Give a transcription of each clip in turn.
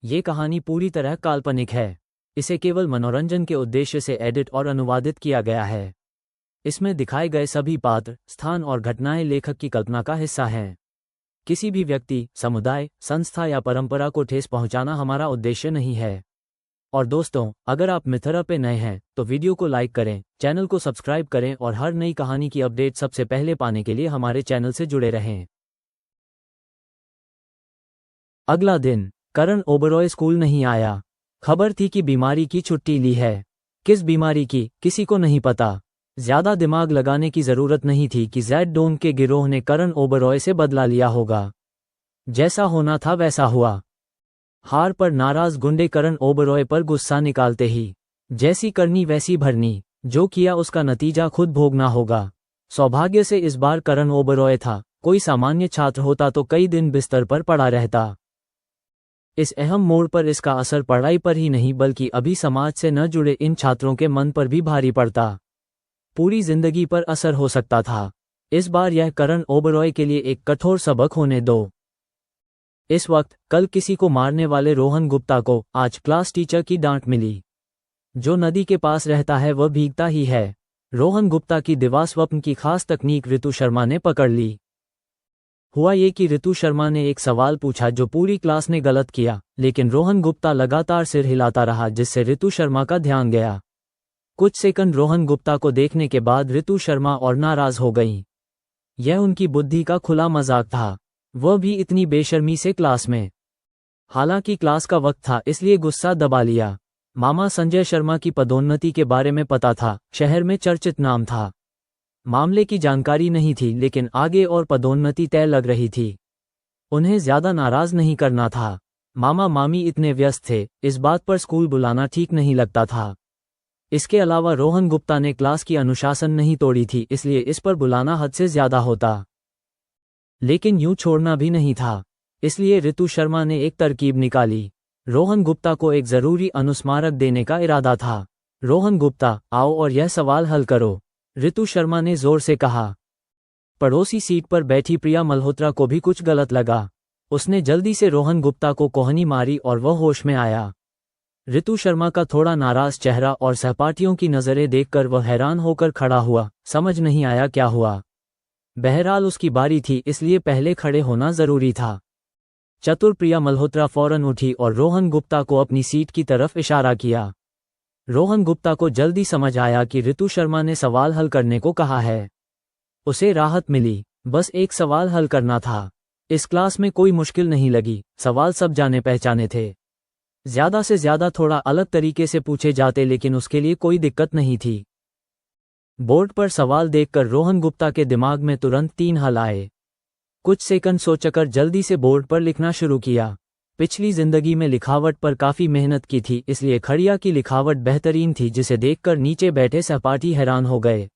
ये कहानी पूरी तरह काल्पनिक है। इसे केवल मनोरंजन के उद्देश्य से एडिट और अनुवादित किया गया है। इसमें दिखाए गए सभी पात्र, स्थान और घटनाएं लेखक की कल्पना का हिस्सा हैं। किसी भी व्यक्ति, समुदाय, संस्था या परंपरा को ठेस पहुंचाना हमारा उद्देश्य नहीं है। और दोस्तों, अगर आप मिथरा पे नए हैं तो वीडियो को लाइक करें, चैनल को सब्सक्राइब करें और हर नई कहानी की अपडेट सबसे पहले पाने के लिए हमारे चैनल से जुड़े रहें। अगला दिन, करण ओबरॉय स्कूल नहीं आया। खबर थी कि बीमारी की छुट्टी ली है। किस बीमारी की, किसी को नहीं पता। ज्यादा दिमाग लगाने की जरूरत नहीं थी कि जैड डोंग के गिरोह ने करण ओबरॉय से बदला लिया होगा। जैसा होना था वैसा हुआ। हार पर नाराज गुंडे करण ओबरॉय पर गुस्सा निकालते ही जैसी करनी वैसी भरनी, जो किया उसका नतीजा खुद भोगना होगा। सौभाग्य से इस बार करण ओबरॉय था। कोई सामान्य छात्र होता तो कई दिन बिस्तर पर पड़ा रहता। इस अहम मोड़ पर इसका असर पढ़ाई पर ही नहीं बल्कि अभी समाज से न जुड़े इन छात्रों के मन पर भी भारी पड़ता। पूरी जिंदगी पर असर हो सकता था। इस बार यह करण ओबरॉय के लिए एक कठोर सबक होने दो। इस वक्त कल किसी को मारने वाले रोहन गुप्ता को आज क्लास टीचर की डांट मिली। जो नदी के पास रहता है वह भीगता ही है। रोहन गुप्ता की दिवास्वप्न की खास तकनीक ऋतु शर्मा ने पकड़ ली। हुआ ये कि ऋतु शर्मा ने एक सवाल पूछा जो पूरी क्लास ने गलत किया, लेकिन रोहन गुप्ता लगातार सिर हिलाता रहा जिससे ऋतु शर्मा का ध्यान गया। कुछ सेकंड रोहन गुप्ता को देखने के बाद ऋतु शर्मा और नाराज हो गईं। यह उनकी बुद्धि का खुला मजाक था, वह भी इतनी बेशर्मी से क्लास में। हालांकि क्लास का वक्त था इसलिए गुस्सा दबा लिया। मामा संजय शर्मा की पदोन्नति के बारे में पता था, शहर में चर्चित नाम था। मामले की जानकारी नहीं थी लेकिन आगे और पदोन्नति तय लग रही थी। उन्हें ज्यादा नाराज नहीं करना था। मामा मामी इतने व्यस्त थे, इस बात पर स्कूल बुलाना ठीक नहीं लगता था। इसके अलावा रोहन गुप्ता ने क्लास की अनुशासन नहीं तोड़ी थी, इसलिए इस पर बुलाना हद से ज्यादा होता। लेकिन यूं छोड़ना भी नहीं था, इसलिए ऋतु शर्मा ने एक तरकीब निकाली। रोहन गुप्ता को एक जरूरी अनुस्मारक देने का इरादा था। रोहन गुप्ता, आओ और यह सवाल हल करो, ऋतु शर्मा ने जोर से कहा। पड़ोसी सीट पर बैठी प्रिया मल्होत्रा को भी कुछ गलत लगा। उसने जल्दी से रोहन गुप्ता को कोहनी मारी और वह होश में आया। ऋतु शर्मा का थोड़ा नाराज चेहरा और सहपाठियों की नजरें देखकर वह हैरान होकर खड़ा हुआ। समझ नहीं आया क्या हुआ। बहरहाल उसकी बारी थी इसलिए पहले खड़े होना जरूरी था। चतुर प्रिया मल्होत्रा फौरन उठी और रोहन गुप्ता को अपनी सीट की तरफ इशारा किया। रोहन गुप्ता को जल्दी समझ आया कि ऋतु शर्मा ने सवाल हल करने को कहा है। उसे राहत मिली, बस एक सवाल हल करना था। इस क्लास में कोई मुश्किल नहीं लगी, सवाल सब जाने पहचाने थे। ज्यादा से ज्यादा थोड़ा अलग तरीके से पूछे जाते लेकिन उसके लिए कोई दिक्कत नहीं थी। बोर्ड पर सवाल देखकर रोहन गुप्ता के दिमाग में तुरंत 3 हल आए। कुछ सेकंड सोचकर जल्दी से बोर्ड पर लिखना शुरू किया। पिछली जिंदगी में लिखावट पर काफी मेहनत की थी, इसलिए खड़िया की लिखावट बेहतरीन थी जिसे देखकर नीचे बैठे सहपाठी हैरान हो गए।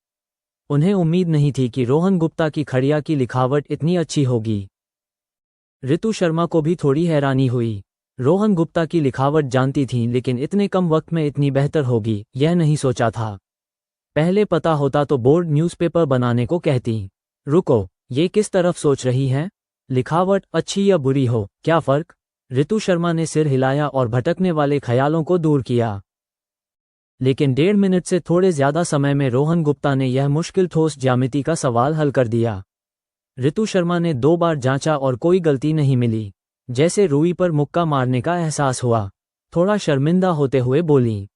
उन्हें उम्मीद नहीं थी कि रोहन गुप्ता की खड़िया की लिखावट इतनी अच्छी होगी। ऋतु शर्मा को भी थोड़ी हैरानी हुई। रोहन गुप्ता की लिखावट जानती थी लेकिन इतने कम वक्त में इतनी बेहतर होगी यह नहीं सोचा था। पहले पता होता तो बोर्ड न्यूज़पेपर बनाने को कहती। रुको, ये किस तरफ सोच रही हैं? लिखावट अच्छी या बुरी हो, क्या फर्क? ऋतु शर्मा ने सिर हिलाया और भटकने वाले ख्यालों को दूर किया। लेकिन 1.5 मिनट से थोड़े ज्यादा समय में रोहन गुप्ता ने यह मुश्किल ठोस ज्यामिति का सवाल हल कर दिया। ऋतु शर्मा ने 2 बार जांचा और कोई गलती नहीं मिली। जैसे रुई पर मुक्का मारने का एहसास हुआ। थोड़ा शर्मिंदा होते हुए बोली,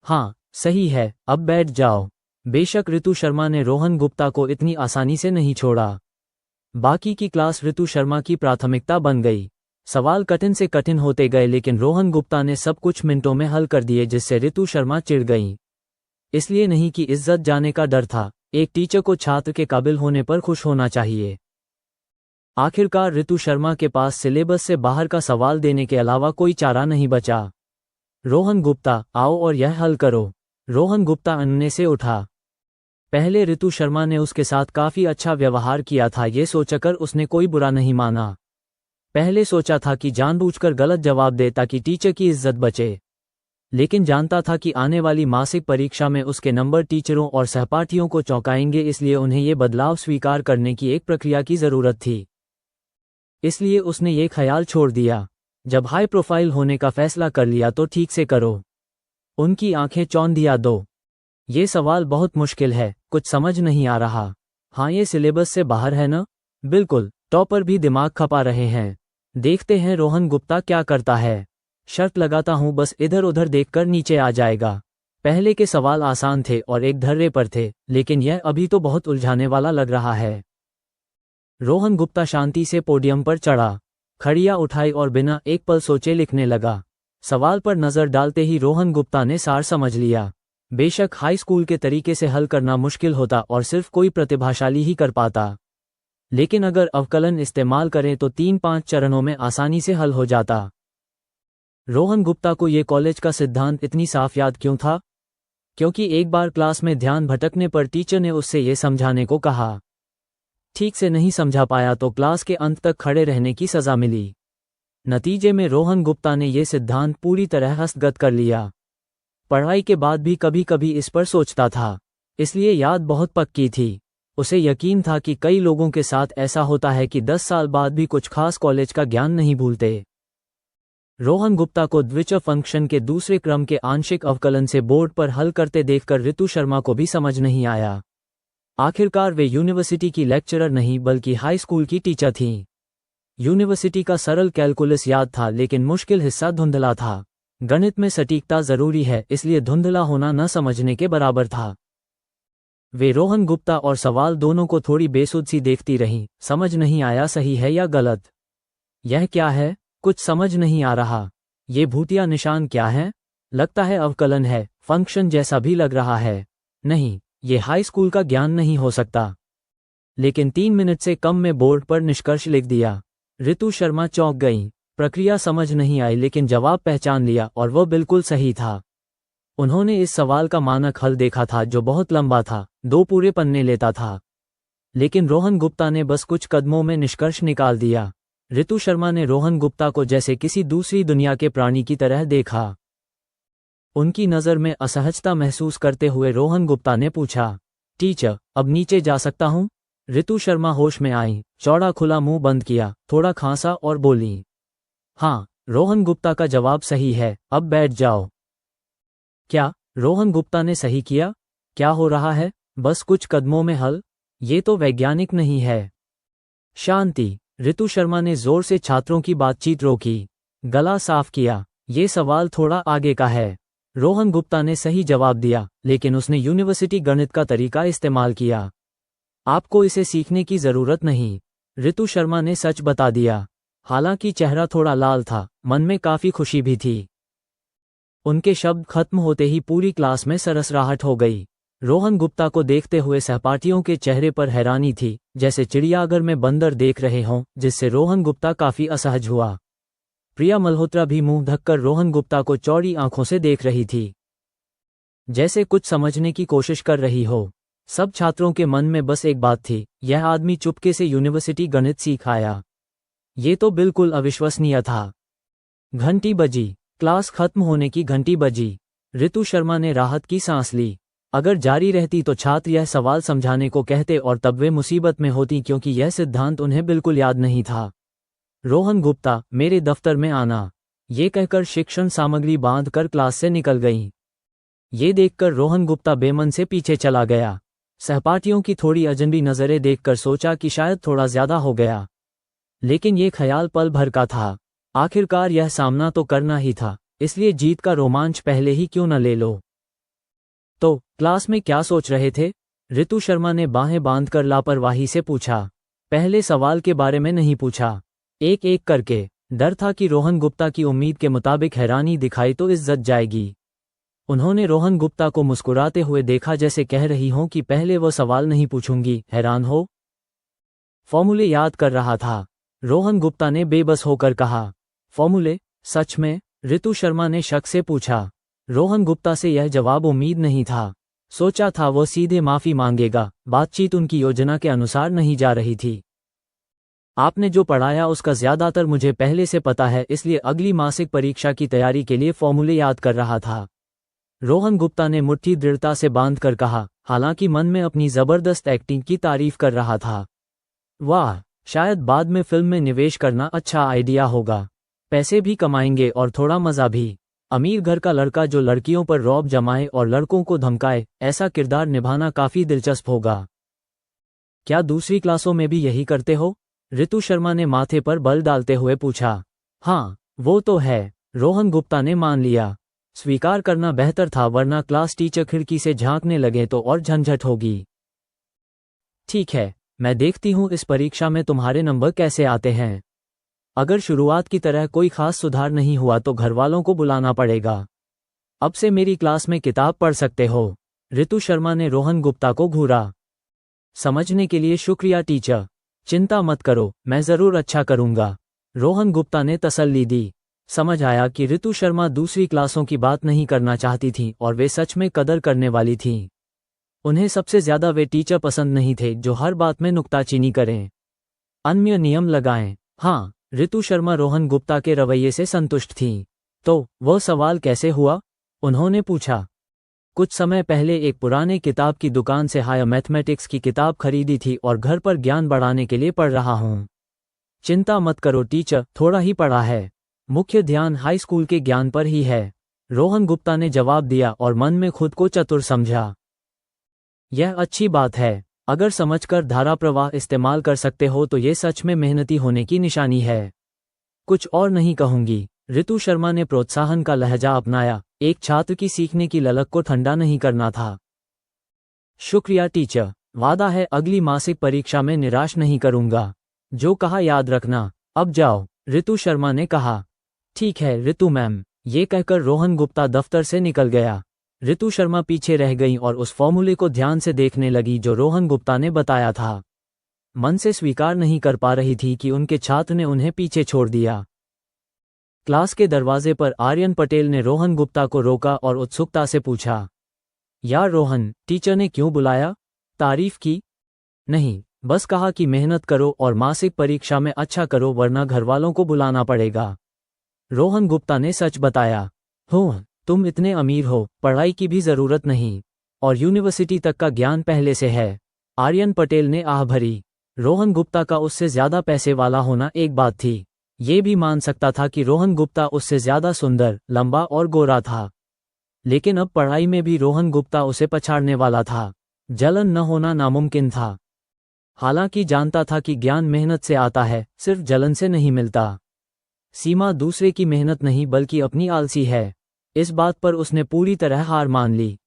हाँ सही है, अब बैठ जाओ। बेशक ऋतु शर्मा ने रोहन गुप्ता को इतनी आसानी से नहीं छोड़ा। बाकी की क्लास ऋतु शर्मा की प्राथमिकता बन गई। सवाल कठिन से कठिन होते गए लेकिन रोहन गुप्ता ने सब कुछ मिनटों में हल कर दिए जिससे ऋतु शर्मा चिढ़ गईं। इसलिए नहीं कि इज्जत जाने का डर था, एक टीचर को छात्र के काबिल होने पर खुश होना चाहिए। आखिरकार ऋतु शर्मा के पास सिलेबस से बाहर का सवाल देने के अलावा कोई चारा नहीं बचा। रोहन गुप्ता, आओ और यह हल करो। रोहन गुप्ता अन्य से उठा। पहले ऋतु शर्मा ने उसके साथ काफी अच्छा व्यवहार किया था, ये सोचकर उसने कोई बुरा नहीं माना। पहले सोचा था कि जानबूझकर गलत जवाब दे ताकि टीचर की इज्जत बचे, लेकिन जानता था कि आने वाली मासिक परीक्षा में उसके नंबर टीचरों और सहपाठियों को चौंकाएंगे, इसलिए उन्हें ये बदलाव स्वीकार करने की एक प्रक्रिया की जरूरत थी। इसलिए उसने ये ख्याल छोड़ दिया। जब हाई प्रोफाइल होने का फैसला कर लिया तो ठीक से करो। उनकी आंखें चौंधिया दो। ये सवाल बहुत मुश्किल है, कुछ समझ नहीं आ रहा। हाँ, ये सिलेबस से बाहर है ना? बिल्कुल, टॉपर भी दिमाग खपा रहे हैं। देखते हैं रोहन गुप्ता क्या करता है। शर्त लगाता हूँ बस इधर उधर देखकर नीचे आ जाएगा। पहले के सवाल आसान थे और एक धर्रे पर थे, लेकिन यह अभी तो बहुत उलझाने वाला लग रहा है। रोहन गुप्ता शांति से पोडियम पर चढ़ा, खड़िया उठाई और बिना एक पल सोचे लिखने लगा। सवाल पर नजर डालते ही रोहन गुप्ता ने सार समझ लिया। बेशक हाई स्कूल के तरीके से हल करना मुश्किल होता और सिर्फ कोई प्रतिभाशाली ही कर पाता, लेकिन अगर अवकलन इस्तेमाल करें तो 3-5 चरणों में आसानी से हल हो जाता। रोहन गुप्ता को ये कॉलेज का सिद्धांत इतनी साफ याद क्यों था? क्योंकि एक बार क्लास में ध्यान भटकने पर टीचर ने उससे ये समझाने को कहा। ठीक से नहीं समझा पाया तो क्लास के अंत तक खड़े रहने की सजा मिली। नतीजे में रोहन गुप्ता ने ये सिद्धांत पूरी तरह हस्तगत कर लिया। पढ़ाई के बाद भी कभी कभी इस पर सोचता था, इसलिए याद बहुत पक्की थी। उसे यकीन था कि कई लोगों के साथ ऐसा होता है कि 10 साल बाद भी कुछ खास कॉलेज का ज्ञान नहीं भूलते। रोहन गुप्ता को द्विचर फंक्शन के दूसरे क्रम के आंशिक अवकलन से बोर्ड पर हल करते देखकर ऋतु शर्मा को भी समझ नहीं आया। आखिरकार वे यूनिवर्सिटी की लेक्चरर नहीं बल्कि हाई स्कूल की टीचर थीं। यूनिवर्सिटी का सरल कैलकुलस याद था, लेकिन मुश्किल हिस्सा धुंधला था। गणित में सटीकता जरूरी है, इसलिए धुंधला होना न समझने के बराबर था। वे रोहन गुप्ता और सवाल दोनों को थोड़ी बेसुध सी देखती रहीं। समझ नहीं आया सही है या गलत। यह क्या है? कुछ समझ नहीं आ रहा। ये भूतिया निशान क्या है? लगता है अवकलन है, फंक्शन जैसा भी लग रहा है। नहीं, ये हाई स्कूल का ज्ञान नहीं हो सकता। लेकिन 3 मिनट से कम में बोर्ड पर निष्कर्ष लिख दिया। ऋतु शर्मा चौंक गईं। प्रक्रिया समझ नहीं आई, लेकिन जवाब पहचान लिया और वह बिल्कुल सही था। उन्होंने इस सवाल का मानक हल देखा था जो बहुत लंबा था, 2 पूरे पन्ने लेता था। लेकिन रोहन गुप्ता ने बस कुछ कदमों में निष्कर्ष निकाल दिया। ऋतु शर्मा ने रोहन गुप्ता को जैसे किसी दूसरी दुनिया के प्राणी की तरह देखा। उनकी नज़र में असहजता महसूस करते हुए रोहन गुप्ता ने पूछा, टीचर, अब नीचे जा सकता हूँ? ऋतु शर्मा होश में आई, चौड़ा खुला मुंह बंद किया, थोड़ा खांसा और बोली, हाँ। रोहन गुप्ता का जवाब सही है, अब बैठ जाओ। क्या? रोहन गुप्ता ने सही किया? क्या हो रहा है? बस कुछ कदमों में हल? ये तो वैज्ञानिक नहीं है। शांति। ऋतु शर्मा ने जोर से छात्रों की बातचीत रोकी, गला साफ किया। ये सवाल थोड़ा आगे का है। रोहन गुप्ता ने सही जवाब दिया, लेकिन उसने यूनिवर्सिटी गणित का तरीका इस्तेमाल किया। आपको इसे सीखने की जरूरत नहीं, ऋतु शर्मा ने सच बता दिया। हालांकि चेहरा थोड़ा लाल था, मन में काफी खुशी भी थी। उनके शब्द खत्म होते ही पूरी क्लास में सरसराहट हो गई। रोहन गुप्ता को देखते हुए सहपाठियों के चेहरे पर हैरानी थी, जैसे चिड़ियाघर में बंदर देख रहे हों, जिससे रोहन गुप्ता काफी असहज हुआ। प्रिया मल्होत्रा भी मुंह ढककर रोहन गुप्ता को चौड़ी आंखों से देख रही थी, जैसे कुछ समझने की कोशिश कर रही हो। सब छात्रों के मन में बस एक बात थी, यह आदमी चुपके से यूनिवर्सिटी गणित सीख आया। ये तो बिल्कुल अविश्वसनीय था। घंटी बजी। क्लास खत्म होने की घंटी बजी। ऋतु शर्मा ने राहत की सांस ली। अगर जारी रहती तो छात्र यह सवाल समझाने को कहते और तब वे मुसीबत में होती, क्योंकि यह सिद्धांत उन्हें बिल्कुल याद नहीं था। रोहन गुप्ता, मेरे दफ्तर में आना, ये कहकर शिक्षण सामग्री बांधकर क्लास से निकल गईं। ये देखकर रोहन गुप्ता बेमन से पीछे चला गया। सहपाठियों की थोड़ी अजनबी नजरें देखकर सोचा कि शायद थोड़ा ज्यादा हो गया, लेकिन ये ख्याल पल भर का था। आखिरकार यह सामना तो करना ही था, इसलिए जीत का रोमांच पहले ही क्यों न ले लो। तो क्लास में क्या सोच रहे थे? ऋतु शर्मा ने बाहें बांधकर लापरवाही से पूछा। पहले सवाल के बारे में नहीं पूछा, एक एक करके। डर था कि रोहन गुप्ता की उम्मीद के मुताबिक हैरानी दिखाई तो इज्जत जाएगी। उन्होंने रोहन गुप्ता को मुस्कुराते हुए देखा, जैसे कह रही हों कि पहले वो सवाल नहीं पूछूंगी, हैरान हो? फॉर्मूले याद कर रहा था, रोहन गुप्ता ने बेबस होकर कहा। फॉर्मूले? सच में? ऋतु शर्मा ने शक से पूछा। रोहन गुप्ता से यह जवाब उम्मीद नहीं था। सोचा था वो सीधे माफी मांगेगा। बातचीत उनकी योजना के अनुसार नहीं जा रही थी। आपने जो पढ़ाया उसका ज्यादातर मुझे पहले से पता है, इसलिए अगली मासिक परीक्षा की तैयारी के लिए फॉर्मूले याद कर रहा था। रोहन गुप्ता ने मुट्ठी दृढ़ता से बांधकर कहा, हालांकि मन में अपनी जबरदस्त एक्टिंग की तारीफ कर रहा था। वाह, शायद बाद में फिल्म में निवेश करना अच्छा आइडिया होगा। पैसे भी कमाएंगे और थोड़ा मज़ा भी। अमीर घर का लड़का जो लड़कियों पर रौब जमाए और लड़कों को धमकाए, ऐसा किरदार निभाना काफ़ी दिलचस्प होगा। क्या दूसरी क्लासों में भी यही करते हो? ऋतु शर्मा ने माथे पर बल डालते हुए पूछा। हाँ, वो तो है, रोहन गुप्ता ने मान लिया। स्वीकार करना बेहतर था, वरना क्लास टीचर खिड़की से झांकने लगे तो और झंझट होगी। ठीक है, मैं देखती हूँ इस परीक्षा में तुम्हारे नंबर कैसे आते हैं। अगर शुरुआत की तरह कोई खास सुधार नहीं हुआ तो घरवालों को बुलाना पड़ेगा। अब से मेरी क्लास में किताब पढ़ सकते हो। ऋतु शर्मा ने रोहन गुप्ता को घूरा। समझने के लिए शुक्रिया टीचर, चिंता मत करो, मैं ज़रूर अच्छा करूँगा। रोहन गुप्ता ने तसल्ली दी। समझ आया कि ऋतु शर्मा दूसरी क्लासों की बात नहीं करना चाहती थी और वे सच में कदर करने वाली थीं। उन्हें सबसे ज़्यादा वे टीचर पसंद नहीं थे जो हर बात में नुक्ताचीनी करें, अन्य नियम लगाएं। हाँ, ऋतु शर्मा रोहन गुप्ता के रवैये से संतुष्ट थीं। तो वह सवाल कैसे हुआ? उन्होंने पूछा। कुछ समय पहले एक पुराने किताब की दुकान से हायर मैथमेटिक्स की किताब खरीदी थी और घर पर ज्ञान बढ़ाने के लिए पढ़ रहा हूँ। चिंता मत करो टीचर, थोड़ा ही पढ़ा है, मुख्य ध्यान हाई स्कूल के ज्ञान पर ही है। रोहन गुप्ता ने जवाब दिया और मन में खुद को चतुर समझा। यह अच्छी बात है, अगर समझकर धारा प्रवाह इस्तेमाल कर सकते हो तो ये सच में मेहनती होने की निशानी है। कुछ और नहीं कहूंगी। ऋतु शर्मा ने प्रोत्साहन का लहजा अपनाया। एक छात्र की सीखने की ललक को ठंडा नहीं करना था। शुक्रिया टीचर, वादा है अगली मासिक परीक्षा में निराश नहीं करूंगा। जो कहा याद रखना। अब जाओ, ऋतु शर्मा ने कहा। ठीक है ऋतु मैम, ये कहकर रोहन गुप्ता दफ्तर से निकल गया। ऋतु शर्मा पीछे रह गई और उस फॉर्मूले को ध्यान से देखने लगी जो रोहन गुप्ता ने बताया था। मन से स्वीकार नहीं कर पा रही थी कि उनके छात्र ने उन्हें पीछे छोड़ दिया। क्लास के दरवाजे पर आर्यन पटेल ने रोहन गुप्ता को रोका और उत्सुकता से पूछा, यार रोहन, टीचर ने क्यों बुलाया? तारीफ की? नहीं, बस कहा कि मेहनत करो और मासिक परीक्षा में अच्छा करो वरना घरवालों को बुलाना पड़ेगा। रोहन गुप्ता ने सच बताया। हो, तुम इतने अमीर हो, पढ़ाई की भी जरूरत नहीं और यूनिवर्सिटी तक का ज्ञान पहले से है। आर्यन पटेल ने आह भरी। रोहन गुप्ता का उससे ज्यादा पैसे वाला होना एक बात थी, ये भी मान सकता था कि रोहन गुप्ता उससे ज्यादा सुंदर, लंबा और गोरा था, लेकिन अब पढ़ाई में भी रोहन गुप्ता उसे पछाड़ने वाला था। जलन न होना नामुमकिन था। हालांकि जानता था कि ज्ञान मेहनत से आता है, सिर्फ जलन से नहीं मिलता। सीमा दूसरे की मेहनत नहीं बल्कि अपनी आलसी है। इस बात पर उसने पूरी तरह हार मान ली।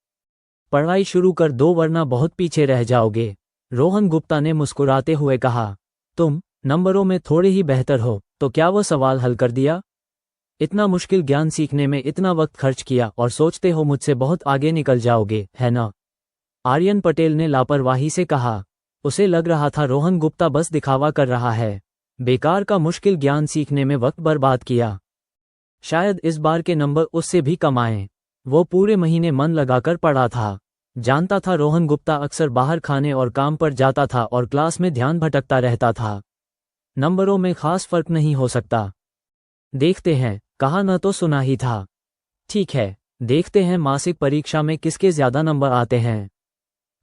पढ़ाई शुरू कर दो वरना बहुत पीछे रह जाओगे, रोहन गुप्ता ने मुस्कुराते हुए कहा। तुम नंबरों में थोड़े ही बेहतर हो, तो क्या वह सवाल हल कर दिया? इतना मुश्किल ज्ञान सीखने में इतना वक्त खर्च किया और सोचते हो मुझसे बहुत आगे निकल जाओगे, है ना? आर्यन पटेल ने लापरवाही से कहा। उसे लग रहा था रोहन गुप्ता बस दिखावा कर रहा है। बेकार का मुश्किल ज्ञान सीखने में वक्त बर्बाद किया। शायद इस बार के नंबर उससे भी कम आए। वो पूरे महीने मन लगाकर पढ़ा था। जानता था रोहन गुप्ता अक्सर बाहर खाने और काम पर जाता था और क्लास में ध्यान भटकता रहता था। नंबरों में खास फर्क नहीं हो सकता। देखते हैं, कहा न तो सुना ही था। ठीक है, देखते हैं मासिक परीक्षा में किसके ज्यादा नंबर आते हैं।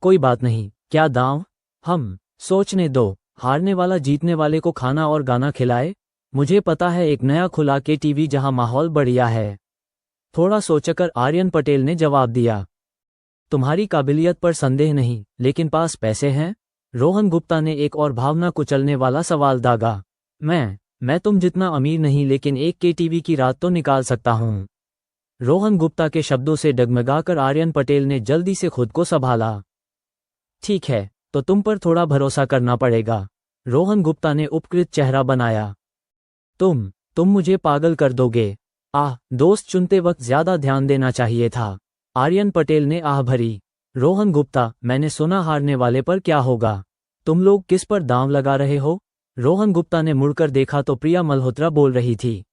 कोई बात नहीं, क्या दांव? हम सोचने दो, हारने वाला जीतने वाले को खाना और गाना खिलाए। मुझे पता है एक नया खुला के टीवी जहां माहौल बढ़िया है। थोड़ा सोचकर आर्यन पटेल ने जवाब दिया। तुम्हारी काबिलियत पर संदेह नहीं, लेकिन पास पैसे हैं? रोहन गुप्ता ने एक और भावना कुचलने वाला सवाल दागा। मैं तुम जितना अमीर नहीं, लेकिन एक के टीवी की रात तो निकाल सकता हूँ। रोहन गुप्ता के शब्दों से डगमगाकर आर्यन पटेल ने जल्दी से खुद को संभाला। ठीक है, तो तुम पर थोड़ा भरोसा करना पड़ेगा। रोहन गुप्ता ने उपकृत चेहरा बनाया। तुम मुझे पागल कर दोगे। दोस्त चुनते वक्त ज्यादा ध्यान देना चाहिए था। आर्यन पटेल ने आह भरी। रोहन गुप्ता, मैंने सुना हारने वाले पर क्या होगा? तुम लोग किस पर दांव लगा रहे हो? रोहन गुप्ता ने मुड़कर देखा तो प्रिया मल्होत्रा बोल रही थी।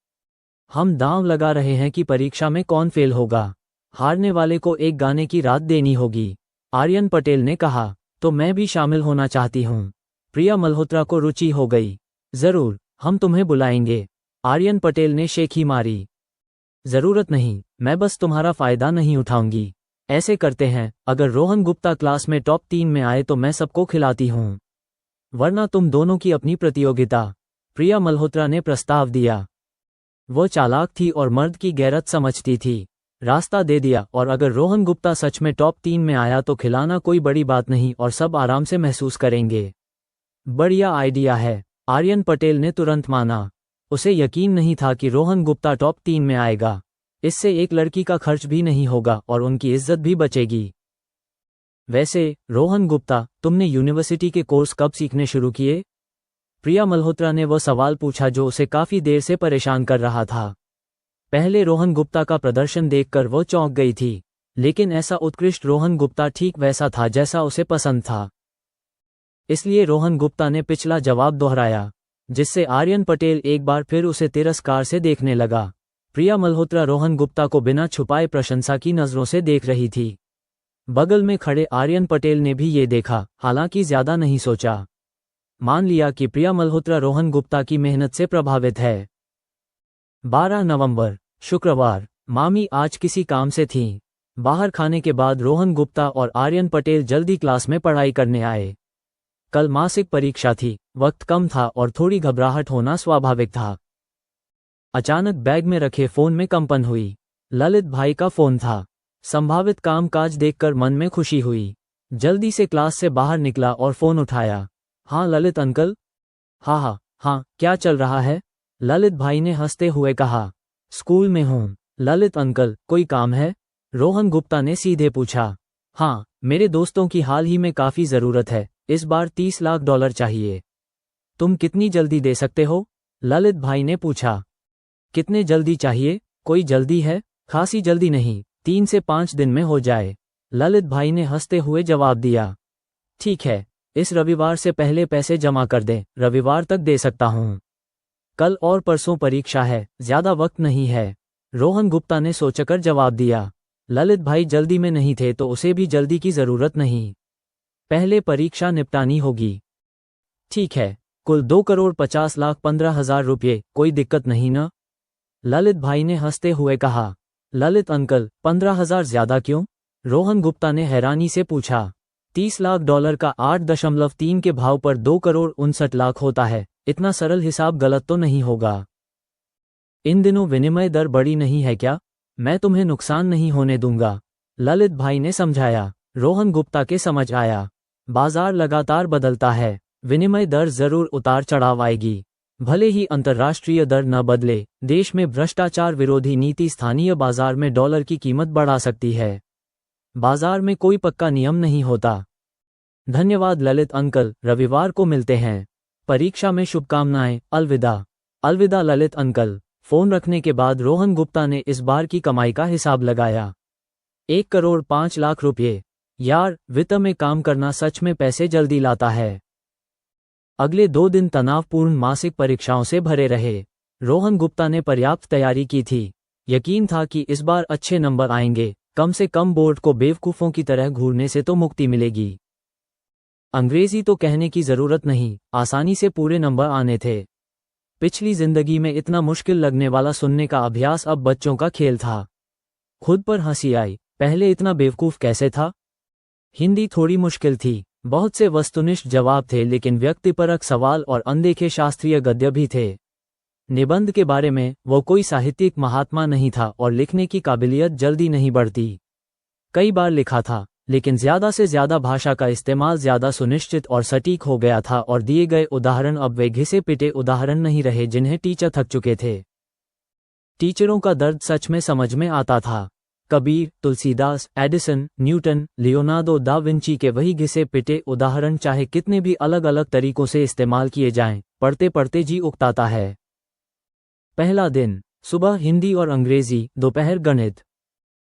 हम दांव लगा रहे हैं कि परीक्षा में कौन फेल होगा। हारने वाले को एक गाने की रात देनी होगी। आर्यन पटेल ने कहा। तो मैं भी शामिल होना चाहती हूँ। प्रिया मल्होत्रा को रुचि हो गई। जरूर, हम तुम्हें बुलाएंगे। आर्यन पटेल ने शेखी मारी। जरूरत नहीं, मैं बस तुम्हारा फायदा नहीं उठाऊंगी। ऐसे करते हैं, अगर रोहन गुप्ता क्लास में टॉप 3 में आए तो मैं सबको खिलाती हूँ, वरना तुम दोनों की अपनी प्रतियोगिता। प्रिया मल्होत्रा ने प्रस्ताव दिया। वो चालाक थी और मर्द की गैरत समझती थी। रास्ता दे दिया, और अगर रोहन गुप्ता सच में टॉप 3 में आया तो खिलाना कोई बड़ी बात नहीं और सब आराम से महसूस करेंगे। बढ़िया आइडिया है, आर्यन पटेल ने तुरंत माना। उसे यकीन नहीं था कि रोहन गुप्ता टॉप 3 में आएगा। इससे एक लड़की का खर्च भी नहीं होगा और उनकी इज्जत भी बचेगी। वैसे रोहन गुप्ता, तुमने यूनिवर्सिटी के कोर्स कब सीखने शुरू किए? प्रिया मल्होत्रा ने वो सवाल पूछा जो उसे काफी देर से परेशान कर रहा था। पहले रोहन गुप्ता का प्रदर्शन देखकर वो चौंक गई थी, लेकिन ऐसा उत्कृष्ट रोहन गुप्ता ठीक वैसा था जैसा उसे पसंद था। इसलिए रोहन गुप्ता ने पिछला जवाब दोहराया, जिससे आर्यन पटेल एक बार फिर उसे तिरस्कार से देखने लगा। प्रिया मल्होत्रा रोहन गुप्ता को बिना छुपाए प्रशंसा की नजरों से देख रही थी। बगल में खड़े आर्यन पटेल ने भी ये देखा, हालांकि ज्यादा नहीं सोचा। मान लिया कि प्रिया मल्होत्रा रोहन गुप्ता की मेहनत से प्रभावित है। 12 नवंबर, शुक्रवार। मामी आज किसी काम से थीं। बाहर खाने के बाद रोहन गुप्ता और आर्यन पटेल जल्दी क्लास में पढ़ाई करने आए। कल मासिक परीक्षा थी, वक्त कम था और थोड़ी घबराहट होना स्वाभाविक था। अचानक बैग में रखे फोन में कंपन हुई। ललित भाई का फोन था। संभावित कामकाज देखकर मन में खुशी हुई। जल्दी से क्लास से बाहर निकला और फोन उठाया। हाँ ललित अंकल। हाँ, क्या चल रहा है? ललित भाई ने हंसते हुए कहा। स्कूल में हूँ। ललित अंकल, कोई काम है? रोहन गुप्ता ने सीधे पूछा। हाँ, मेरे दोस्तों की हाल ही में काफी जरूरत है, इस बार $30 लाख चाहिए। तुम कितनी जल्दी दे सकते हो? ललित भाई ने पूछा। कितने जल्दी चाहिए? कोई जल्दी है? खासी जल्दी नहीं, 3 से 5 दिन में हो जाए। ललित भाई ने हंसते हुए जवाब दिया। ठीक है, इस रविवार से पहले पैसे जमा कर दें, रविवार तक दे सकता हूँ। कल और परसों परीक्षा है, ज्यादा वक्त नहीं है। रोहन गुप्ता ने सोचकर जवाब दिया। ललित भाई जल्दी में नहीं थे तो उसे भी जल्दी की जरूरत नहीं। पहले परीक्षा निपटानी होगी। ठीक है, कुल 2,50,15,000 रुपये, कोई दिक्कत नहीं न? ललित भाई ने हंसते हुए कहा। ललित अंकल, 15,000 ज्यादा क्यों? रोहन गुप्ता ने हैरानी से पूछा। $30 लाख का 8.3 के भाव पर 2,59,00,000 होता है, इतना सरल हिसाब गलत तो नहीं होगा। इन दिनों विनिमय दर बड़ी नहीं है क्या? मैं तुम्हें नुकसान नहीं होने दूंगा, ललित भाई ने समझाया। रोहन गुप्ता के समझ आया, बाजार लगातार बदलता है, विनिमय दर जरूर उतार चढ़ाव आएगी। भले ही अंतर्राष्ट्रीय दर न बदले, देश में भ्रष्टाचार विरोधी नीति स्थानीय बाजार में डॉलर की कीमत बढ़ा सकती है। बाजार में कोई पक्का नियम नहीं होता। धन्यवाद ललित अंकल, रविवार को मिलते हैं। परीक्षा में शुभकामनाएं, अलविदा। अलविदा ललित अंकल। फोन रखने के बाद रोहन गुप्ता ने इस बार की कमाई का हिसाब लगाया। 1,05,00,000 रुपये। यार, वित्त में काम करना सच में पैसे जल्दी लाता है। अगले 2 दिन तनावपूर्ण मासिक परीक्षाओं से भरे रहे। रोहन गुप्ता ने पर्याप्त तैयारी की थी। यकीन था कि इस बार अच्छे नंबर आएंगे, कम से कम बोर्ड को बेवकूफों की तरह घूरने से तो मुक्ति मिलेगी। अंग्रेजी तो कहने की जरूरत नहीं, आसानी से पूरे नंबर आने थे। पिछली जिंदगी में इतना मुश्किल लगने वाला सुनने का अभ्यास अब बच्चों का खेल था। खुद पर हंसी आई, पहले इतना बेवकूफ कैसे था? हिंदी थोड़ी मुश्किल थी, बहुत से वस्तुनिष्ठ जवाब थे, लेकिन व्यक्तिपरक सवाल और अनदेखे शास्त्रीय गद्य भी थे। निबंध के बारे में वो कोई साहित्यिक महात्मा नहीं था और लिखने की काबिलियत जल्दी नहीं बढ़ती। कई बार लिखा था, लेकिन ज्यादा से ज्यादा भाषा का इस्तेमाल ज्यादा सुनिश्चित और सटीक हो गया था और दिए गए उदाहरण अब वे घिसे पिटे उदाहरण नहीं रहे जिन्हें टीचर थक चुके थे। टीचरों का दर्द सच में समझ में आता था। Kabir, Tulsidas, Edison, Newton, Leonardo da Vinci के वही घिसे पिटे उदाहरण चाहे कितने भी अलग अलग तरीकों से इस्तेमाल किए जाएं, पढ़ते पढ़ते जी उकताता है। पहला दिन, सुबह हिंदी और अंग्रेजी, दोपहर गणित।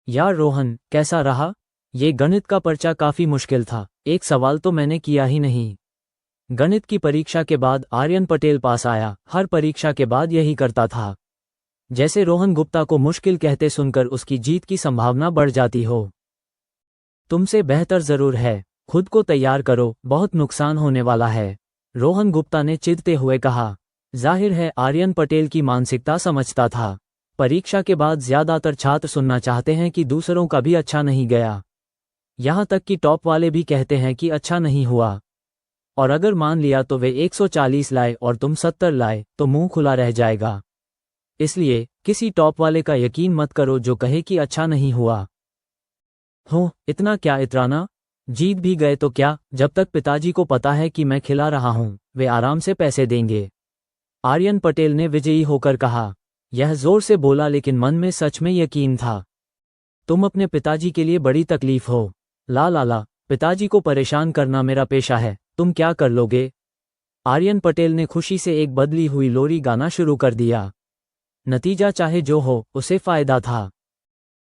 यार रोहन, कैसा रहा? ये गणित का पर्चा काफी मुश्किल था, एक सवाल तो मैंने किया ही नहीं। गणित की परीक्षा के बाद आर्यन पटेल पास आया, हर परीक्षा के बाद यही करता था। जैसे रोहन गुप्ता को मुश्किल कहते सुनकर उसकी जीत की संभावना बढ़ जाती हो। तुमसे बेहतर जरूर है, खुद को तैयार करो, बहुत नुकसान होने वाला है, रोहन गुप्ता ने चिढ़ते हुए कहा। जाहिर है आर्यन पटेल की मानसिकता समझता था। परीक्षा के बाद ज्यादातर छात्र सुनना चाहते हैं कि दूसरों का भी अच्छा नहीं गया। यहाँ तक कि टॉप वाले भी कहते हैं कि अच्छा नहीं हुआ। और अगर मान लिया तो वे 140 लाए और तुम 70 लाए तो मुंह खुला रह जाएगा। इसलिए किसी टॉप वाले का यकीन मत करो जो कहे कि अच्छा नहीं हुआ। हो इतना क्या इतराना, जीत भी गए तो क्या, जब तक पिताजी को पता है कि मैं खिला रहा हूं वे आराम से पैसे देंगे। आर्यन पटेल ने विजयी होकर कहा। यह जोर से बोला लेकिन मन में सच में यकीन था। तुम अपने पिताजी के लिए बड़ी तकलीफ हो। ला, पिताजी को परेशान करना मेरा पेशा है, तुम क्या कर लोगे। आर्यन पटेल ने खुशी से एक बदली हुई लोरी गाना शुरू कर दिया। नतीजा चाहे जो हो उसे फायदा था।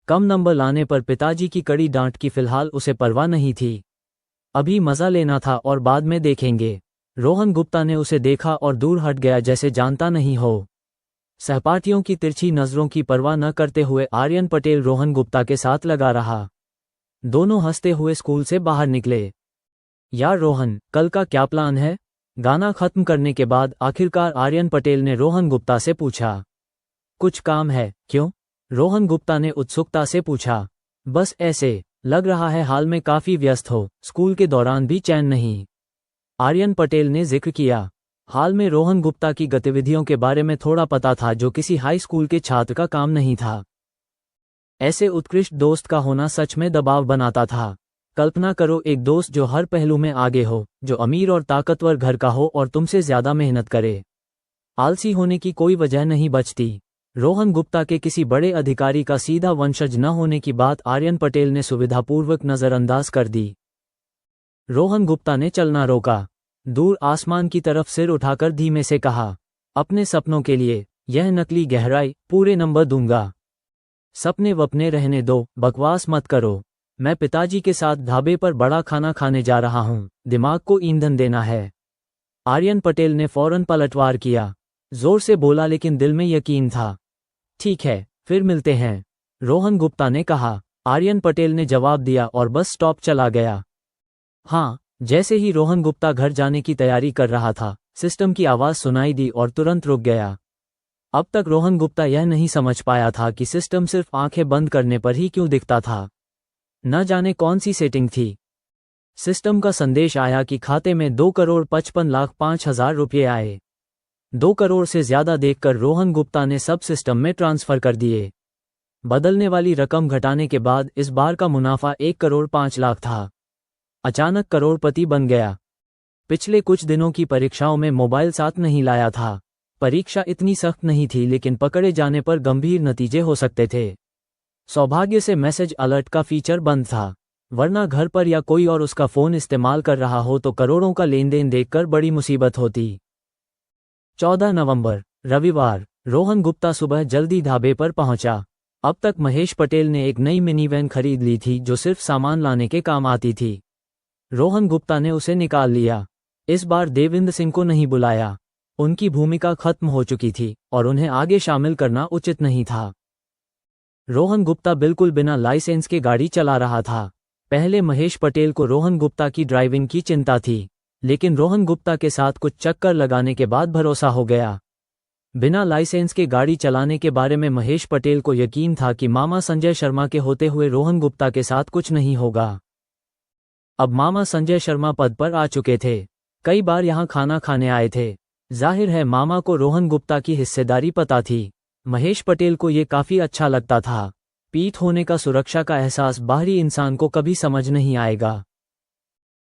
कम नंबर लाने पर पिताजी की कड़ी डांट की फिलहाल उसे परवाह नहीं थी। अभी मजा लेना था और बाद में देखेंगे। रोहन गुप्ता ने उसे देखा और दूर हट गया जैसे जानता नहीं हो। सहपाठियों की तिरछी नजरों की परवाह न करते हुए आर्यन पटेल रोहन गुप्ता के साथ लगा रहा। दोनों हंसते हुए स्कूल से बाहर निकले। यार रोहन, कल का क्या प्लान है? गाना खत्म करने के बाद आखिरकार आर्यन पटेल ने रोहन गुप्ता से पूछा। कुछ काम है, क्यों? रोहन गुप्ता ने उत्सुकता से पूछा। बस ऐसे, लग रहा है हाल में काफी व्यस्त हो, स्कूल के दौरान भी चैन नहीं। आर्यन पटेल ने जिक्र किया। हाल में रोहन गुप्ता की गतिविधियों के बारे में थोड़ा पता था जो किसी हाई स्कूल के छात्र का काम नहीं था। ऐसे उत्कृष्ट दोस्त का होना सच में दबाव बनाता था। कल्पना करो एक दोस्त जो हर पहलू में आगे हो, जो अमीर और ताकतवर घर का हो और तुमसे ज्यादा मेहनत करे। आलसी होने की कोई वजह नहीं बचती। रोहन गुप्ता के किसी बड़े अधिकारी का सीधा वंशज न होने की बात आर्यन पटेल ने सुविधापूर्वक नजरअंदाज कर दी। रोहन गुप्ता ने चलना रोका। दूर आसमान की तरफ सिर उठाकर धीमे से कहा, अपने सपनों के लिए यह नकली गहराई पूरे नंबर दूंगा। सपने वपने रहने दो, बकवास मत करो। मैं पिताजी के साथ ढाबे पर बड़ा खाना खाने जा रहा हूं, दिमाग को ईंधन देना है। आर्यन पटेल ने फौरन पलटवार किया। जोर से बोला लेकिन दिल में यकीन था। ठीक है, फिर मिलते हैं, रोहन गुप्ता ने कहा। आर्यन पटेल ने जवाब दिया और बस स्टॉप चला गया। हाँ, जैसे ही रोहन गुप्ता घर जाने की तैयारी कर रहा था, सिस्टम की आवाज सुनाई दी और तुरंत रुक गया। अब तक रोहन गुप्ता यह नहीं समझ पाया था कि सिस्टम सिर्फ आंखें बंद करने पर ही क्यों दिखता था। न जाने कौन सी सेटिंग थी। सिस्टम का संदेश आया कि खाते में 2,55,05,000 रुपये आए। 2 करोड़ से ज्यादा देखकर रोहन गुप्ता ने सब सिस्टम में ट्रांसफर कर दिए। बदलने वाली रकम घटाने के बाद इस बार का मुनाफा 1,05,00,000 था। अचानक करोड़पति बन गया। पिछले कुछ दिनों की परीक्षाओं में मोबाइल साथ नहीं लाया था। परीक्षा इतनी सख्त नहीं थी लेकिन पकड़े जाने पर गंभीर नतीजे हो सकते थे। सौभाग्य से मैसेज अलर्ट का फीचर बंद था, वरना घर पर या कोई और उसका फोन इस्तेमाल कर रहा हो तो करोड़ों का लेन देन देखकर बड़ी मुसीबत होती। 14 नवंबर, रविवार, रोहन गुप्ता सुबह जल्दी ढाबे पर पहुंचा। अब तक महेश पटेल ने एक नई मिनी वैन खरीद ली थी जो सिर्फ सामान लाने के काम आती थी। रोहन गुप्ता ने उसे निकाल लिया। इस बार देविंद्र सिंह को नहीं बुलाया। उनकी भूमिका खत्म हो चुकी थी और उन्हें आगे शामिल करना उचित नहीं था। रोहन गुप्ता बिल्कुल बिना लाइसेंस के गाड़ी चला रहा था। पहले महेश पटेल को रोहन गुप्ता की ड्राइविंग की चिंता थी, लेकिन रोहन गुप्ता के साथ कुछ चक्कर लगाने के बाद भरोसा हो गया। बिना लाइसेंस के गाड़ी चलाने के बारे में महेश पटेल को यकीन था कि मामा संजय शर्मा के होते हुए रोहन गुप्ता के साथ कुछ नहीं होगा। अब मामा संजय शर्मा पद पर आ चुके थे। कई बार यहां खाना खाने आए थे। जाहिर है मामा को रोहन गुप्ता की हिस्सेदारी पता थी। महेश पटेल को ये काफी अच्छा लगता था। पीठ होने का सुरक्षा का एहसास बाहरी इंसान को कभी समझ नहीं आएगा।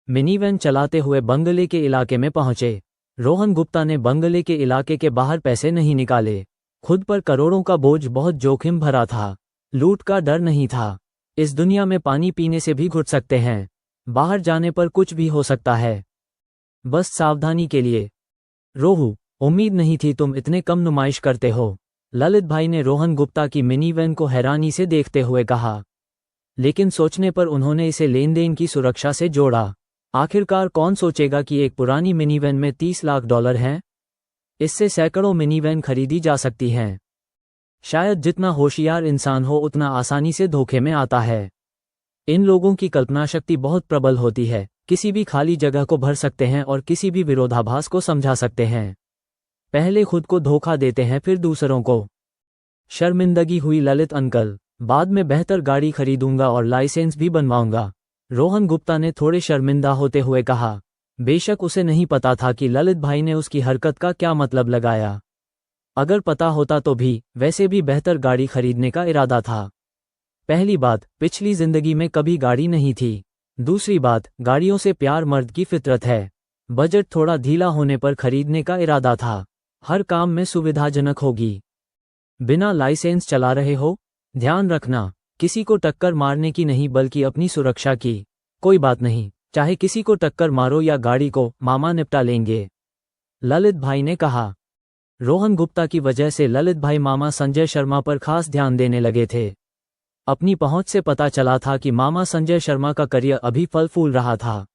मिनी वैन चलाते हुए बंगले के इलाके में पहुंचे। रोहन गुप्ता ने बंगले के इलाके के बाहर पैसे नहीं निकाले। खुद पर करोड़ों का बोझ बहुत जोखिम भरा था। लूट का डर नहीं था। इस दुनिया में पानी पीने से भी घुट सकते हैं। बाहर जाने पर कुछ भी हो सकता है। बस सावधानी के लिए। रोहू, उम्मीद नहीं थी तुम इतने कम नुमाइश करते हो, ललित भाई ने रोहन गुप्ता की मिनी वैन को हैरानी से देखते हुए कहा। लेकिन सोचने पर उन्होंने इसे लेन देन की सुरक्षा से जोड़ा। आखिरकार कौन सोचेगा कि एक पुरानी मिनी वैन में 30 लाख डॉलर हैं? इससे सैकड़ों मिनी वैन खरीदी जा सकती हैं। शायद जितना होशियार इंसान हो उतना आसानी से धोखे में आता है। इन लोगों की कल्पना शक्ति बहुत प्रबल होती है। किसी भी खाली जगह को भर सकते हैं और किसी भी विरोधाभास को समझा सकते हैं। पहले खुद को धोखा देते हैं फिर दूसरों को। शर्मिंदगी हुई ललित अंकल, बाद में बेहतर गाड़ी खरीदूंगा और लाइसेंस भी बनवाऊंगा, रोहन गुप्ता ने थोड़े शर्मिंदा होते हुए कहा। बेशक उसे नहीं पता था कि ललित भाई ने उसकी हरकत का क्या मतलब लगाया। अगर पता होता तो भी, वैसे भी बेहतर गाड़ी खरीदने का इरादा था। पहली बात, पिछली जिंदगी में कभी गाड़ी नहीं थी। दूसरी बात, गाड़ियों से प्यार मर्द की फितरत है। बजट थोड़ा ढीला होने पर खरीदने का इरादा था। हर काम में सुविधाजनक होगी। बिना लाइसेंस चला रहे हो? ध्यान रखना, किसी को टक्कर मारने की नहीं बल्कि अपनी सुरक्षा की। कोई बात नहीं, चाहे किसी को टक्कर मारो या गाड़ी को, मामा निपटा लेंगे, ललित भाई ने कहा। रोहन गुप्ता की वजह से ललित भाई मामा संजय शर्मा पर खास ध्यान देने लगे थे। अपनी पहुंच से पता चला था कि मामा संजय शर्मा का करियर अभी फल फूल रहा था।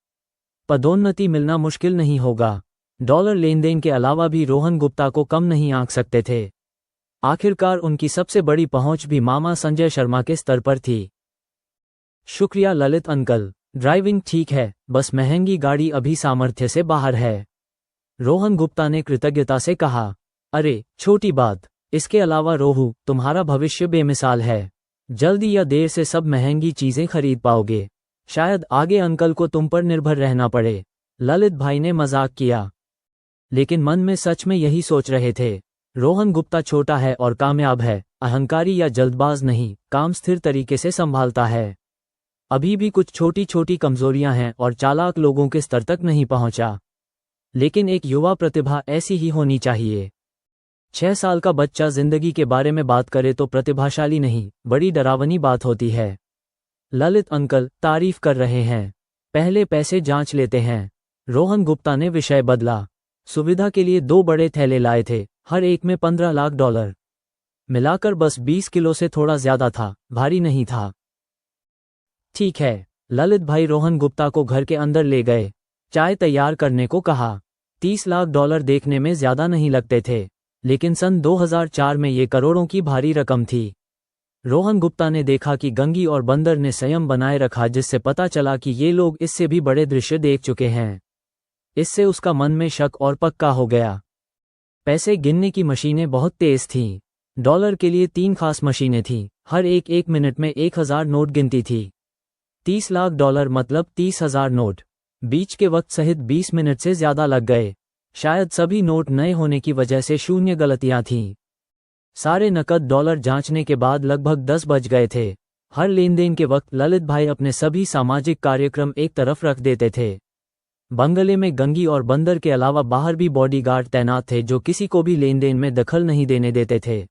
पदोन्नति मिलना मुश्किल नहीं होगा। डॉलर लेनदेन के अलावा भी रोहन गुप्ता को कम नहीं आंक सकते थे। आखिरकार उनकी सबसे बड़ी पहुंच भी मामा संजय शर्मा के स्तर पर थी। शुक्रिया ललित अंकल, ड्राइविंग ठीक है, बस महंगी गाड़ी अभी सामर्थ्य से बाहर है, रोहन गुप्ता ने कृतज्ञता से कहा। अरे छोटी बात, इसके अलावा रोहू, तुम्हारा भविष्य बेमिसाल है। जल्दी या देर से सब महंगी चीजें खरीद पाओगे। शायद आगे अंकल को तुम पर निर्भर रहना पड़े, ललित भाई ने मजाक किया। लेकिन मन में सच में यही सोच रहे थे। रोहन गुप्ता छोटा है और कामयाब है, अहंकारी या जल्दबाज नहीं, काम स्थिर तरीके से संभालता है। अभी भी कुछ छोटी छोटी कमजोरियां हैं और चालाक लोगों के स्तर तक नहीं पहुंचा। लेकिन एक युवा प्रतिभा ऐसी ही होनी चाहिए। 6 साल का बच्चा जिंदगी के बारे में बात करे तो प्रतिभाशाली नहीं, बड़ी डरावनी बात होती है। ललित अंकल तारीफ कर रहे हैं, पहले पैसे जांच लेते हैं। रोहन गुप्ता ने विषय बदला। सुविधा के लिए 2 बड़े थैले लाए थे, हर एक में 15 लाख डॉलर। मिलाकर बस 20 किलो से थोड़ा ज्यादा था, भारी नहीं था। ठीक है, ललित भाई रोहन गुप्ता को घर के अंदर ले गए, चाय तैयार करने को कहा। 30 लाख डॉलर देखने में ज्यादा नहीं लगते थे, लेकिन सन 2004 में ये करोड़ों की भारी रकम थी। रोहन गुप्ता ने देखा कि गंगी और बंदर ने संयम बनाए रखा, जिससे पता चला कि ये लोग इससे भी बड़े दृश्य देख चुके हैं। इससे उसका मन में शक और पक्का हो गया। पैसे गिनने की मशीनें बहुत तेज थीं। डॉलर के लिए 3 खास मशीनें थीं, हर एक 1 मिनट में 1000 नोट गिनती थी। 30 लाख डॉलर मतलब 30,000 नोट। बीच के वक्त सहित 20 मिनट से ज्यादा लग गए। शायद सभी नोट नए होने की वजह से शून्य गलतियां थीं। सारे नकद डॉलर जांचने के बाद लगभग 10 बज गए थे। हर लेनदेन के वक्त ललित भाई अपने सभी सामाजिक कार्यक्रम एक तरफ रख देते थे। बंगले में गंगी और बंदर के अलावा बाहर भी बॉडीगार्ड तैनात थे, जो किसी को भी लेनदेन में दखल नहीं देने देते थे।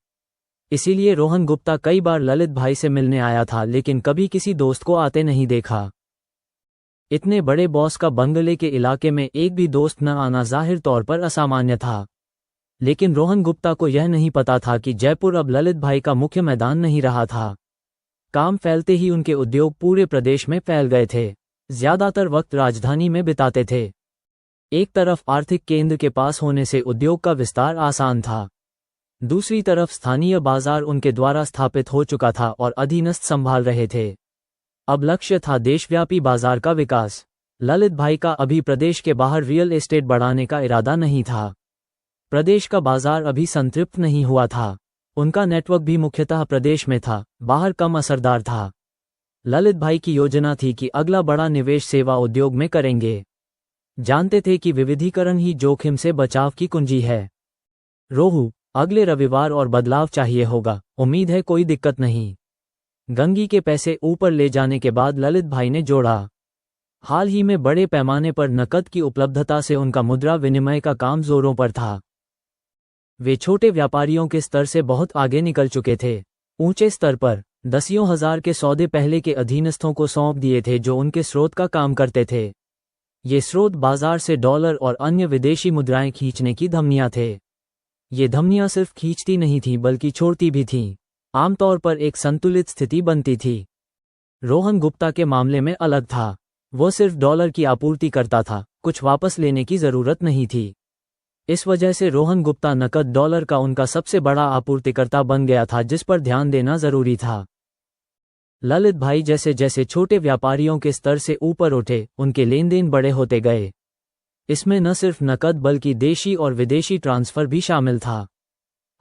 इसीलिए रोहन गुप्ता कई बार ललित भाई से मिलने आया था, लेकिन कभी किसी दोस्त को आते नहीं देखा। इतने बड़े बॉस का बंगले के इलाके में एक भी दोस्त न आना जाहिर तौर पर असामान्य था। लेकिन रोहन गुप्ता को यह नहीं पता था कि जयपुर अब ललित भाई का मुख्य मैदान नहीं रहा था। काम फैलते ही उनके उद्योग पूरे प्रदेश में फैल गए थे। ज्यादातर वक्त राजधानी में बिताते थे। एक तरफ आर्थिक केंद्र के पास होने से उद्योग का विस्तार आसान था, दूसरी तरफ स्थानीय बाजार उनके द्वारा स्थापित हो चुका था और अधीनस्थ संभाल रहे थे। अब लक्ष्य था देशव्यापी बाजार का विकास। ललित भाई का अभी प्रदेश के बाहर रियल एस्टेट बढ़ाने का इरादा नहीं था। प्रदेश का बाजार अभी संतृप्त नहीं हुआ था। उनका नेटवर्क भी मुख्यतः प्रदेश में था, बाहर कम असरदार था। ललित भाई की योजना थी कि अगला बड़ा निवेश सेवा उद्योग में करेंगे। जानते थे कि विविधीकरण ही जोखिम से बचाव की कुंजी है। रोहू, अगले रविवार और बदलाव चाहिए होगा, उम्मीद है कोई दिक्कत नहीं। गंगी के पैसे ऊपर ले जाने के बाद ललित भाई ने जोड़ा। हाल ही में बड़े पैमाने पर नकद की उपलब्धता से उनका मुद्रा विनिमय का काम जोरों पर था। वे छोटे व्यापारियों के स्तर से बहुत आगे निकल चुके थे। ऊंचे स्तर पर दसियों हजार के सौदे पहले के अधीनस्थों को सौंप दिए थे, जो उनके स्रोत का काम करते थे। ये स्रोत बाजार से डॉलर और अन्य विदेशी मुद्राएं खींचने की धमनियां थे। ये धमनियां सिर्फ खींचती नहीं थीं बल्कि छोड़ती भी थीं। आमतौर पर एक संतुलित स्थिति बनती थी। रोहन गुप्ता के मामले में अलग था। वो सिर्फ डॉलर की आपूर्ति करता था, कुछ वापस लेने की जरूरत नहीं थी। इस वजह से रोहन गुप्ता नकद डॉलर का उनका सबसे बड़ा आपूर्तिकर्ता बन गया था, जिस पर ध्यान देना जरूरी था। ललित भाई जैसे जैसे छोटे व्यापारियों के स्तर से ऊपर उठे, उनके लेनदेन बड़े होते गए। इसमें न सिर्फ नकद बल्कि देशी और विदेशी ट्रांसफर भी शामिल था।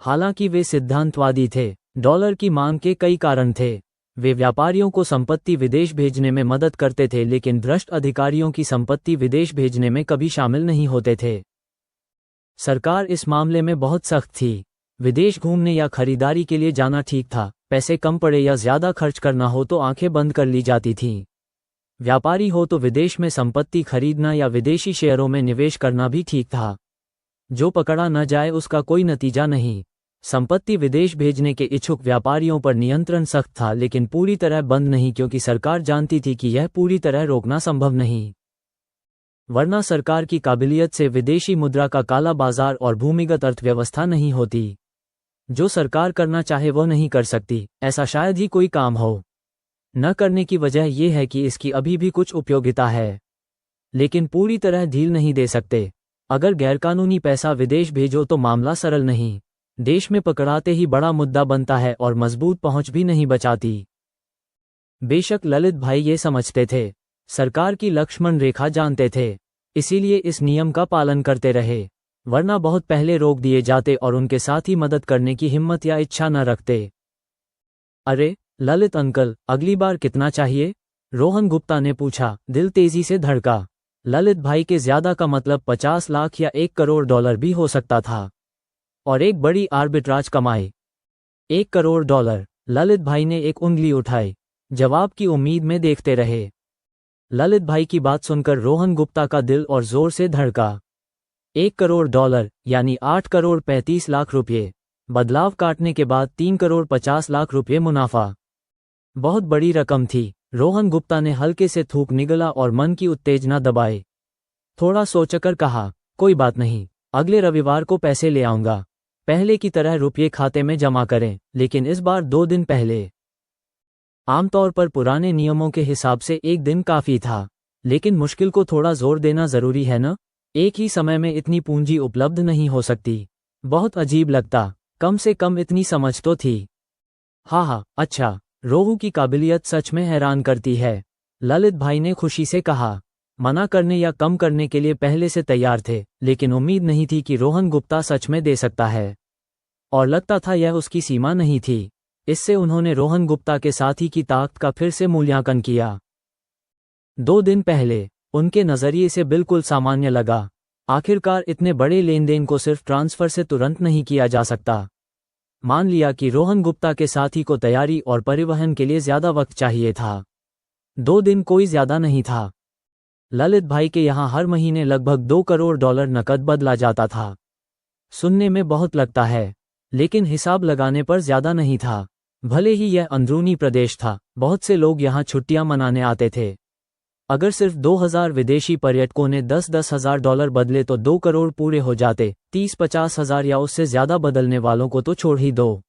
हालांकि वे सिद्धांतवादी थे। डॉलर की मांग के कई कारण थे। वे व्यापारियों को संपत्ति विदेश भेजने में मदद करते थे, लेकिन भ्रष्ट अधिकारियों की संपत्ति विदेश भेजने में कभी शामिल नहीं होते थे। सरकार इस मामले में बहुत सख्त थी। विदेश घूमने या खरीदारी के लिए जाना ठीक था, पैसे कम पड़े या ज्यादा खर्च करना हो तो आंखें बंद कर ली जाती थीं। व्यापारी हो तो विदेश में संपत्ति खरीदना या विदेशी शेयरों में निवेश करना भी ठीक था। जो पकड़ा न जाए उसका कोई नतीजा नहीं। संपत्ति विदेश भेजने के इच्छुक व्यापारियों पर नियंत्रण सख्त था, लेकिन पूरी तरह बंद नहीं, क्योंकि सरकार जानती थी कि यह पूरी तरह रोकना संभव नहीं। वरना सरकार की काबिलियत से विदेशी मुद्रा का काला बाजार और भूमिगत अर्थव्यवस्था नहीं होती। जो सरकार करना चाहे वह नहीं कर सकती, ऐसा शायद ही कोई काम हो। न करने की वजह यह है कि इसकी अभी भी कुछ उपयोगिता है, लेकिन पूरी तरह ढील नहीं दे सकते। अगर गैरकानूनी पैसा विदेश भेजो तो मामला सरल नहीं, देश में पकड़ाते ही बड़ा मुद्दा बनता है और मजबूत पहुंच भी नहीं बचाती। बेशक ललित भाई ये समझते थे, सरकार की लक्ष्मण रेखा जानते थे, इसीलिए इस नियम का पालन करते रहे, वरना बहुत पहले रोक दिए जाते और उनके साथ ही मदद करने की हिम्मत या इच्छा न रखते। अरे ललित अंकल, अगली बार कितना चाहिए? रोहन गुप्ता ने पूछा। दिल तेजी से धड़का। ललित भाई के ज्यादा का मतलब 50 लाख या 1 करोड़ डॉलर भी हो सकता था, और एक बड़ी आर्बिट्राज कमाई। 1 करोड़ डॉलर? ललित भाई ने एक उंगली उठाई। जवाब की उम्मीद में देखते रहे। ललित भाई की बात सुनकर रोहन गुप्ता का दिल और जोर से धड़का। 1 करोड़ डॉलर यानी 8 करोड़ 35 लाख रुपये। बदलाव काटने के बाद 3 करोड़ 50 लाख रुपये मुनाफा। बहुत बड़ी रकम थी। रोहन गुप्ता ने हल्के से थूक निगला और मन की उत्तेजना दबाई। थोड़ा सोचकर कहा, कोई बात नहीं, अगले रविवार को पैसे ले आऊंगा। पहले की तरह रुपये खाते में जमा करें, लेकिन इस बार 2 दिन पहले। आमतौर पर पुराने नियमों के हिसाब से 1 दिन काफी था, लेकिन मुश्किल को थोड़ा जोर देना जरूरी है न? एक ही समय में इतनी पूंजी उपलब्ध नहीं हो सकती। बहुत अजीब लगता, कम से कम इतनी समझ तो थी। हाँ, अच्छा, रोहू की काबिलियत सच में हैरान करती है, ललित भाई ने खुशी से कहा। मना करने या कम करने के लिए पहले से तैयार थे, लेकिन उम्मीद नहीं थी कि रोहन गुप्ता सच में दे सकता है, और लगता था यह उसकी सीमा नहीं थी। इससे उन्होंने रोहन गुप्ता के साथी की ताकत का फिर से मूल्यांकन किया। 2 दिन पहले उनके नजरिए से बिल्कुल सामान्य लगा। आखिरकार इतने बड़े लेनदेन को सिर्फ ट्रांसफर से तुरंत नहीं किया जा सकता। मान लिया कि रोहन गुप्ता के साथी को तैयारी और परिवहन के लिए ज्यादा वक्त चाहिए था। 2 दिन कोई ज्यादा नहीं था। ललित भाई के यहाँ हर महीने लगभग 2 करोड़ डॉलर नकद बदला जाता था। सुनने में बहुत लगता है, लेकिन हिसाब लगाने पर ज्यादा नहीं था। भले ही यह अंदरूनी प्रदेश था, बहुत से लोग यहाँ छुट्टियां मनाने आते थे। अगर सिर्फ 2000 विदेशी पर्यटकों ने 10-10 हजार डॉलर बदले तो 2 करोड़ पूरे हो जाते। 30-50 हजार या उससे ज्यादा बदलने वालों को तो छोड़ ही दो।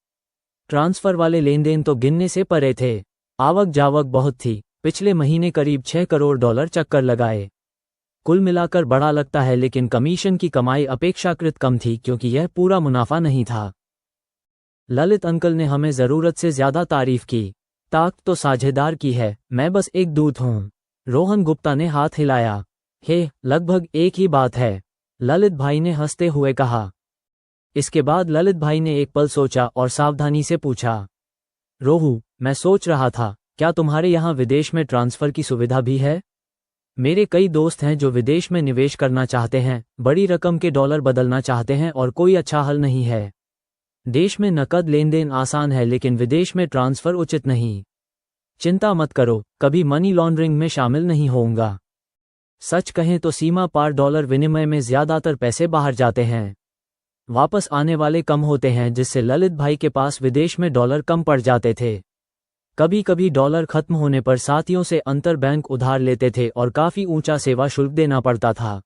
ट्रांसफर वाले लेनदेन तो गिनने से परे थे। आवक जावक बहुत थी। पिछले महीने करीब 6 करोड़ डॉलर चक्कर लगाए। कुल मिलाकर बड़ा लगता है, लेकिन कमीशन की कमाई अपेक्षाकृत कम थी, क्योंकि यह पूरा मुनाफा नहीं था। ललित अंकल ने हमें जरूरत से ज्यादा तारीफ की। ताकत तो साझेदार की है, मैं बस एक दूत हूँ। रोहन गुप्ता ने हाथ हिलाया। हे, लगभग एक ही बात है, ललित भाई ने हंसते हुए कहा। इसके बाद ललित भाई ने एक पल सोचा और सावधानी से पूछा, रोहू, मैं सोच रहा था, क्या तुम्हारे यहाँ विदेश में ट्रांसफर की सुविधा भी है? मेरे कई दोस्त हैं जो विदेश में निवेश करना चाहते हैं, बड़ी रकम के डॉलर बदलना चाहते हैं, और कोई अच्छा हल नहीं है। देश में नकद लेनदेन आसान है, लेकिन विदेश में ट्रांसफर उचित नहीं। चिंता मत करो, कभी मनी लॉन्ड्रिंग में शामिल नहीं होऊंगा। सच कहें तो सीमा पार डॉलर विनिमय में ज्यादातर पैसे बाहर जाते हैं, वापस आने वाले कम होते हैं, जिससे ललित भाई के पास विदेश में डॉलर कम पड़ जाते थे। कभी कभी डॉलर खत्म होने पर साथियों से अंतर बैंक उधार लेते थे और काफी ऊंचा सेवा शुल्क देना पड़ता था।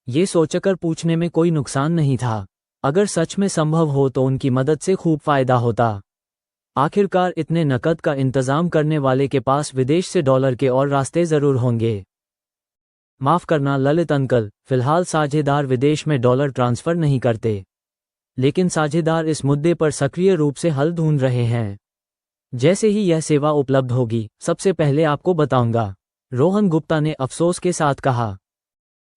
ये सोचकर पूछने में कोई नुकसान नहीं था। अगर सच में संभव हो तो उनकी मदद से खूब फायदा होता। आखिरकार इतने नकद का इंतजाम करने वाले के पास विदेश से डॉलर के और रास्ते जरूर होंगे। माफ करना ललित अंकल, फिलहाल साझेदार विदेश में डॉलर ट्रांसफर नहीं करते, लेकिन साझेदार इस मुद्दे पर सक्रिय रूप से हल ढूंढ रहे हैं। जैसे ही यह सेवा उपलब्ध होगी, सबसे पहले आपको बताऊंगा, रोहन गुप्ता ने अफसोस के साथ कहा।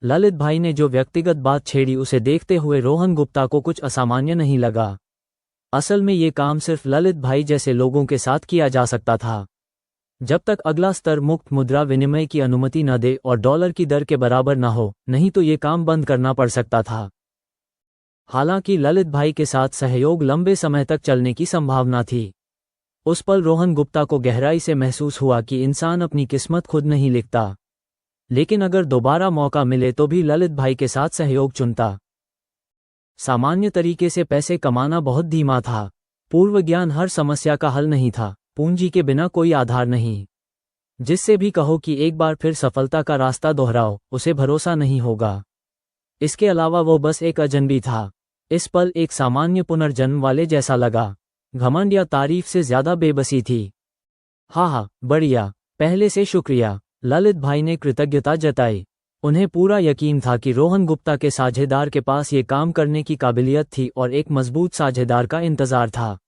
ललित भाई ने जो व्यक्तिगत बात छेड़ी, उसे देखते हुए रोहन गुप्ता को कुछ असामान्य नहीं लगा। असल में ये काम सिर्फ ललित भाई जैसे लोगों के साथ किया जा सकता था। जब तक अगला स्तर मुक्त मुद्रा विनिमय की अनुमति न दे और डॉलर की दर के बराबर न हो, नहीं तो ये काम बंद करना पड़ सकता था। हालांकि ललित भाई के साथ सहयोग लंबे समय तक चलने की संभावना थी। उस पल रोहन गुप्ता को गहराई से महसूस हुआ कि इंसान अपनी किस्मत खुद नहीं लिखता, लेकिन अगर दोबारा मौका मिले तो भी ललित भाई के साथ सहयोग चुनता। सामान्य तरीके से पैसे कमाना बहुत धीमा था। पूर्व ज्ञान हर समस्या का हल नहीं था। पूंजी के बिना कोई आधार नहीं। जिससे भी कहो कि एक बार फिर सफलता का रास्ता दोहराओ, उसे भरोसा नहीं होगा। इसके अलावा वो बस एक अजनबी था। इस पल एक सामान्य पुनर्जन्म वाले जैसा लगा। घमंड या तारीफ से ज्यादा बेबसी थी। हाँ, बढ़िया, पहले से शुक्रिया, ललित भाई ने कृतज्ञता जताई। उन्हें पूरा यकीन था कि रोहन गुप्ता के साझेदार के पास ये काम करने की काबिलियत थी और एक मजबूत साझेदार का इंतजार था।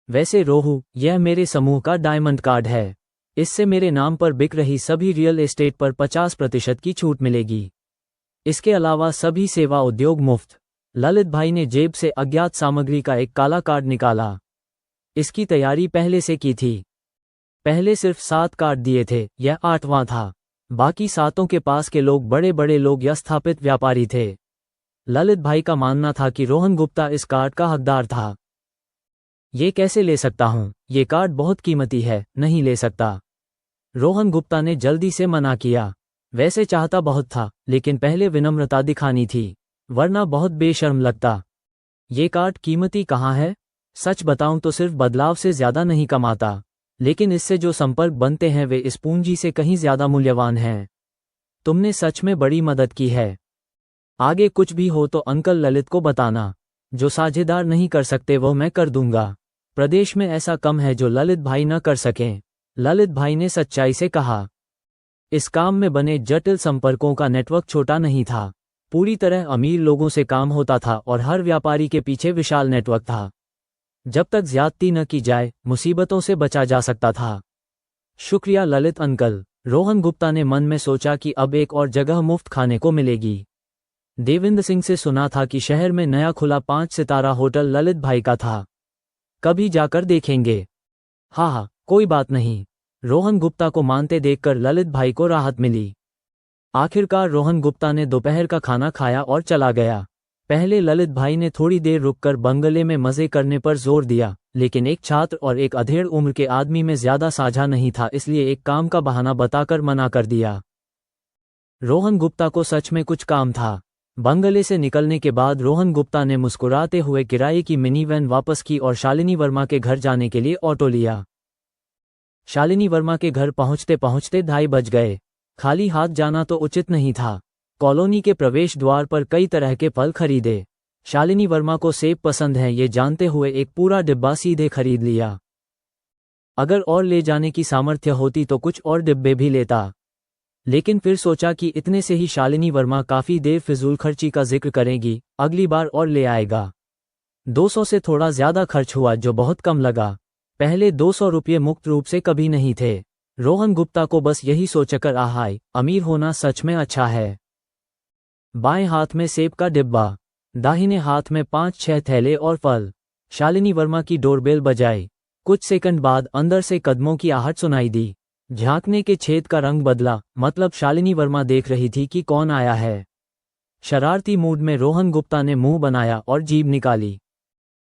वैसे रोहू, यह मेरे समूह का डायमंड कार्ड है। इससे मेरे नाम पर बिक रही सभी रियल एस्टेट पर 50% की छूट मिलेगी। इसके अलावा सभी सेवा उद्योग मुफ्त। ललित भाई ने जेब से अज्ञात सामग्री का एक काला कार्ड निकाला। इसकी तैयारी पहले से की थी। पहले सिर्फ 7 कार्ड दिए थे, यह 8वां था। बाकी 7 के पास के लोग बड़े बड़े लोग या स्थापित व्यापारी थे। ललित भाई का मानना था कि रोहन गुप्ता इस कार्ड का हकदार था। ये कैसे ले सकता हूं? ये कार्ड बहुत कीमती है, नहीं ले सकता। रोहन गुप्ता ने जल्दी से मना किया। वैसे चाहता बहुत था, लेकिन पहले विनम्रता दिखानी थी, वरना बहुत बेशर्म लगता। ये कार्ड कीमती कहाँ है? सच बताऊं तो सिर्फ बदलाव से ज्यादा नहीं कमाता, लेकिन इससे जो संपर्क बनते हैं वे इस पूंजी से कहीं ज्यादा मूल्यवान हैं। तुमने सच में बड़ी मदद की है। आगे कुछ भी हो तो अंकल ललित को बताना। जो साझेदार नहीं कर सकते वो मैं कर दूंगा। प्रदेश में ऐसा कम है जो ललित भाई न कर सकें, ललित भाई ने सच्चाई से कहा। इस काम में बने जटिल संपर्कों का नेटवर्क छोटा नहीं था। पूरी तरह अमीर लोगों से काम होता था और हर व्यापारी के पीछे विशाल नेटवर्क था। जब तक ज्यादती न की जाए, मुसीबतों से बचा जा सकता था। शुक्रिया ललित अंकल, रोहन गुप्ता ने मन में सोचा कि अब एक और जगह मुफ्त खाने को मिलेगी। देविंद्र सिंह से सुना था कि शहर में नया खुला 5 सितारा होटल ललित भाई का था। कभी जाकर देखेंगे। हाँ, कोई बात नहीं। रोहन गुप्ता को मानते देखकर ललित भाई को राहत मिली। आखिरकार रोहन गुप्ता ने दोपहर का खाना खाया और चला गया। पहले ललित भाई ने थोड़ी देर रुककर बंगले में मजे करने पर जोर दिया, लेकिन एक छात्र और एक अधेड़ उम्र के आदमी में ज्यादा साझा नहीं था, इसलिए एक काम का बहाना बताकर मना कर दिया। रोहन गुप्ता को सच में कुछ काम था। बंगले से निकलने के बाद रोहन गुप्ता ने मुस्कुराते हुए किराए की मिनी वैन वापस की और शालिनी वर्मा के घर जाने के लिए ऑटो लिया। शालिनी वर्मा के घर पहुंचते पहुंचते 2:30 बज गए। खाली हाथ जाना तो उचित नहीं था। कॉलोनी के प्रवेश द्वार पर कई तरह के फल खरीदे। शालिनी वर्मा को सेब पसंद है, ये जानते हुए एक पूरा डिब्बा सीधे खरीद लिया। अगर और ले जाने की सामर्थ्य होती तो कुछ और डिब्बे भी लेता, लेकिन फिर सोचा कि इतने से ही शालिनी वर्मा काफी देर फिजूल खर्ची का जिक्र करेगी, अगली बार और ले आएगा। 200 से थोड़ा ज्यादा खर्च हुआ, जो बहुत कम लगा। पहले 200 रुपये मुक्त रूप से कभी नहीं थे। रोहन गुप्ता को बस यही सोचकर आहाय, अमीर होना सच में अच्छा है। बाएं हाथ में सेब का डिब्बा, दाहिने हाथ में 5-6 थैले और फल। शालिनी वर्मा की डोरबेल बजाई। कुछ सेकंड बाद अंदर से कदमों की आहट सुनाई दी। झांकने के छेद का रंग बदला, मतलब शालिनी वर्मा देख रही थी कि कौन आया है। शरारती मूड में रोहन गुप्ता ने मुंह बनाया और जीभ निकाली।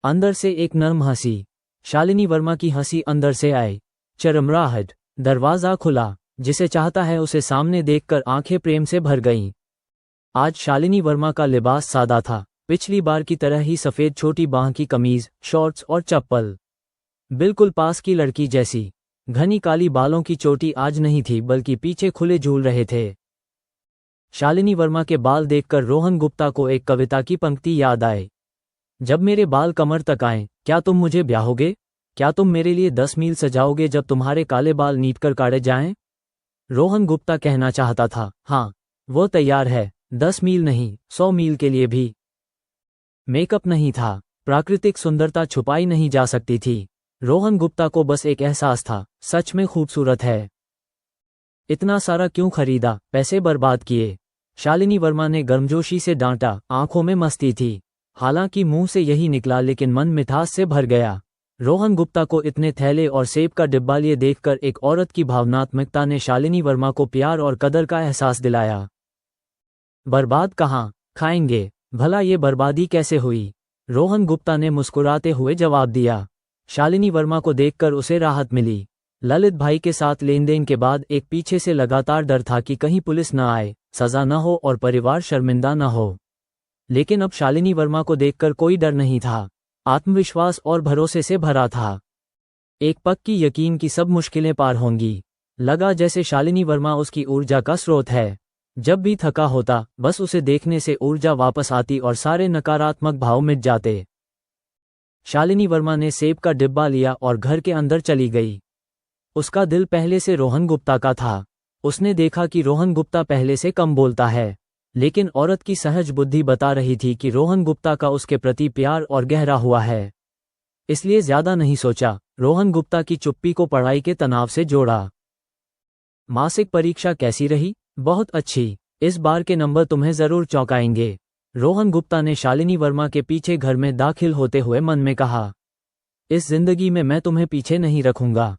अंदर से एक नर्म हंसी। शालिनी वर्मा की हंसी अंदर से आई। चरमराहट। दरवाजा खुला। जिसे चाहता है उसे सामने देखकर आंखें प्रेम से भर गईं। आज शालिनी वर्मा का लिबास सादा था, पिछली बार की तरह ही सफेद छोटी बाह की कमीज, शॉर्ट्स और चप्पल। बिल्कुल पास की लड़की जैसी। घनी काली बालों की चोटी आज नहीं थी, बल्कि पीछे खुले झूल रहे थे। शालिनी वर्मा के बाल देखकर रोहन गुप्ता को एक कविता की पंक्ति याद आए। जब मेरे बाल कमर तक आएं, क्या तुम मुझे ब्याहोगे? क्या तुम मेरे लिए 10 मील सजाओगे जब तुम्हारे काले बाल नीट कर काटे जाएं? रोहन गुप्ता कहना चाहता था, हाँ, वो तैयार है, 10 मील नहीं, 100 मील के लिए भी। मेकअप नहीं था, प्राकृतिक सुंदरता छुपाई नहीं जा सकती थी। रोहन गुप्ता को बस एक एहसास था, सच में खूबसूरत है। इतना सारा क्यों खरीदा, पैसे बर्बाद किए? शालिनी वर्मा ने गर्मजोशी से डांटा, आंखों में मस्ती थी। हालांकि मुंह से यही निकला, लेकिन मन मिठास से भर गया। रोहन गुप्ता को इतने थैले और सेब का डिब्बा लिए देखकर एक औरत की भावनात्मकता ने शालिनी वर्मा को प्यार और कदर का एहसास दिलाया। बर्बाद कहाँ, खाएंगे। भला ये बर्बादी कैसे हुई? रोहन गुप्ता ने मुस्कुराते हुए जवाब दिया। शालिनी वर्मा को देखकर उसे राहत मिली। ललित भाई के साथ लेनदेन के बाद एक पीछे से लगातार डर था कि कहीं पुलिस न आए, सजा न हो और परिवार शर्मिंदा न हो। लेकिन अब शालिनी वर्मा को देखकर कोई डर नहीं था, आत्मविश्वास और भरोसे से भरा था। एक पक्की यकीन की सब मुश्किलें पार होंगी। लगा जैसे शालिनी वर्मा उसकी ऊर्जा का स्रोत है। जब भी थका होता, बस उसे देखने से ऊर्जा वापस आती और सारे नकारात्मक भाव मिट जाते। शालिनी वर्मा ने सेब का डिब्बा लिया और घर के अंदर चली गई। उसका दिल पहले से रोहन गुप्ता का था। उसने देखा कि रोहन गुप्ता पहले से कम बोलता है, लेकिन औरत की सहज बुद्धि बता रही थी कि रोहन गुप्ता का उसके प्रति प्यार और गहरा हुआ है। इसलिए ज्यादा नहीं सोचा, रोहन गुप्ता की चुप्पी को पढ़ाई के तनाव से जोड़ा। मासिक परीक्षा कैसी रही? बहुत अच्छी। इस बार के नंबर तुम्हें जरूर चौंकाएंगे, रोहन गुप्ता ने शालिनी वर्मा के पीछे घर में दाखिल होते हुए मन में कहा। इस जिंदगी में मैं तुम्हें पीछे नहीं रखूंगा।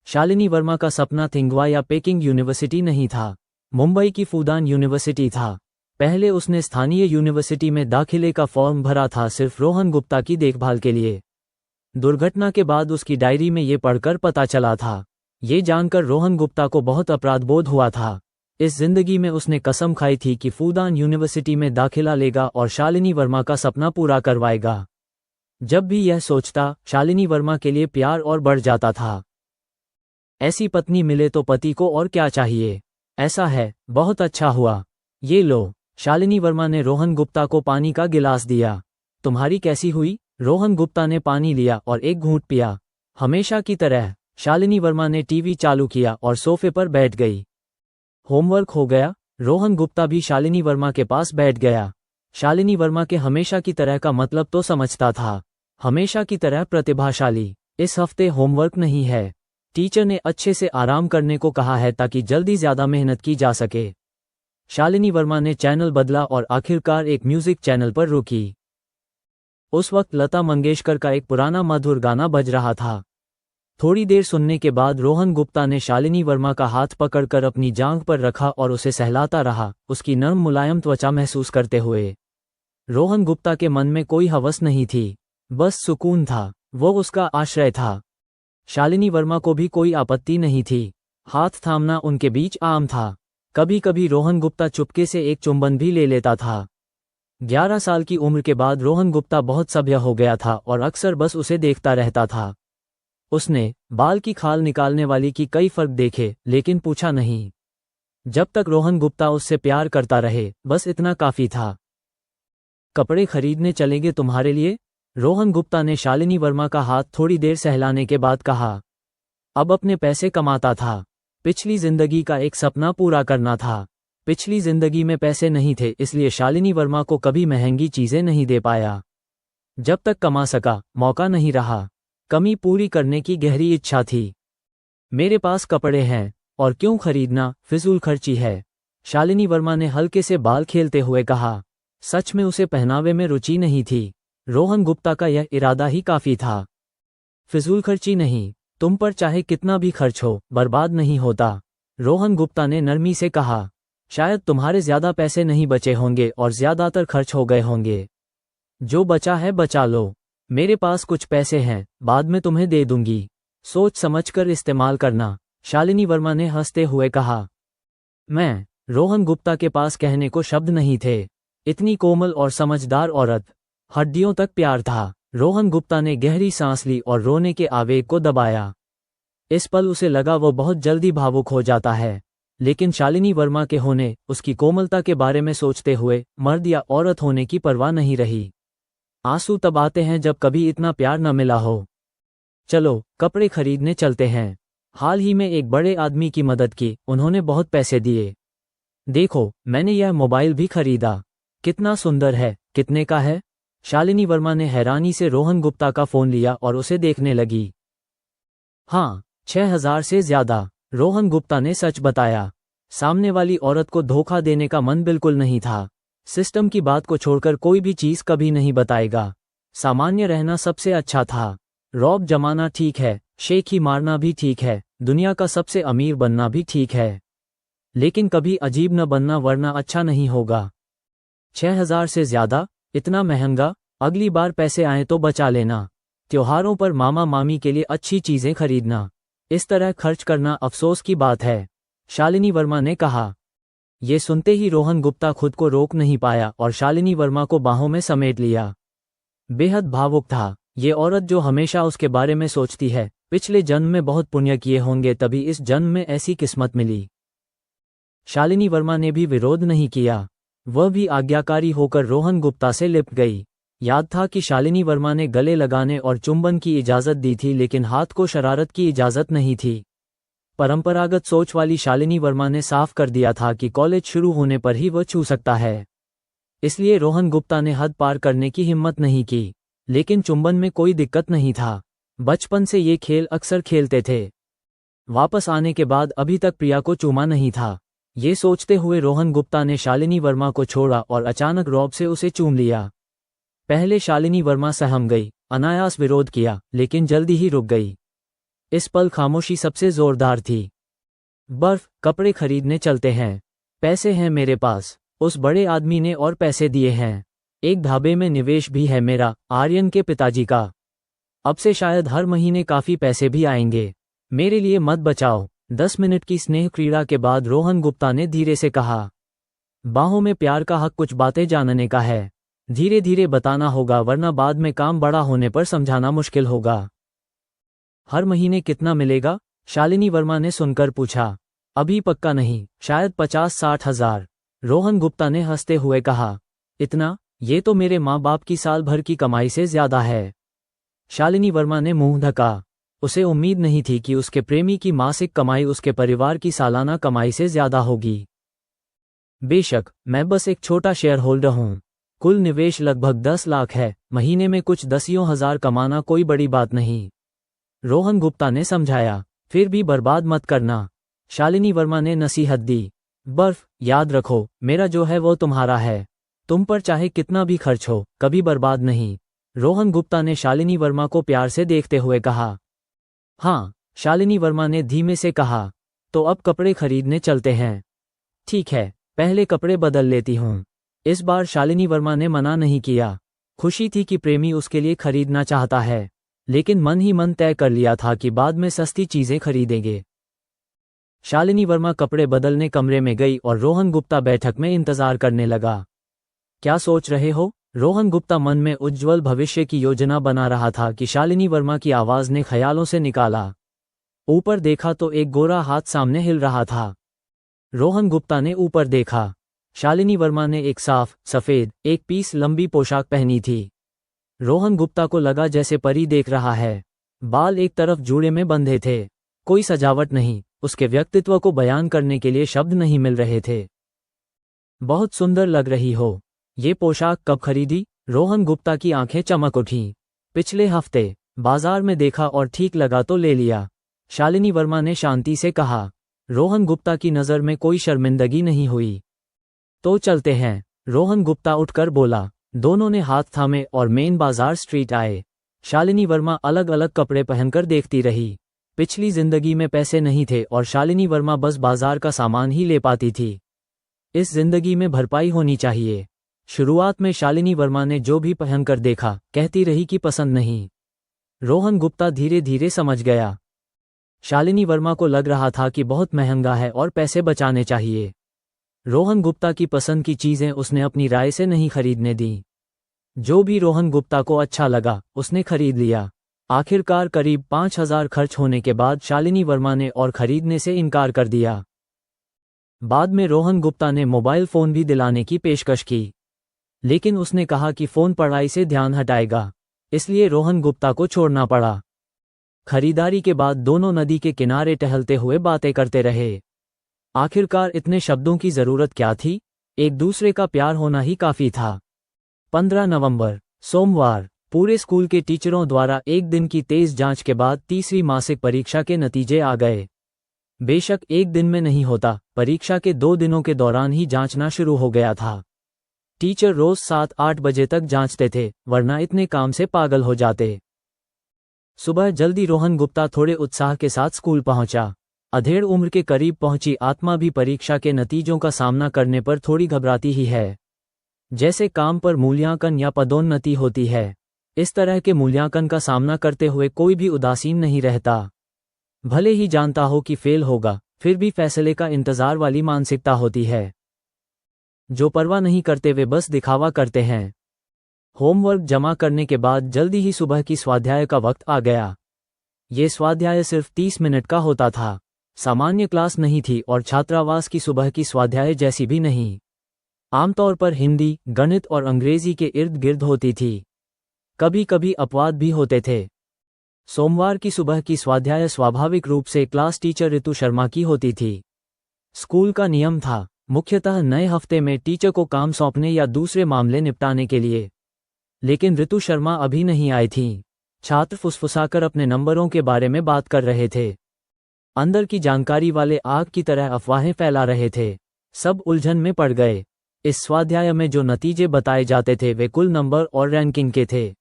शालिनी वर्मा का सपना थिंगवा या पेकिंग यूनिवर्सिटी नहीं था, मुंबई की फूडान यूनिवर्सिटी था। पहले उसने स्थानीय यूनिवर्सिटी में दाखिले का फॉर्म भरा था, सिर्फ रोहन गुप्ता की देखभाल के लिए। दुर्घटना के बाद उसकी डायरी में ये पढ़कर पता चला था। ये जानकर रोहन गुप्ता को बहुत अपराधबोध हुआ था। इस जिंदगी में उसने कसम खाई थी कि फूडान यूनिवर्सिटी में दाखिला लेगा और शालिनी वर्मा का सपना पूरा करवाएगा। जब भी यह सोचता, शालिनी वर्मा के लिए प्यार और बढ़ जाता था। ऐसी पत्नी मिले तो पति को और क्या चाहिए। ऐसा है, बहुत अच्छा हुआ। ये लो। शालिनी वर्मा ने रोहन गुप्ता को पानी का गिलास दिया। तुम्हारी कैसी हुई? रोहन गुप्ता ने पानी लिया और एक घूंट पिया। हमेशा की तरह। शालिनी वर्मा ने टीवी चालू किया और सोफे पर बैठ गई। होमवर्क हो गया? रोहन गुप्ता भी शालिनी वर्मा के पास बैठ गया। शालिनी वर्मा के हमेशा की तरह का मतलब तो समझता था, हमेशा की तरह प्रतिभाशाली। इस हफ्ते होमवर्क नहीं है, टीचर ने अच्छे से आराम करने को कहा है ताकि जल्दी ज्यादा मेहनत की जा सके। शालिनी वर्मा ने चैनल बदला और आखिरकार एक म्यूजिक चैनल पर रुकी। उस वक्त लता मंगेशकर का एक पुराना मधुर गाना बज रहा था। थोड़ी देर सुनने के बाद रोहन गुप्ता ने शालिनी वर्मा का हाथ पकड़कर अपनी जांघ पर रखा और उसे सहलाता रहा, उसकी नर्म मुलायम त्वचा महसूस करते हुए। रोहन गुप्ता के मन में कोई हवस नहीं थी, बस सुकून था। वो उसका आश्रय था। शालिनी वर्मा को भी कोई आपत्ति नहीं थी। हाथ थामना उनके बीच आम था। कभी कभी रोहन गुप्ता चुपके से एक चुंबन भी ले लेता था। 11 साल की उम्र के बाद रोहन गुप्ता बहुत सभ्य हो गया था और अक्सर बस उसे देखता रहता था। उसने बाल की खाल निकालने वाली की कई फर्क देखे, लेकिन पूछा नहीं। जब तक रोहन गुप्ता उससे प्यार करता रहे, बस इतना काफी था। कपड़े खरीदने चलेंगे तुम्हारे लिए? रोहन गुप्ता ने शालिनी वर्मा का हाथ थोड़ी देर सहलाने के बाद कहा। अब अपने पैसे कमाता था। पिछली जिंदगी का एक सपना पूरा करना था। पिछली जिंदगी में पैसे नहीं थे, इसलिए शालिनी वर्मा को कभी महंगी चीजें नहीं दे पाया। जब तक कमा सका, मौका नहीं रहा। कमी पूरी करने की गहरी इच्छा थी। मेरे पास कपड़े हैं, और क्यों खरीदना, फिजूल खर्ची है, शालिनी वर्मा ने हल्के से बाल खेलते हुए कहा। सच में उसे पहनावे में रुचि नहीं थी। रोहन गुप्ता का यह इरादा ही काफी था। फिजूल खर्ची नहीं, तुम पर चाहे कितना भी खर्च हो, बर्बाद नहीं होता, रोहन गुप्ता ने नरमी से कहा। शायद तुम्हारे ज्यादा पैसे नहीं बचे होंगे और ज्यादातर खर्च हो गए होंगे। जो बचा है बचा लो। मेरे पास कुछ पैसे हैं, बाद में तुम्हें दे दूंगी, सोच समझकर इस्तेमाल करना, शालिनी वर्मा ने हंसते हुए कहा। मैं? रोहन गुप्ता के पास कहने को शब्द नहीं थे। इतनी कोमल और समझदार औरत, हड्डियों तक प्यार था। रोहन गुप्ता ने गहरी सांस ली और रोने के आवेग को दबाया। इस पल उसे लगा वो बहुत जल्दी भावुक हो जाता है, लेकिन शालिनी वर्मा के होने, उसकी कोमलता के बारे में सोचते हुए, मर्द या औरत होने की परवाह नहीं रही। आंसू तब आते हैं जब कभी इतना प्यार न मिला हो। चलो कपड़े खरीदने चलते हैं। हाल ही में एक बड़े आदमी की मदद की, उन्होंने बहुत पैसे दिए। देखो, मैंने यह मोबाइल भी खरीदा। कितना सुंदर है, कितने का है? शालिनी वर्मा ने हैरानी से रोहन गुप्ता का फोन लिया और उसे देखने लगी। हाँ, 6000 से ज्यादा, रोहन गुप्ता ने सच बताया। सामने वाली औरत को धोखा देने का मन बिल्कुल नहीं था। सिस्टम की बात को छोड़कर कोई भी चीज कभी नहीं बताएगा। सामान्य रहना सबसे अच्छा था। रौब जमाना ठीक है, शेख ही मारना भी ठीक है, दुनिया का सबसे अमीर बनना भी ठीक है, लेकिन कभी अजीब न बनना, वरना अच्छा नहीं होगा। 6,000 से ज्यादा? इतना महंगा? अगली बार पैसे आए तो बचा लेना। त्योहारों पर मामा मामी के लिए अच्छी चीजें खरीदना। इस तरह खर्च करना अफसोस की बात है, शालिनी वर्मा ने कहा। ये सुनते ही रोहन गुप्ता खुद को रोक नहीं पाया और शालिनी वर्मा को बाहों में समेट लिया। बेहद भावुक था। ये औरत जो हमेशा उसके बारे में सोचती है, पिछले जन्म में बहुत पुण्य किए होंगे तभी इस जन्म में ऐसी किस्मत मिली। शालिनी वर्मा ने भी विरोध नहीं किया, वह भी आज्ञाकारी होकर रोहन गुप्ता से लिपट गई। याद था कि शालिनी वर्मा ने गले लगाने और चुंबन की इजाजत दी थी, लेकिन हाथ को शरारत की इजाजत नहीं थी। परंपरागत सोच वाली शालिनी वर्मा ने साफ कर दिया था कि कॉलेज शुरू होने पर ही वह छू सकता है। इसलिए रोहन गुप्ता ने हद पार करने की हिम्मत नहीं की। लेकिन चुंबन में कोई दिक्कत नहीं था, बचपन से ये खेल अक्सर खेलते थे। वापस आने के बाद अभी तक प्रिया को चूमा नहीं था। ये सोचते हुए रोहन गुप्ता ने शालिनी वर्मा को छोड़ा और अचानक रौब से उसे चूम लिया। पहले शालिनी वर्मा सहम गई, अनायास विरोध किया, लेकिन जल्दी ही रुक गई। इस पल खामोशी सबसे जोरदार थी। बर्फ, कपड़े खरीदने चलते हैं। पैसे हैं मेरे पास, उस बड़े आदमी ने और पैसे दिए हैं। एक ढाबे में निवेश भी है मेरा, आर्यन के पिताजी का। अब से शायद हर महीने काफी पैसे भी आएंगे। मेरे लिए मत बचाओ। 10 मिनट की स्नेह क्रीड़ा के बाद रोहन गुप्ता ने धीरे से कहा, बाहों में प्यार का हक कुछ बातें जानने का है। धीरे धीरे बताना होगा, वरना बाद में काम बड़ा होने पर समझाना मुश्किल होगा। हर महीने कितना मिलेगा? शालिनी वर्मा ने सुनकर पूछा। अभी पक्का नहीं, शायद 50-60 हजार। रोहन गुप्ता ने हंसते हुए कहा। इतना? ये तो मेरे माँ बाप की साल भर की कमाई से ज्यादा है। शालिनी वर्मा ने मुंह ढका। उसे उम्मीद नहीं थी कि उसके प्रेमी की मासिक कमाई उसके परिवार की सालाना कमाई से ज्यादा होगी। बेशक, मैं बस एक छोटा शेयर होल्डर हूँ। कुल निवेश लगभग 10 लाख है। महीने में कुछ 10,000 कमाना कोई बड़ी बात नहीं, रोहन गुप्ता ने समझाया। फिर भी बर्बाद मत करना, शालिनी वर्मा ने नसीहत दी। बर्फ, याद रखो, मेरा जो है वो तुम्हारा है। तुम पर चाहे कितना भी खर्च हो, कभी बर्बाद नहीं। रोहन गुप्ता ने शालिनी वर्मा को प्यार से देखते हुए कहा। हाँ, शालिनी वर्मा ने धीमे से कहा। तो अब कपड़े खरीदने चलते हैं। ठीक है, पहले कपड़े बदल लेती हूँ। इस बार शालिनी वर्मा ने मना नहीं किया। खुशी थी कि प्रेमी उसके लिए खरीदना चाहता है, लेकिन मन ही मन तय कर लिया था कि बाद में सस्ती चीजें खरीदेंगे। शालिनी वर्मा कपड़े बदलने कमरे में गई और रोहन गुप्ता बैठक में इंतजार करने लगा। क्या सोच रहे हो? रोहन गुप्ता मन में उज्ज्वल भविष्य की योजना बना रहा था कि शालिनी वर्मा की आवाज ने ख्यालों से निकाला। ऊपर देखा तो एक गोरा हाथ सामने हिल रहा था। रोहन गुप्ता ने ऊपर देखा। शालिनी वर्मा ने एक साफ, सफेद, एक पीस लंबी पोशाक पहनी थी। रोहन गुप्ता को लगा जैसे परी देख रहा है। बाल एक तरफ जूड़े में बंधे थे। कोई सजावट नहीं, उसके व्यक्तित्व को बयान करने के लिए शब्द नहीं मिल रहे थे। बहुत सुंदर लग रही हो। ये पोशाक कब खरीदी? रोहन गुप्ता की आंखें चमक उठीं। पिछले हफ्ते बाजार में देखा और ठीक लगा तो ले लिया, शालिनी वर्मा ने शांति से कहा। रोहन गुप्ता की नज़र में कोई शर्मिंदगी नहीं हुई। तो चलते हैं, रोहन गुप्ता उठकर बोला। दोनों ने हाथ थामे और मेन बाजार स्ट्रीट आए। शालिनी वर्मा अलग अलग कपड़े पहनकर देखती रही। पिछली जिंदगी में पैसे नहीं थे और शालिनी वर्मा बस बाजार का सामान ही ले पाती थी। इस जिंदगी में भरपाई होनी चाहिए। शुरुआत में शालिनी वर्मा ने जो भी पहनकर देखा, कहती रही कि पसंद नहीं। रोहन गुप्ता धीरे धीरे समझ गया। शालिनी वर्मा को लग रहा था कि बहुत महंगा है और पैसे बचाने चाहिए। रोहन गुप्ता की पसंद की चीजें उसने अपनी राय से नहीं खरीदने दी। जो भी रोहन गुप्ता को अच्छा लगा, उसने खरीद लिया। आखिरकार करीब 5,000 खर्च होने के बाद शालिनी वर्मा ने और खरीदने से इनकार कर दिया। बाद में रोहन गुप्ता ने मोबाइल फोन भी दिलाने की पेशकश की, लेकिन उसने कहा कि फोन पढ़ाई से ध्यान हटाएगा, इसलिए रोहन गुप्ता को छोड़ना पड़ा। खरीदारी के बाद दोनों नदी के किनारे टहलते हुए बातें करते रहे। आखिरकार इतने शब्दों की जरूरत क्या थी? एक दूसरे का प्यार होना ही काफी था। 15 नवंबर, सोमवार, पूरे स्कूल के टीचरों द्वारा एक दिन की तेज जांच के बाद तीसरी मासिक परीक्षा के नतीजे आ गए। बेशक एक दिन में नहीं होता, परीक्षा के 2 दिनों के दौरान ही जांचना शुरू हो गया था। टीचर रोज 7-8 बजे तक जांचते थे, वरना इतने काम से पागल हो जाते। सुबह जल्दी रोहन गुप्ता थोड़े उत्साह के साथ स्कूल पहुंचा। अधेड़ उम्र के करीब पहुंची आत्मा भी परीक्षा के नतीजों का सामना करने पर थोड़ी घबराती ही है। जैसे काम पर मूल्यांकन या पदोन्नति होती है। इस तरह के मूल्यांकन का सामना करते हुए कोई भी उदासीन नहीं रहता। भले ही जानता हो कि फेल होगा, फिर भी फैसले का इंतजार वाली मानसिकता होती है। जो परवाह नहीं करते वे बस दिखावा करते हैं। होमवर्क जमा करने के बाद जल्दी ही सुबह की स्वाध्याय का वक्त आ गया। ये स्वाध्याय सिर्फ 30 मिनट का होता था। सामान्य क्लास नहीं थी और छात्रावास की सुबह की स्वाध्याय जैसी भी नहीं। आमतौर पर हिंदी, गणित और अंग्रेजी के इर्द गिर्द होती थी। कभी कभी अपवाद भी होते थे। सोमवार की सुबह की स्वाध्याय स्वाभाविक रूप से क्लास टीचर ऋतु शर्मा की होती थी। स्कूल का नियम था, मुख्यतः नए हफ्ते में टीचर को काम सौंपने या दूसरे मामले निपटाने के लिए। लेकिन ऋतु शर्मा अभी नहीं आई थीं। छात्र फुसफुसाकर अपने नंबरों के बारे में बात कर रहे थे। अंदर की जानकारी वाले आग की तरह अफवाहें फैला रहे थे। सब उलझन में पड़ गए। इस स्वाध्याय में जो नतीजे बताए जाते थे वे कुल नंबर और रैंकिंग के थे।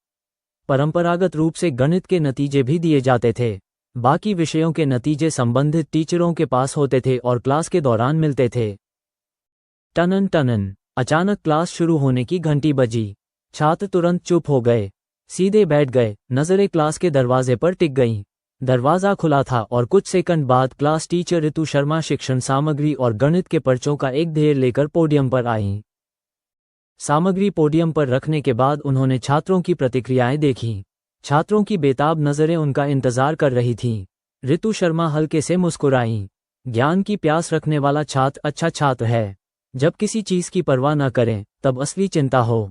परंपरागत रूप से गणित के नतीजे भी दिए जाते थे। बाकी विषयों के नतीजे संबंधित टीचरों के पास होते थे और क्लास के दौरान मिलते थे। टनन टनन, अचानक क्लास शुरू होने की घंटी बजी। छात्र तुरंत चुप हो गए, सीधे बैठ गए, नजरें क्लास के दरवाजे पर टिक गईं। दरवाजा खुला था और कुछ सेकंड बाद क्लास टीचर ऋतु शर्मा शिक्षण सामग्री और गणित के पर्चों का एक ढेर लेकर पोडियम पर आईं। सामग्री पोडियम पर रखने के बाद उन्होंने छात्रों की प्रतिक्रियाएं देखीं। छात्रों की बेताब नजरें उनका इंतजार कर रही थीं। ऋतु शर्मा हल्के से मुस्कुराईं। ज्ञान की प्यास रखने वाला छात्र अच्छा छात्र है। जब किसी चीज की परवाह न करें तब असली चिंता हो।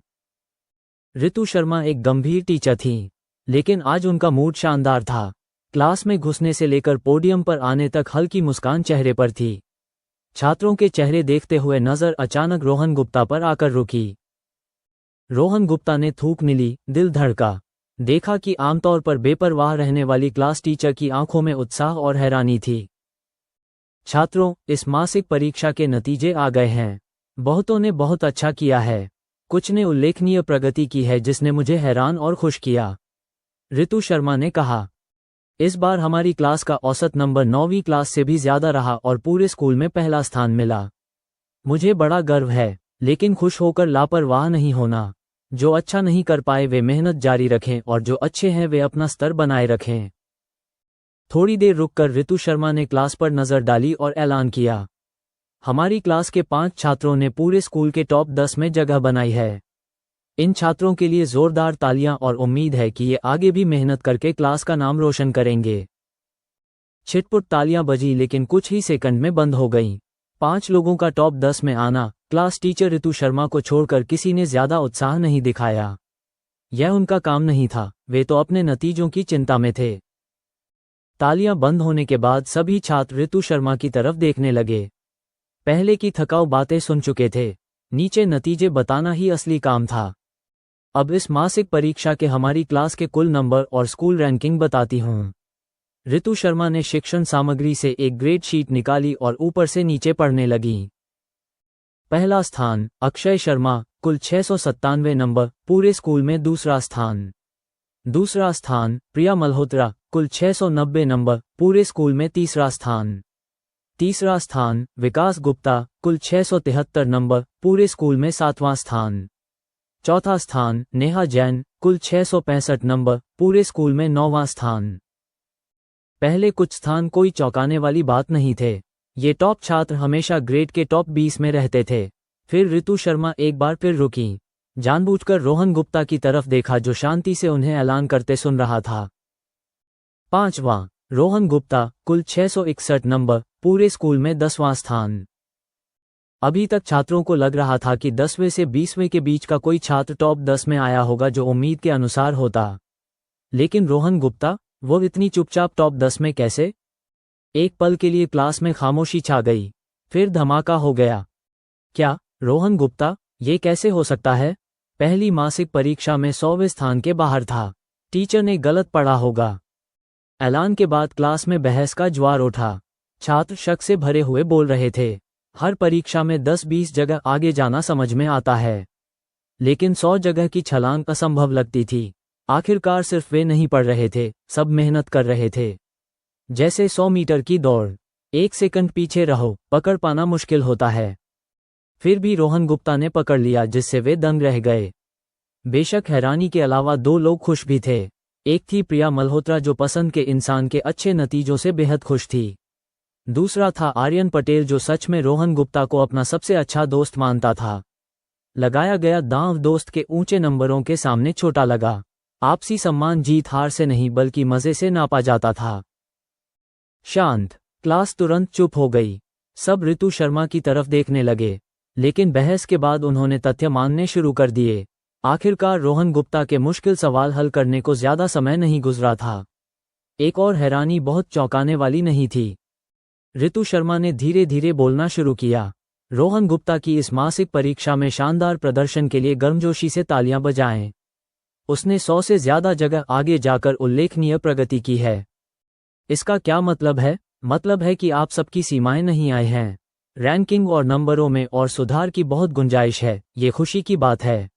ऋतु शर्मा एक गंभीर टीचर थीं, लेकिन आज उनका मूड शानदार था। क्लास में घुसने से लेकर पोडियम पर आने तक हल्की मुस्कान चेहरे पर थी। छात्रों के चेहरे देखते हुए नजर अचानक रोहन गुप्ता पर आकर रुकी। रोहन गुप्ता ने थूक निली, दिल धड़का। देखा कि आमतौर पर बेपरवाह रहने वाली क्लास टीचर की आंखों में उत्साह और हैरानी थी। छात्रों, इस मासिक परीक्षा के नतीजे आ गए हैं। बहुतों ने बहुत अच्छा किया है। कुछ ने उल्लेखनीय प्रगति की है जिसने मुझे हैरान और खुश किया। ऋतु शर्मा ने कहा, इस बार हमारी क्लास का औसत नंबर 9वीं क्लास से भी ज्यादा रहा और पूरे स्कूल में पहला स्थान मिला। मुझे बड़ा गर्व है, लेकिन खुश होकर लापरवाह नहीं होना। जो अच्छा नहीं कर पाए वे मेहनत जारी रखें और जो अच्छे हैं वे अपना स्तर बनाए रखें। थोड़ी देर रुककर ऋतु शर्मा ने क्लास पर नजर डाली और ऐलान किया, हमारी क्लास के 5 छात्रों ने पूरे स्कूल के टॉप 10 में जगह बनाई है। इन छात्रों के लिए जोरदार तालियां और उम्मीद है कि ये आगे भी मेहनत करके क्लास का नाम रोशन करेंगे। छिटपुट तालियां बजी लेकिन कुछ ही सेकंड में बंद हो गईं। 5 लोगों का टॉप 10 में आना, क्लास टीचर ऋतु शर्मा को छोड़कर किसी ने ज्यादा उत्साह नहीं दिखाया। यह उनका काम नहीं था, वे तो अपने नतीजों की चिंता में थे। तालियां बंद होने के बाद सभी छात्र ऋतु शर्मा की तरफ देखने लगे। पहले की थकाऊ बातें सुन चुके थे, नीचे नतीजे बताना ही असली काम था। अब इस मासिक परीक्षा के हमारी क्लास के कुल नंबर और स्कूल रैंकिंग बताती हूँ। ऋतु शर्मा ने शिक्षण सामग्री से एक ग्रेड शीट निकाली और ऊपर से नीचे पढ़ने लगी। पहला स्थान अक्षय शर्मा, कुल 697 नंबर, पूरे स्कूल में दूसरा स्थान। दूसरा स्थान प्रिया मल्होत्रा, कुल 690 नंबर, पूरे स्कूल में तीसरा स्थान। तीसरा स्थान विकास गुप्ता, कुल 673 नंबर, पूरे स्कूल में 7वां स्थान। चौथा स्थान नेहा जैन, कुल 665 नंबर, पूरे स्कूल में 9वां स्थान। पहले कुछ स्थान कोई चौंकाने वाली बात नहीं थे। ये टॉप छात्र हमेशा ग्रेड के टॉप 20 में रहते थे। फिर ऋतु शर्मा एक बार फिर रुकी, जानबूझकर रोहन गुप्ता की तरफ देखा जो शांति से उन्हें ऐलान करते सुन रहा था। 5वां रोहन गुप्ता, कुल 661 नंबर, पूरे स्कूल में 10वां स्थान। अभी तक छात्रों को लग रहा था कि 10वें से 20वें के बीच का कोई छात्र टॉप 10 में आया होगा जो उम्मीद के अनुसार होता। लेकिन रोहन गुप्ता, वो इतनी चुपचाप टॉप 10 में कैसे? एक पल के लिए क्लास में खामोशी छा गई, फिर धमाका हो गया। क्या रोहन गुप्ता, ये कैसे हो सकता है? पहली मासिक परीक्षा में 100वें स्थान के बाहर था। टीचर ने गलत पढ़ा होगा। ऐलान के बाद क्लास में बहस का ज्वार उठा। छात्र शक से भरे हुए बोल रहे थे। हर परीक्षा में 10-20 जगह आगे जाना समझ में आता है, लेकिन 100 जगह की छलांग असंभव लगती थी। आखिरकार सिर्फ वे नहीं पढ़ रहे थे, सब मेहनत कर रहे थे। जैसे 100 मीटर की दौड़, 1 सेकंड पीछे रहो, पकड़ पाना मुश्किल होता है। फिर भी रोहन गुप्ता ने पकड़ लिया, जिससे वे दंग रह गए। बेशक हैरानी के अलावा दो लोग खुश भी थे। एक थी प्रिया मल्होत्रा, जो पसंद के इंसान के अच्छे नतीजों से बेहद खुश थी। दूसरा था आर्यन पटेल, जो सच में रोहन गुप्ता को अपना सबसे अच्छा दोस्त मानता था। लगाया गया दांव दोस्त के ऊंचे नंबरों के सामने छोटा लगा। आपसी सम्मान जीत हार से नहीं बल्कि मजे से नापा जाता था। शांत क्लास तुरंत चुप हो गई। सब ऋतु शर्मा की तरफ देखने लगे, लेकिन बहस के बाद उन्होंने तथ्य मानने शुरू कर दिए। आखिरकार रोहन गुप्ता के मुश्किल सवाल हल करने को ज्यादा समय नहीं गुजरा था। एक और हैरानी बहुत चौंकाने वाली नहीं थी। ऋतु शर्मा ने धीरे धीरे बोलना शुरू किया। रोहन गुप्ता की इस मासिक परीक्षा में शानदार प्रदर्शन के लिए गर्मजोशी से तालियां बजाएं। उसने 100 से ज्यादा जगह आगे जाकर उल्लेखनीय प्रगति की है। इसका क्या मतलब है? मतलब है कि आप सबकी सीमाएं नहीं आए हैं। रैंकिंग और नंबरों में और सुधार की बहुत गुंजाइश है। ये खुशी की बात है।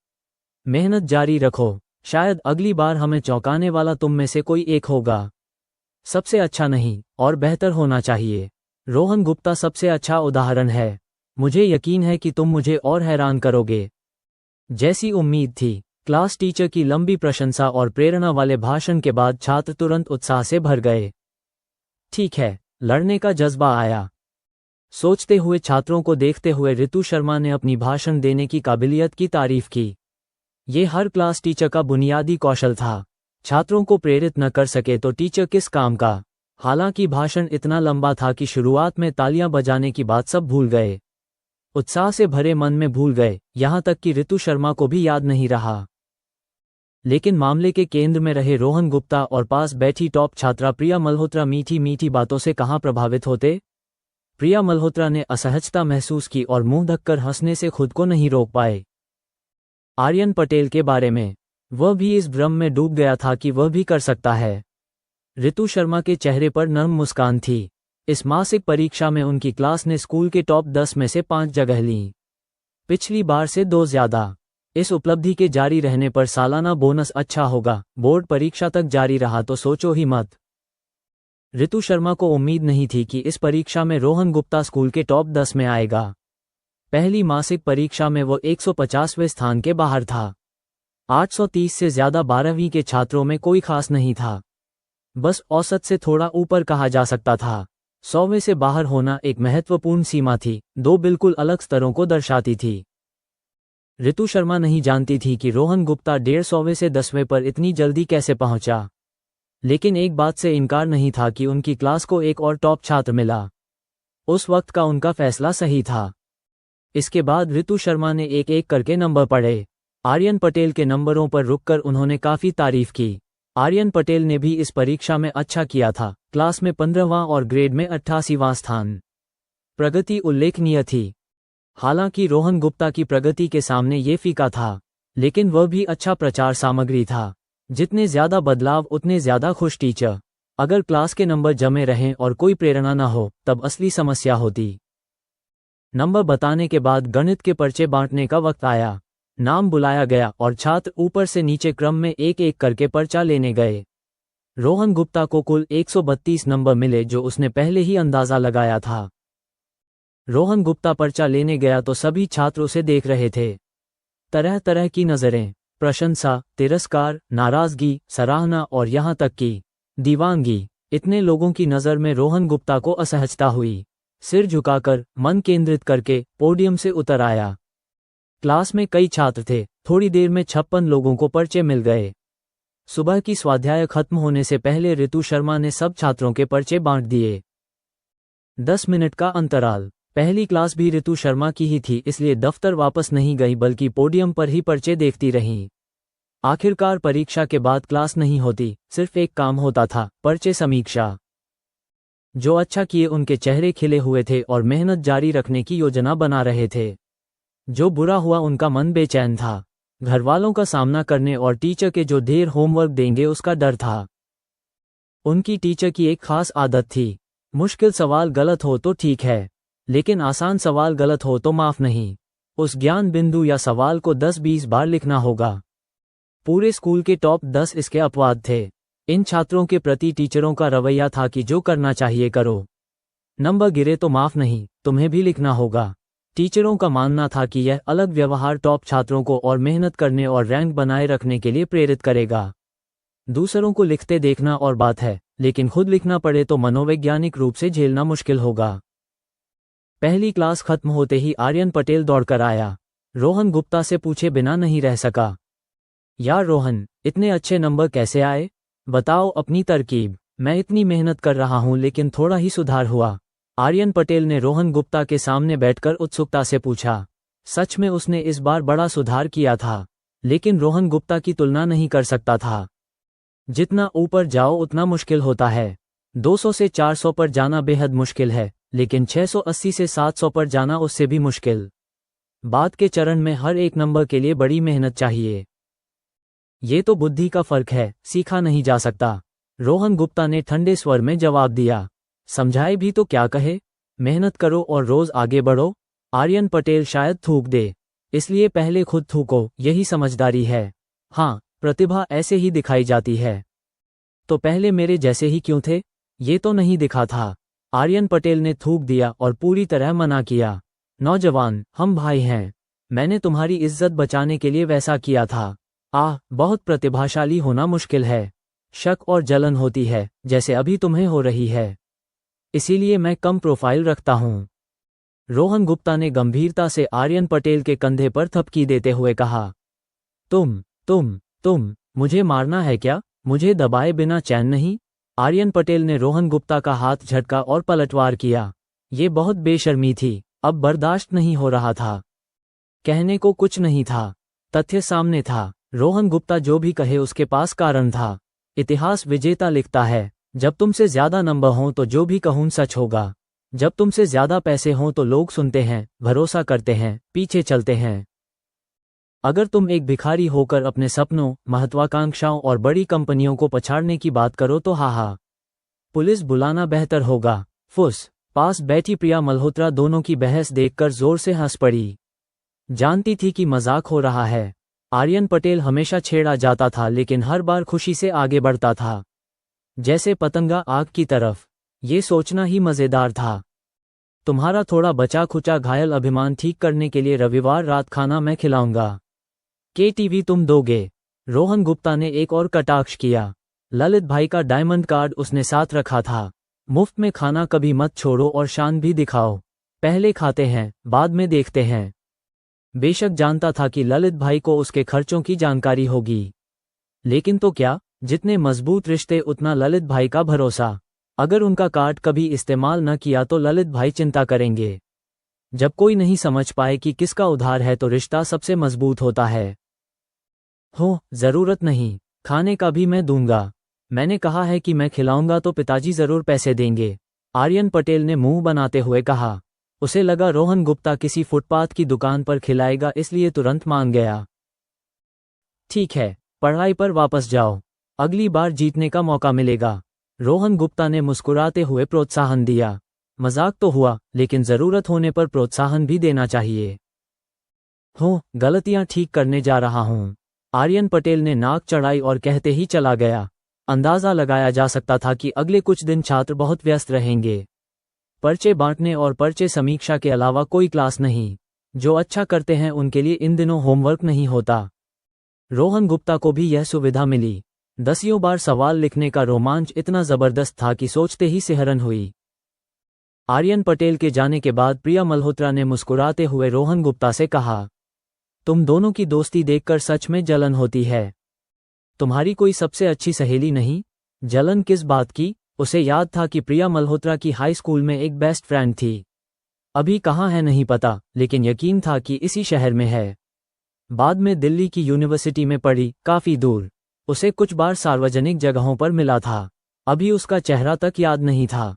मेहनत जारी रखो। शायद अगली बार हमें चौंकाने वाला तुम में से कोई एक होगा। सबसे अच्छा नहीं, और बेहतर होना चाहिए। रोहन गुप्ता सबसे अच्छा उदाहरण है। मुझे यकीन है कि तुम मुझे और हैरान करोगे। जैसी उम्मीद थी, क्लास टीचर की लंबी प्रशंसा और प्रेरणा वाले भाषण के बाद छात्र तुरंत उत्साह से भर गए। ठीक है, लड़ने का जज्बा आया। सोचते हुए छात्रों को देखते हुए ऋतु शर्मा ने अपनी भाषण देने की काबिलियत की तारीफ की। ये हर क्लास टीचर का बुनियादी कौशल था। छात्रों को प्रेरित न कर सके तो टीचर किस काम का। हालांकि भाषण इतना लंबा था कि शुरुआत में तालियां बजाने की बात सब भूल गए। उत्साह से भरे मन में भूल गए, यहां तक कि ऋतु शर्मा को भी याद नहीं रहा। लेकिन मामले के केंद्र में रहे रोहन गुप्ता और पास बैठी टॉप छात्रा प्रिया मल्होत्रा मीठी मीठी बातों से कहां प्रभावित होते। प्रिया मल्होत्रा ने असहजता महसूस की और मुंह ढककर हंसने से खुद को नहीं रोक पाए। आर्यन पटेल के बारे में वह भी इस भ्रम में डूब गया था कि वह भी कर सकता है। ऋतु शर्मा के चेहरे पर नर्म मुस्कान थी। इस मासिक परीक्षा में उनकी क्लास ने स्कूल के टॉप 10 में से 5 जगह लीं। पिछली बार से 2 ज्यादा। इस उपलब्धि के जारी रहने पर सालाना बोनस अच्छा होगा। बोर्ड परीक्षा तक जारी रहा तो सोचो ही मत। ऋतु शर्मा को उम्मीद नहीं थी कि इस परीक्षा में रोहन गुप्ता स्कूल के टॉप 10 में आएगा। पहली मासिक परीक्षा में वो 150वें स्थान के बाहर था। 830 से ज्यादा 12वीं के छात्रों में कोई खास नहीं था। बस औसत से थोड़ा ऊपर कहा जा सकता था। 100वें से बाहर होना एक महत्वपूर्ण सीमा थी, 2 बिल्कुल अलग स्तरों को दर्शाती थी। ऋतु शर्मा नहीं जानती थी कि रोहन गुप्ता 150वें से 10वें पर इतनी जल्दी कैसे पहुंचा। लेकिन एक बात से इनकार नहीं था कि उनकी क्लास को एक और टॉप छात्र मिला। उस वक्त का उनका फैसला सही था। इसके बाद ऋतु शर्मा ने एक एक करके नंबर पढ़े। आर्यन पटेल के नंबरों पर रुककर उन्होंने काफी तारीफ की। आर्यन पटेल ने भी इस परीक्षा में अच्छा किया था, क्लास में 15वां और ग्रेड में 88वां स्थान। प्रगति उल्लेखनीय थी। हालांकि रोहन गुप्ता की प्रगति के सामने ये फीका था, लेकिन वह भी अच्छा प्रचार सामग्री था। जितने ज्यादा बदलाव उतने ज्यादा खुश टीचर। अगर क्लास के नंबर जमे रहें और कोई प्रेरणा न हो, तब असली समस्या होती। नंबर बताने के बाद गणित के पर्चे बांटने का वक्त आया। नाम बुलाया गया और छात्र ऊपर से नीचे क्रम में एक एक करके पर्चा लेने गए। रोहन गुप्ता को कुल 132 नंबर मिले, जो उसने पहले ही अंदाजा लगाया था। रोहन गुप्ता पर्चा लेने गया तो सभी छात्र उसे देख रहे थे। तरह तरह की नजरें, प्रशंसा, तिरस्कार, नाराजगी, सराहना और यहां तक कि दीवानगी। इतने लोगों की नजर में रोहन गुप्ता को असहजता हुई। सिर झुकाकर, मन केंद्रित करके पोडियम से उतर आया। क्लास में कई छात्र थे। थोड़ी देर में 56 लोगों को पर्चे मिल गए। सुबह की स्वाध्याय खत्म होने से पहले ऋतु शर्मा ने सब छात्रों के पर्चे बांट दिए। 10 मिनट का अंतराल। पहली क्लास भी ऋतु शर्मा की ही थी, इसलिए दफ्तर वापस नहीं गई बल्कि पोडियम पर ही पर्चे देखती रहीं। आखिरकार परीक्षा के बाद क्लास नहीं होती, सिर्फ एक काम होता था, पर्चे समीक्षा। जो अच्छा किए उनके चेहरे खिले हुए थे और मेहनत जारी रखने की योजना बना रहे थे। जो बुरा हुआ उनका मन बेचैन था। घरवालों का सामना करने और टीचर के जो ढेर होमवर्क देंगे उसका डर था। उनकी टीचर की एक खास आदत थी, मुश्किल सवाल गलत हो तो ठीक है, लेकिन आसान सवाल गलत हो तो माफ नहीं। उस ज्ञान बिंदु या सवाल को 10-20 बार लिखना होगा। पूरे स्कूल के टॉप 10 इसके अपवाद थे। इन छात्रों के प्रति टीचरों का रवैया था कि जो करना चाहिए करो। नंबर गिरे तो माफ नहीं, तुम्हें भी लिखना होगा। टीचरों का मानना था कि यह अलग व्यवहार टॉप छात्रों को और मेहनत करने और रैंक बनाए रखने के लिए प्रेरित करेगा। दूसरों को लिखते देखना और बात है, लेकिन खुद लिखना पड़े तो मनोवैज्ञानिक रूप से झेलना मुश्किल होगा। पहली क्लास खत्म होते ही आर्यन पटेल दौड़कर आया। रोहन गुप्ता से पूछे बिना नहीं रह सका। यार रोहन, इतने अच्छे नंबर कैसे आए? बताओ अपनी तरकीब। मैं इतनी मेहनत कर रहा हूं लेकिन थोड़ा ही सुधार हुआ। आर्यन पटेल ने रोहन गुप्ता के सामने बैठकर उत्सुकता से पूछा। सच में उसने इस बार बड़ा सुधार किया था, लेकिन रोहन गुप्ता की तुलना नहीं कर सकता था। जितना ऊपर जाओ उतना मुश्किल होता है। 200 से 400 पर जाना बेहद मुश्किल है, लेकिन 680 से 700 पर जाना उससे भी मुश्किल। बाद के चरण में हर एक नंबर के लिए बड़ी मेहनत चाहिए। ये तो बुद्धि का फर्क है, सीखा नहीं जा सकता। रोहन गुप्ता ने ठंडे स्वर में जवाब दिया। समझाए भी तो क्या कहे? मेहनत करो और रोज आगे बढ़ो। आर्यन पटेल शायद थूक दे, इसलिए पहले खुद थूको, यही समझदारी है। हाँ, प्रतिभा ऐसे ही दिखाई जाती है। तो पहले मेरे जैसे ही क्यों थे? ये तो नहीं दिखा था। आर्यन पटेल ने थूक दिया और पूरी तरह मना किया। नौजवान, हम भाई हैं। मैंने तुम्हारी इज्जत बचाने के लिए वैसा किया था। बहुत प्रतिभाशाली होना मुश्किल है। शक और जलन होती है, जैसे अभी तुम्हें हो रही है। इसीलिए मैं कम प्रोफाइल रखता हूँ। रोहन गुप्ता ने गंभीरता से आर्यन पटेल के कंधे पर थपकी देते हुए कहा। तुम मुझे मारना है क्या? मुझे दबाए बिना चैन नहीं? आर्यन पटेल ने रोहन गुप्ता का हाथ झटका और पलटवार किया। ये बहुत बेशर्मी थी, अब बर्दाश्त नहीं हो रहा था। कहने को कुछ नहीं था, तथ्य सामने था। रोहन गुप्ता जो भी कहे उसके पास कारण था। इतिहास विजेता लिखता है, जब तुमसे ज्यादा नंबर हों तो जो भी कहूं सच होगा। जब तुमसे ज्यादा पैसे हों तो लोग सुनते हैं, भरोसा करते हैं, पीछे चलते हैं। अगर तुम एक भिखारी होकर अपने सपनों, महत्वाकांक्षाओं और बड़ी कंपनियों को पछाड़ने की बात करो तो हा। पुलिस बुलाना बेहतर होगा। फुस। पास बैठी प्रिया मल्होत्रा दोनों की बहस देखकर जोर से हंस पड़ी। जानती थी कि मजाक हो रहा है। आर्यन पटेल हमेशा छेड़ा जाता था लेकिन हर बार खुशी से आगे बढ़ता था, जैसे पतंगा आग की तरफ। ये सोचना ही मजेदार था। तुम्हारा थोड़ा बचा खुचा घायल अभिमान ठीक करने के लिए रविवार रात खाना मैं खिलाऊंगा। KTV तुम दोगे? रोहन गुप्ता ने एक और कटाक्ष किया। ललित भाई का डायमंड कार्ड उसने साथ रखा था। मुफ्त में खाना कभी मत छोड़ो और शान भी दिखाओ। पहले खाते हैं, बाद में देखते हैं। बेशक जानता था कि ललित भाई को उसके खर्चों की जानकारी होगी, लेकिन तो क्या, जितने मजबूत रिश्ते उतना ललित भाई का भरोसा। अगर उनका कार्ड कभी इस्तेमाल न किया तो ललित भाई चिंता करेंगे। जब कोई नहीं समझ पाए कि किसका उधार है तो रिश्ता सबसे मजबूत होता है। जरूरत नहीं, खाने का भी मैं दूंगा। मैंने कहा है कि मैं खिलाऊंगा तो पिताजी जरूर पैसे देंगे। आर्यन पटेल ने मुंह बनाते हुए कहा। उसे लगा रोहन गुप्ता किसी फुटपाथ की दुकान पर खिलाएगा, इसलिए तुरंत मान गया। ठीक है, पढ़ाई पर वापस जाओ, अगली बार जीतने का मौका मिलेगा। रोहन गुप्ता ने मुस्कुराते हुए प्रोत्साहन दिया। मजाक तो हुआ, लेकिन जरूरत होने पर प्रोत्साहन भी देना चाहिए। गलतियां ठीक करने जा रहा हूं। आर्यन पटेल ने नाक चढ़ाई और कहते ही चला गया। अंदाजा लगाया जा सकता था कि अगले कुछ दिन छात्र बहुत व्यस्त रहेंगे। पर्चे बांटने और पर्चे समीक्षा के अलावा कोई क्लास नहीं। जो अच्छा करते हैं उनके लिए इन दिनों होमवर्क नहीं होता। रोहन गुप्ता को भी यह सुविधा मिली। 10 बार सवाल लिखने का रोमांच इतना जबरदस्त था कि सोचते ही सिहरन हुई। आर्यन पटेल के जाने के बाद प्रिया मल्होत्रा ने मुस्कुराते हुए रोहन गुप्ता से कहा, तुम दोनों की दोस्ती देखकर सच में जलन होती है। तुम्हारी कोई सबसे अच्छी सहेली नहीं? जलन किस बात की? उसे याद था कि प्रिया मल्होत्रा की हाई स्कूल में एक बेस्ट फ्रेंड थी। अभी कहाँ है नहीं पता, लेकिन यकीन था कि इसी शहर में है। बाद में दिल्ली की यूनिवर्सिटी में पढ़ी, काफी दूर। उसे कुछ बार सार्वजनिक जगहों पर मिला था, अभी उसका चेहरा तक याद नहीं था।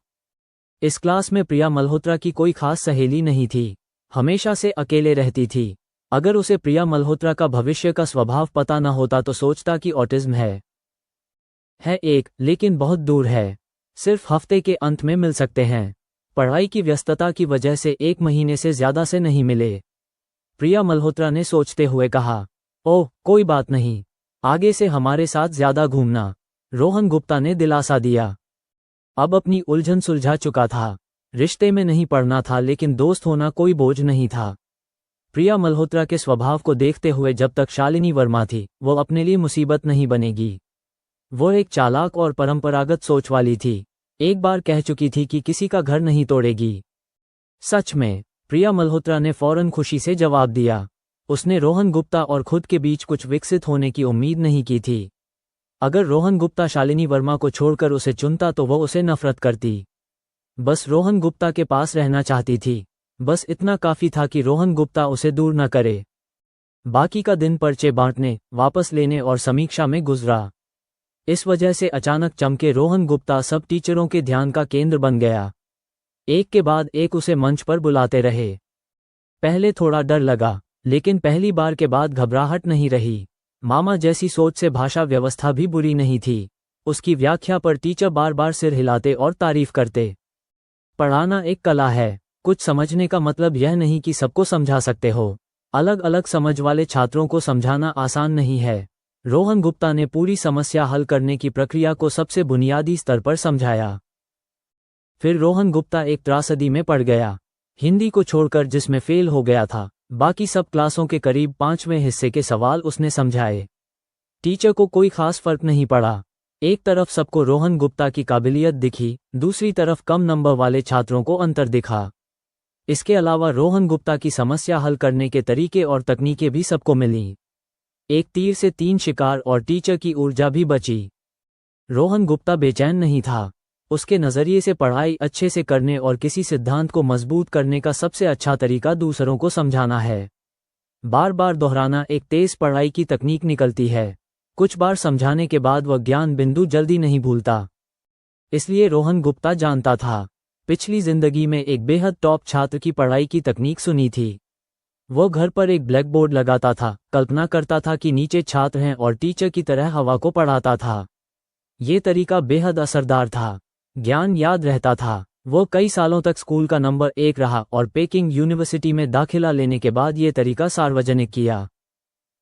इस क्लास में प्रिया मल्होत्रा की कोई खास सहेली नहीं थी, हमेशा से अकेले रहती थी। अगर उसे प्रिया मल्होत्रा का भविष्य का स्वभाव पता न होता तो सोचता कि ऑटिज्म है एक, लेकिन बहुत दूर है। सिर्फ हफ्ते के अंत में मिल सकते हैं। पढ़ाई की व्यस्तता की वजह से 1 महीने से ज्यादा से नहीं मिले। प्रिया मल्होत्रा ने सोचते हुए कहा, ओह कोई बात नहीं, आगे से हमारे साथ ज्यादा घूमना। रोहन गुप्ता ने दिलासा दिया। अब अपनी उलझन सुलझा चुका था। रिश्ते में नहीं पड़ना था, लेकिन दोस्त होना कोई बोझ नहीं था। प्रिया मल्होत्रा के स्वभाव को देखते हुए जब तक शालिनी वर्मा थी, वो अपने लिए मुसीबत नहीं बनेगी। वो एक चालाक और परंपरागत सोच वाली थी। एक बार कह चुकी थी कि किसी का घर नहीं तोड़ेगी। सच में, प्रिया मल्होत्रा ने फौरन खुशी से जवाब दिया। उसने रोहन गुप्ता और खुद के बीच कुछ विकसित होने की उम्मीद नहीं की थी। अगर रोहन गुप्ता शालिनी वर्मा को छोड़कर उसे चुनता तो वो उसे नफरत करती। बस रोहन गुप्ता के पास रहना चाहती थी। बस इतना काफी था कि रोहन गुप्ता उसे दूर न करे। बाकी का दिन पर्चे बांटने, वापस लेने और समीक्षा में गुजरा। इस वजह से अचानक चमके रोहन गुप्ता सब टीचरों के ध्यान का केंद्र बन गया। एक के बाद एक उसे मंच पर बुलाते रहे। पहले थोड़ा डर लगा, लेकिन पहली बार के बाद घबराहट नहीं रही। मामा जैसी सोच से भाषा व्यवस्था भी बुरी नहीं थी। उसकी व्याख्या पर टीचर बार बार सिर हिलाते और तारीफ करते। पढ़ाना एक कला है। कुछ समझने का मतलब यह नहीं कि सबको समझा सकते हो। अलग अलग समझ वाले छात्रों को समझाना आसान नहीं है। रोहन गुप्ता ने पूरी समस्या हल करने की प्रक्रिया को सबसे बुनियादी स्तर पर समझाया। फिर रोहन गुप्ता एक त्रासदी में पड़ गया। हिंदी को छोड़कर, जिसमें फेल हो गया था, बाकी सब क्लासों के करीब 5वें हिस्से के सवाल उसने समझाए। टीचर को कोई खास फर्क नहीं पड़ा। एक तरफ सबको रोहन गुप्ता की काबिलियत दिखी, दूसरी तरफ कम नंबर वाले छात्रों को अंतर दिखा। इसके अलावा रोहन गुप्ता की समस्या हल करने के तरीके और तकनीकें भी सबको मिलीं। एक तीर से 3 शिकार और टीचर की ऊर्जा भी बची। रोहन गुप्ता बेचैन नहीं था। उसके नज़रिए से पढ़ाई अच्छे से करने और किसी सिद्धांत को मजबूत करने का सबसे अच्छा तरीका दूसरों को समझाना है। बार बार दोहराना एक तेज पढ़ाई की तकनीक निकलती है। कुछ बार समझाने के बाद वह ज्ञान बिंदु जल्दी नहीं भूलता। इसलिए रोहन गुप्ता जानता था, पिछली जिंदगी में एक बेहद टॉप छात्र की पढ़ाई की तकनीक सुनी थी। वो घर पर एक ब्लैक बोर्ड लगाता था, कल्पना करता था कि नीचे छात्र हैं और टीचर की तरह हवा को पढ़ाता था। ये तरीका बेहद असरदार था। ज्ञान याद रहता था। वो कई सालों तक स्कूल का नंबर 1 रहा और पेकिंग यूनिवर्सिटी में दाखिला लेने के बाद ये तरीका सार्वजनिक किया।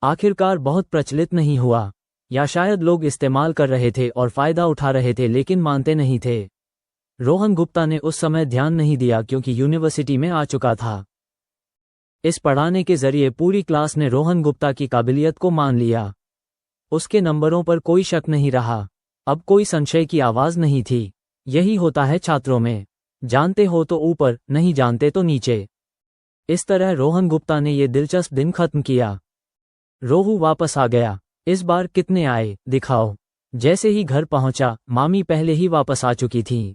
आखिरकार बहुत प्रचलित नहीं हुआ, या शायद लोग इस्तेमाल कर रहे थे और फायदा उठा रहे थे लेकिन मानते नहीं थे। रोहन गुप्ता ने उस समय ध्यान नहीं दिया क्योंकि यूनिवर्सिटी में आ चुका था। इस पढ़ाने के जरिए पूरी क्लास ने रोहन गुप्ता की काबिलियत को मान लिया। उसके नंबरों पर कोई शक नहीं रहा। अब कोई संशय की आवाज नहीं थी। यही होता है छात्रों में, जानते हो तो ऊपर, नहीं जानते तो नीचे। इस तरह रोहन गुप्ता ने ये दिलचस्प दिन खत्म किया। रोहू वापस आ गया। इस बार कितने आए, दिखाओ। जैसे ही घर पहुंचा, मामी पहले ही वापस आ चुकी थीं।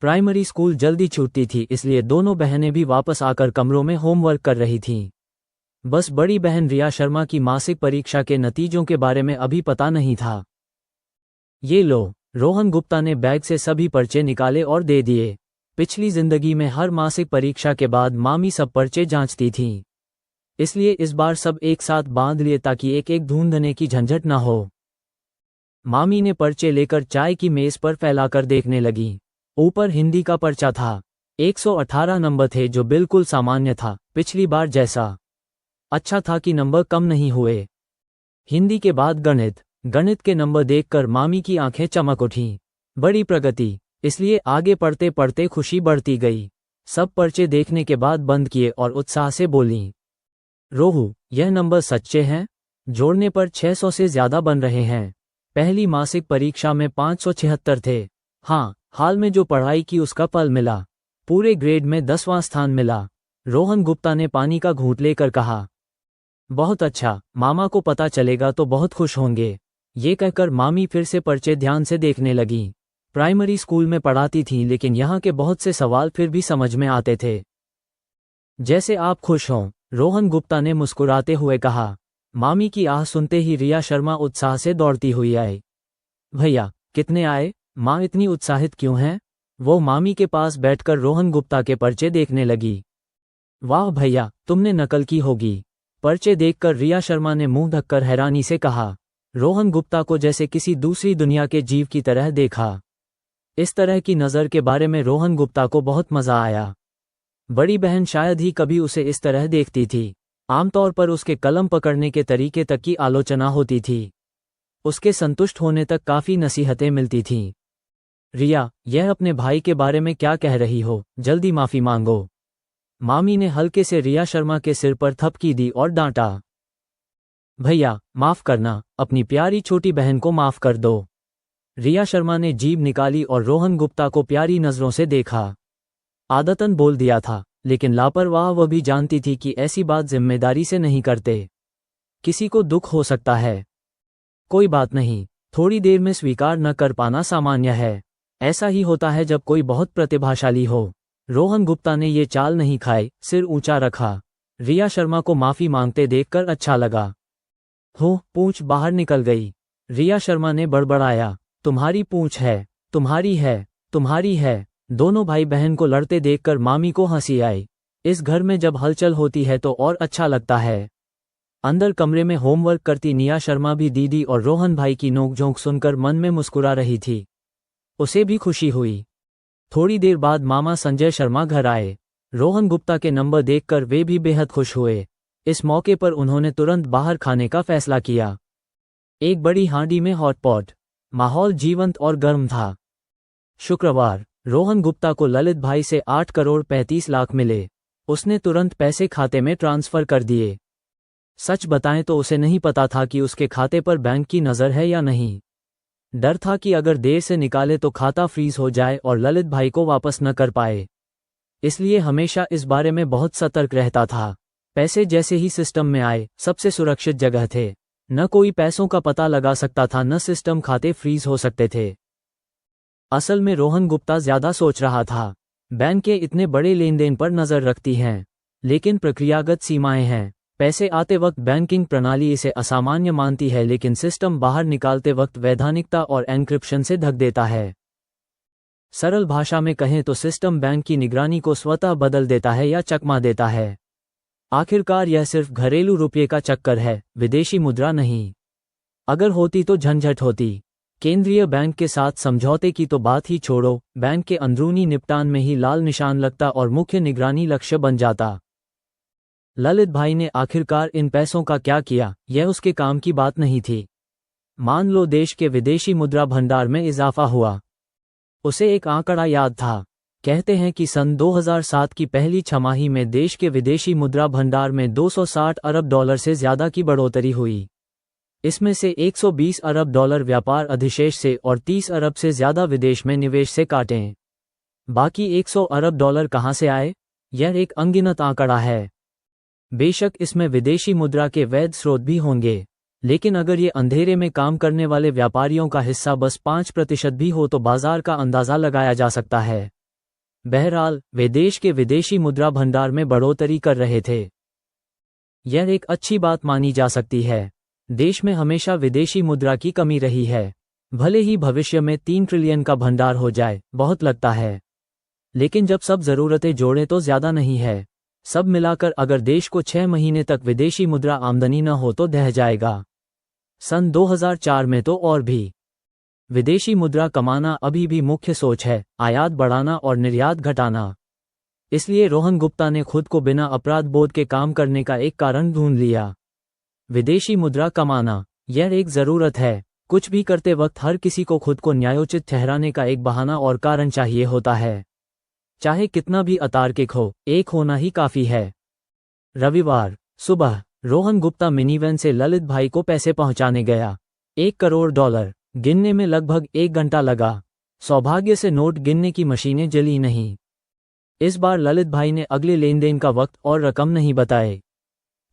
प्राइमरी स्कूल जल्दी छूटती थी, इसलिए दोनों बहनें भी वापस आकर कमरों में होमवर्क कर रही थीं। बस बड़ी बहन रिया शर्मा की मासिक परीक्षा के नतीजों के बारे में अभी पता नहीं था। ये लो, रोहन गुप्ता ने बैग से सभी पर्चे निकाले और दे दिए। पिछली जिंदगी में हर मासिक परीक्षा के बाद मामी सब पर्चे जांचती थीं। इसलिए इस बार सब एक साथ बांध लिए ताकि एक एक ढूंढने की झंझट न हो। मामी ने पर्चे लेकर चाय की मेज पर फैलाकर देखने लगी। ऊपर हिंदी का पर्चा था। 118 नंबर थे, जो बिल्कुल सामान्य था, पिछली बार जैसा। अच्छा था कि नंबर कम नहीं हुए। हिंदी के बाद गणित। गणित के नंबर देखकर मामी की आंखें चमक उठीं। बड़ी प्रगति। इसलिए आगे पढ़ते पढ़ते खुशी बढ़ती गई। सब पर्चे देखने के बाद बंद किए और उत्साह से बोलीं, रोहू, यह नंबर सच्चे हैं? जोड़ने पर 600 से ज्यादा बन रहे हैं। पहली मासिक परीक्षा में 576 थे। हाँ, हाल में जो पढ़ाई की उसका फल मिला। पूरे ग्रेड में 10वां स्थान मिला। रोहन गुप्ता ने पानी का घूंट लेकर कहा। बहुत अच्छा, मामा को पता चलेगा तो बहुत खुश होंगे। ये कहकर मामी फिर से पर्चे ध्यान से देखने लगीं। प्राइमरी स्कूल में पढ़ाती थीं, लेकिन यहाँ के बहुत से सवाल फिर भी समझ में आते थे। जैसे आप खुश हों, रोहन गुप्ता ने मुस्कुराते हुए कहा। मामी की आह सुनते ही रिया शर्मा उत्साह से दौड़ती हुई आई। भैया, कितने आए? माँ इतनी उत्साहित क्यों हैं? वो मामी के पास बैठकर रोहन गुप्ता के पर्चे देखने लगी। वाह भैया, तुमने नकल की होगी। पर्चे देखकर रिया शर्मा ने मुंह ढककर हैरानी से कहा। रोहन गुप्ता को जैसे किसी दूसरी दुनिया के जीव की तरह देखा। इस तरह की नज़र के बारे में रोहन गुप्ता को बहुत मज़ा आया। बड़ी बहन शायद ही कभी उसे इस तरह देखती थी। आमतौर पर उसके कलम पकड़ने के तरीके तक की आलोचना होती थी। उसके संतुष्ट होने तक काफ़ी नसीहतें मिलती थीं। रिया, यह अपने भाई के बारे में क्या कह रही हो? जल्दी माफी मांगो। मामी ने हल्के से रिया शर्मा के सिर पर थपकी दी और डांटा। भैया, माफ करना, अपनी प्यारी छोटी बहन को माफ कर दो। रिया शर्मा ने जीभ निकाली और रोहन गुप्ता को प्यारी नजरों से देखा। आदतन बोल दिया था, लेकिन लापरवाह वह भी जानती थी कि ऐसी बात जिम्मेदारी से नहीं करते। किसी को दुख हो सकता है। कोई बात नहीं, थोड़ी देर में स्वीकार न कर पाना सामान्य है। ऐसा ही होता है जब कोई बहुत प्रतिभाशाली हो। रोहन गुप्ता ने ये चाल नहीं खाई, सिर ऊंचा रखा। रिया शर्मा को माफी मांगते देखकर अच्छा लगा। हो, पूंछ बाहर निकल गई। रिया शर्मा ने बड़बड़ाया, तुम्हारी पूंछ है, तुम्हारी है, तुम्हारी है। दोनों भाई बहन को लड़ते देखकर मामी को हंसी आई। इस घर में जब हलचल होती है तो और अच्छा लगता है। अंदर कमरे में होमवर्क करती निया शर्मा भी दीदी और रोहन भाई की नोकझोंक सुनकर मन में मुस्कुरा रही थी। उसे भी खुशी हुई। थोड़ी देर बाद मामा संजय शर्मा घर आए। रोहन गुप्ता के नंबर देखकर वे भी बेहद खुश हुए। इस मौके पर उन्होंने तुरंत बाहर खाने का फैसला किया। एक बड़ी हांडी में हॉटपॉट। माहौल जीवंत और गर्म था। शुक्रवार, रोहन गुप्ता को ललित भाई से 8 करोड़ 35 लाख मिले। उसने तुरंत पैसे खाते में ट्रांसफर कर दिए। सच बताएं तो उसे नहीं पता था कि उसके खाते पर बैंक की नज़र है या नहीं। डर था कि अगर देर से निकाले तो खाता फ्रीज हो जाए और ललित भाई को वापस न कर पाए। इसलिए हमेशा इस बारे में बहुत सतर्क रहता था। पैसे जैसे ही सिस्टम में आए, सबसे सुरक्षित जगह थे। न कोई पैसों का पता लगा सकता था, न सिस्टम खाते फ्रीज हो सकते थे। असल में रोहन गुप्ता ज्यादा सोच रहा था। बैंक के इतने बड़े लेन देन पर नजर रखती हैं, लेकिन प्रक्रियागत सीमाएं हैं। पैसे आते वक्त बैंकिंग प्रणाली इसे असामान्य मानती है, लेकिन सिस्टम बाहर निकालते वक्त वैधानिकता और एन्क्रिप्शन से ढक देता है। सरल भाषा में कहें तो सिस्टम बैंक की निगरानी को स्वतः बदल देता है या चकमा देता है। आखिरकार यह सिर्फ घरेलू रुपये का चक्कर है, विदेशी मुद्रा नहीं। अगर होती तो झंझट होती। केंद्रीय बैंक के साथ समझौते की तो बात ही छोड़ो, बैंक के अंदरूनी निपटान में ही लाल निशान लगता और मुख्य निगरानी लक्ष्य बन जाता। ललित भाई ने आखिरकार इन पैसों का क्या किया, यह उसके काम की बात नहीं थी। मान लो देश के विदेशी मुद्रा भंडार में इजाफा हुआ। उसे एक आंकड़ा याद था। कहते हैं कि सन 2007 की पहली छमाही में देश के विदेशी मुद्रा भंडार में 260 अरब डॉलर से ज्यादा की बढ़ोतरी हुई। इसमें से 120 अरब डॉलर व्यापार अधिशेष से और 30 अरब से ज्यादा विदेश में निवेश से काटें। बाकी 100 अरब डॉलर कहां से आए? यह एक अनगिनत आंकड़ा है। बेशक इसमें विदेशी मुद्रा के वैध स्रोत भी होंगे, लेकिन अगर ये अंधेरे में काम करने वाले व्यापारियों का हिस्सा बस 5% भी हो तो बाजार का अंदाजा लगाया जा सकता है। बहरहाल, वे देश के विदेशी मुद्रा भंडार में बढ़ोतरी कर रहे थे। यह एक अच्छी बात मानी जा सकती है। देश में हमेशा विदेशी मुद्रा की कमी रही है। भले ही भविष्य में 3 ट्रिलियन का भंडार हो जाए, बहुत लगता है। लेकिन जब सब जरूरतें जोड़ें तो ज्यादा नहीं है। सब मिलाकर अगर देश को 6 महीने तक विदेशी मुद्रा आमदनी न हो तो दह जाएगा। सन 2004 में तो और भी। विदेशी मुद्रा कमाना अभी भी मुख्य सोच है, आयात बढ़ाना और निर्यात घटाना। इसलिए रोहन गुप्ता ने खुद को बिना अपराध बोध के काम करने का एक कारण ढूंढ लिया। विदेशी मुद्रा कमाना, यह एक जरूरत है। कुछ भी करते वक्त हर किसी को खुद को न्यायोचित ठहराने का एक बहाना और कारण चाहिए होता है। चाहे कितना भी अतार्किक हो, एक होना ही काफी है। रविवार सुबह रोहन गुप्ता मिनीवैन से ललित भाई को पैसे पहुंचाने गया। 1 करोड़ डॉलर गिनने में लगभग 1 घंटा लगा। सौभाग्य से नोट गिनने की मशीनें जली नहीं। इस बार ललित भाई ने अगले लेन देन का वक्त और रकम नहीं बताए।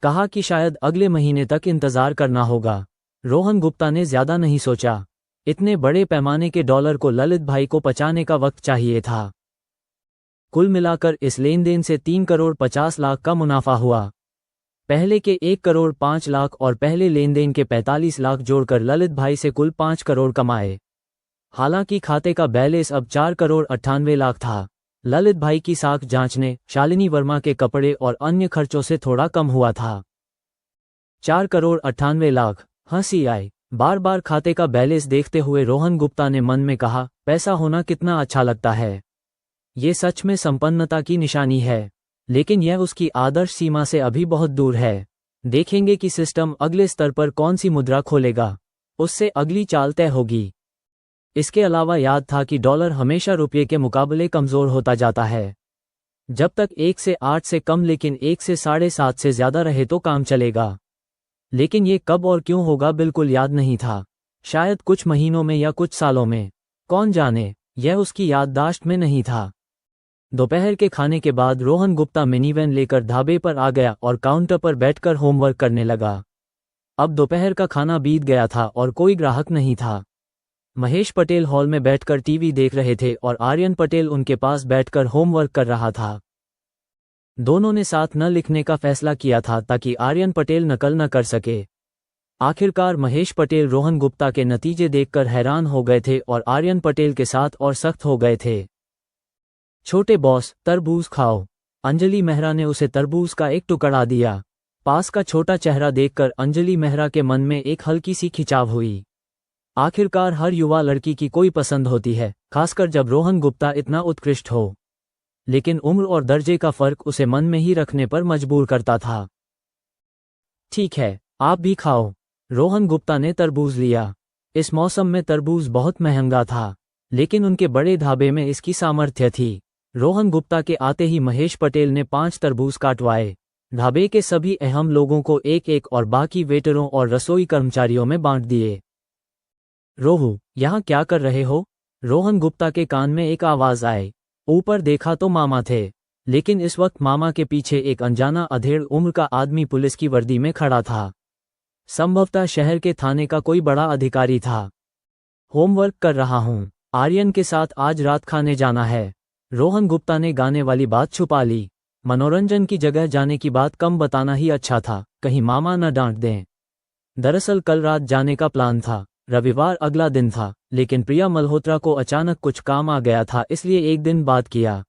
कहा कि शायद अगले महीने तक इंतजार करना होगा। रोहन गुप्ता ने ज्यादा नहीं सोचा। इतने बड़े पैमाने के डॉलर को ललित भाई को पचाने का वक्त चाहिए था। कुल मिलाकर इस लेन देन से 3 करोड़ 50 लाख का मुनाफा हुआ। पहले के 1 करोड़ 5 लाख और पहले लेन देन के 45 लाख जोड़कर ललित भाई से कुल 5 करोड़ कमाए। हालांकि खाते का बैलेंस अब 4 करोड़ 98 लाख था। ललित भाई की साख जांचने, शालिनी वर्मा के कपड़े और अन्य खर्चों से थोड़ा कम हुआ था। 4 करोड़ 98 लाख। हंसी आई। बार बार खाते का बैलेंस देखते हुए रोहन गुप्ता ने मन में कहा, पैसा होना कितना अच्छा लगता है। ये सच में संपन्नता की निशानी है, लेकिन यह उसकी आदर्श सीमा से अभी बहुत दूर है। देखेंगे कि सिस्टम अगले स्तर पर कौन सी मुद्रा खोलेगा, उससे अगली चाल तय होगी। इसके अलावा याद था कि डॉलर हमेशा रुपये के मुकाबले कमज़ोर होता जाता है। जब तक 1 से 8 से कम लेकिन 1 से 7.5 से ज़्यादा रहे तो काम चलेगा। लेकिन ये कब और क्यों होगा बिल्कुल याद नहीं था। शायद कुछ महीनों में या कुछ सालों में, कौन जाने, यह उसकी याददाश्त में नहीं था। दोपहर के खाने के बाद रोहन गुप्ता मिनीवैन लेकर ढाबे पर आ गया और काउंटर पर बैठकर होमवर्क करने लगा। अब दोपहर का खाना बीत गया था और कोई ग्राहक नहीं था। महेश पटेल हॉल में बैठकर टीवी देख रहे थे और आर्यन पटेल उनके पास बैठकर होमवर्क कर रहा था। दोनों ने साथ न लिखने का फैसला किया था ताकि आर्यन पटेल नकल न कर सके। आखिरकार महेश पटेल रोहन गुप्ता के नतीजे देखकर हैरान हो गए थे और आर्यन पटेल के साथ और सख्त हो गए थे। छोटे बॉस, तरबूज खाओ। अंजलि मेहरा ने उसे तरबूज का एक टुकड़ा दिया। पास का छोटा चेहरा देखकर अंजलि मेहरा के मन में एक हल्की सी खिंचाव हुई। आखिरकार हर युवा लड़की की कोई पसंद होती है, खासकर जब रोहन गुप्ता इतना उत्कृष्ट हो। लेकिन उम्र और दर्जे का फर्क उसे मन में ही रखने पर मजबूर करता था। ठीक है, आप भी खाओ। रोहन गुप्ता ने तरबूज लिया। इस मौसम में तरबूज बहुत महंगा था, लेकिन उनके बड़े ढाबे में इसकी सामर्थ्य थी। रोहन गुप्ता के आते ही महेश पटेल ने 5 तरबूज काटवाए। ढाबे के सभी अहम लोगों को एक एक और बाकी वेटरों और रसोई कर्मचारियों में बांट दिए। रोहू, यहाँ क्या कर रहे हो? रोहन गुप्ता के कान में एक आवाज आई। ऊपर देखा तो मामा थे, लेकिन इस वक्त मामा के पीछे एक अनजाना अधेड़ उम्र का आदमी पुलिस की वर्दी में खड़ा था। संभवतः शहर के थाने का कोई बड़ा अधिकारी था। होमवर्क कर रहा हूँ, आर्यन के साथ आज रात खाने जाना है। रोहन गुप्ता ने गाने वाली बात छुपा ली। मनोरंजन की जगह जाने की बात कम बताना ही अच्छा था, कहीं मामा न डांट दें। दरअसल कल रात जाने का प्लान था। रविवार अगला दिन था, लेकिन प्रिया मल्होत्रा को अचानक कुछ काम आ गया था, इसलिए एक दिन बाद किया।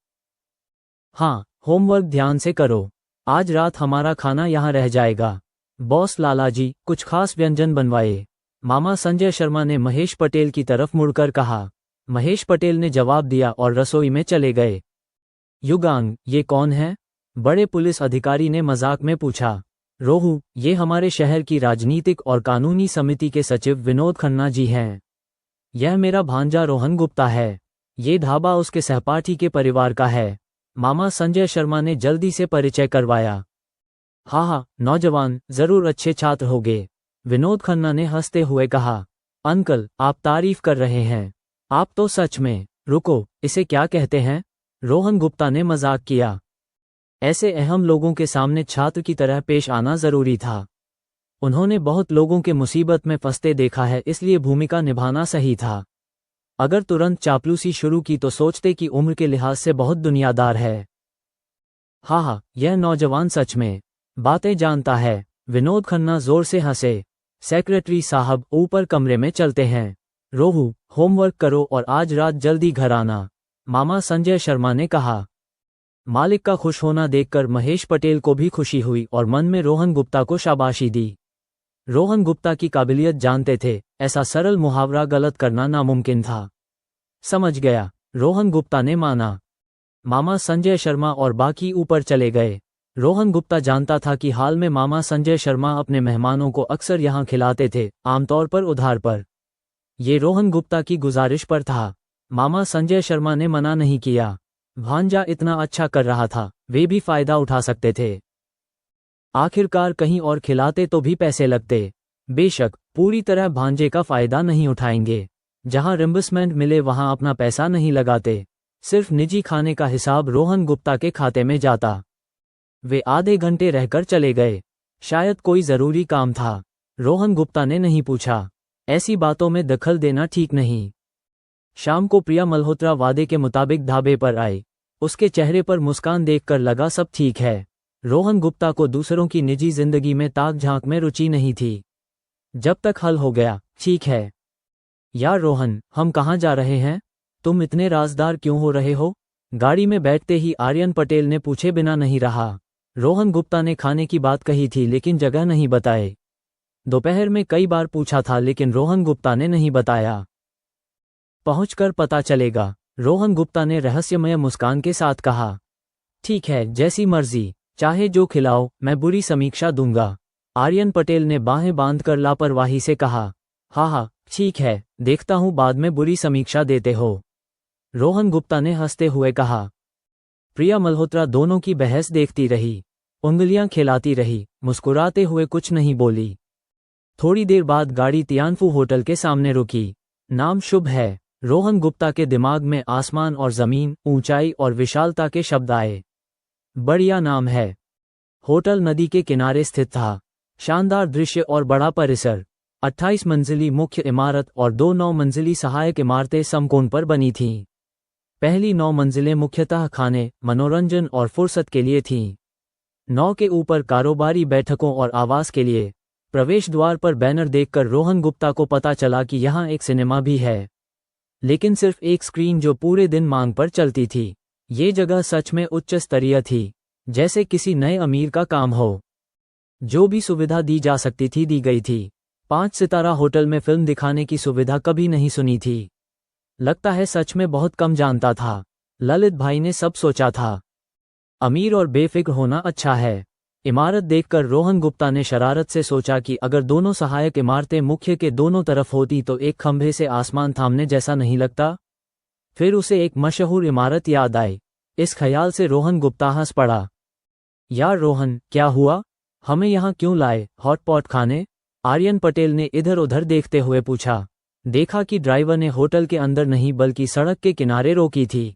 हाँ, होमवर्क ध्यान से करो। आज रात हमारा खाना यहाँ रह जाएगा। बॉस लालाजी, कुछ खास व्यंजन बनवाए। मामा संजय शर्मा ने महेश पटेल की तरफ मुड़कर कहा। महेश पटेल ने जवाब दिया और रसोई में चले गए। युगांग, ये कौन है? बड़े पुलिस अधिकारी ने मजाक में पूछा। रोहू, ये हमारे शहर की राजनीतिक और कानूनी समिति के सचिव विनोद खन्ना जी हैं। यह मेरा भांजा रोहन गुप्ता है। ये ढाबा उसके सहपाठी के परिवार का है। मामा संजय शर्मा ने जल्दी से परिचय करवाया। हाँ, नौजवान जरूर अच्छे छात्र होंगे, विनोद खन्ना ने हंसते हुए कहा। अंकल, आप तारीफ कर रहे हैं। आप तो सच में। रुको, इसे क्या कहते हैं? रोहन गुप्ता ने मजाक किया। ऐसे अहम लोगों के सामने छात्र की तरह पेश आना जरूरी था। उन्होंने बहुत लोगों के मुसीबत में फंसते देखा है, इसलिए भूमिका निभाना सही था। अगर तुरंत चापलूसी शुरू की तो सोचते कि उम्र के लिहाज से बहुत दुनियादार है। हाँ, यह नौजवान सच में बातें जानता है। विनोद खन्ना जोर से हंसे। सेक्रेटरी साहब, ऊपर कमरे में चलते हैं। रोहू, होमवर्क करो और आज रात जल्दी घर आना, मामा संजय शर्मा ने कहा। मालिक का खुश होना देखकर महेश पटेल को भी खुशी हुई और मन में रोहन गुप्ता को शाबाशी दी। रोहन गुप्ता की काबिलियत जानते थे, ऐसा सरल मुहावरा गलत करना नामुमकिन था। समझ गया, रोहन गुप्ता ने माना। मामा संजय शर्मा और बाकी ऊपर चले गए। रोहन गुप्ता जानता था कि हाल में मामा संजय शर्मा अपने मेहमानों को अक्सर यहाँ खिलाते थे, आमतौर पर उधार पर। ये रोहन गुप्ता की गुजारिश पर था। मामा संजय शर्मा ने मना नहीं किया। भांजा इतना अच्छा कर रहा था, वे भी फायदा उठा सकते थे। आखिरकार कहीं और खिलाते तो भी पैसे लगते। बेशक पूरी तरह भांजे का फायदा नहीं उठाएंगे। जहां रिम्बर्समेंट मिले वहां अपना पैसा नहीं लगाते। सिर्फ निजी खाने का हिसाब रोहन गुप्ता के खाते में जाता। वे आधे घंटे रहकर चले गए। शायद कोई जरूरी काम था। रोहन गुप्ता ने नहीं पूछा। ऐसी बातों में दखल देना ठीक नहीं। शाम को प्रिया मल्होत्रा वादे के मुताबिक ढाबे पर आई। उसके चेहरे पर मुस्कान देखकर लगा सब ठीक है। रोहन गुप्ता को दूसरों की निजी जिंदगी में ताक झांक में रुचि नहीं थी। जब तक हल हो गया, ठीक है। यार रोहन, हम कहाँ जा रहे हैं? तुम इतने राजदार क्यों हो रहे हो? गाड़ी में बैठते ही आर्यन पटेल ने पूछे बिना नहीं रहा। रोहन गुप्ता ने खाने की बात कही थी लेकिन जगह नहीं बताए। दोपहर में कई बार पूछा था लेकिन रोहन गुप्ता ने नहीं बताया। पहुंचकर पता चलेगा, रोहन गुप्ता ने रहस्यमय मुस्कान के साथ कहा। ठीक है, जैसी मर्जी, चाहे जो खिलाओ, मैं बुरी समीक्षा दूंगा। आर्यन पटेल ने बाहें बांधकर लापरवाही से कहा। हाँ, ठीक है, देखता हूँ बाद में बुरी समीक्षा देते हो, रोहन गुप्ता ने हंसते हुए कहा। प्रिया मल्होत्रा दोनों की बहस देखती रही, उंगलियां खिलाती रही, मुस्कुराते हुए कुछ नहीं बोली। थोड़ी देर बाद गाड़ी तियानफू होटल के सामने रुकी। नाम शुभ है, रोहन गुप्ता के दिमाग में आसमान और जमीन, ऊंचाई और विशालता के शब्द आए। बढ़िया नाम है। होटल नदी के किनारे स्थित था। शानदार दृश्य और बड़ा परिसर। 28 मंजिली मुख्य इमारत और 2 9 मंजिली सहायक इमारतें समकोण पर बनी थीं। पहली 9 मंजिलें मुख्यतः खाने, मनोरंजन और फुर्सत के लिए थीं। 9 के ऊपर कारोबारी बैठकों और आवास के लिए। प्रवेश द्वार पर बैनर देखकर रोहन गुप्ता को पता चला कि यहाँ एक सिनेमा भी है, लेकिन सिर्फ एक स्क्रीन जो पूरे दिन मांग पर चलती थी। ये जगह सच में उच्च स्तरीय थी, जैसे किसी नए अमीर का काम हो। जो भी सुविधा दी जा सकती थी दी गई थी। 5 सितारा होटल में फिल्म दिखाने की सुविधा कभी नहीं सुनी थी। लगता है सच में बहुत कम जानता था, ललित भाई ने सब सोचा था। अमीर और बेफिक्र होना अच्छा है। इमारत देखकर रोहन गुप्ता ने शरारत से सोचा कि अगर दोनों सहायक इमारतें मुख्य के दोनों तरफ होती तो एक खंभे से आसमान थामने जैसा नहीं लगता। फिर उसे एक मशहूर इमारत याद आई। इस ख्याल से रोहन गुप्ता हंस पड़ा। यार रोहन, क्या हुआ? हमें यहाँ क्यों लाए? हॉटपॉट खाने? आर्यन पटेल ने इधर उधर देखते हुए पूछा। देखा कि ड्राइवर ने होटल के अंदर नहीं बल्कि सड़क के किनारे रोकी थी।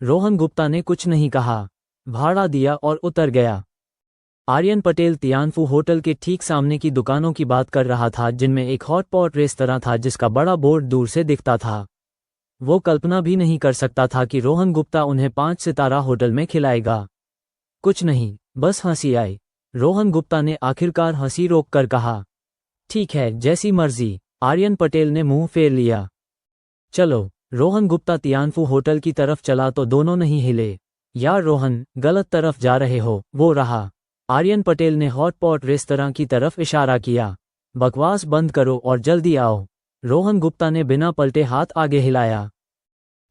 रोहन गुप्ता ने कुछ नहीं कहा, भाड़ा दिया और उतर गया। आर्यन पटेल तियानफू होटल के ठीक सामने की दुकानों की बात कर रहा था, जिनमें एक हॉटपॉट रेस्तरां था जिसका बड़ा बोर्ड दूर से दिखता था। वो कल्पना भी नहीं कर सकता था कि रोहन गुप्ता उन्हें 5 सितारा होटल में खिलाएगा। कुछ नहीं, बस हंसी आई। रोहन गुप्ता ने आखिरकार हंसी रोककर कहा, ठीक है, जैसी मर्जी। आर्यन पटेल ने मुंह फेर लिया। चलो। रोहन गुप्ता तियानफू होटल की तरफ चला तो दोनों नहीं हिले। यार रोहन, गलत तरफ जा रहे हो। वो रहा। आर्यन पटेल ने हॉटपॉट रेस्तरां की तरफ इशारा किया। बकवास बंद करो और जल्दी आओ। रोहन गुप्ता ने बिना पलटे हाथ आगे हिलाया।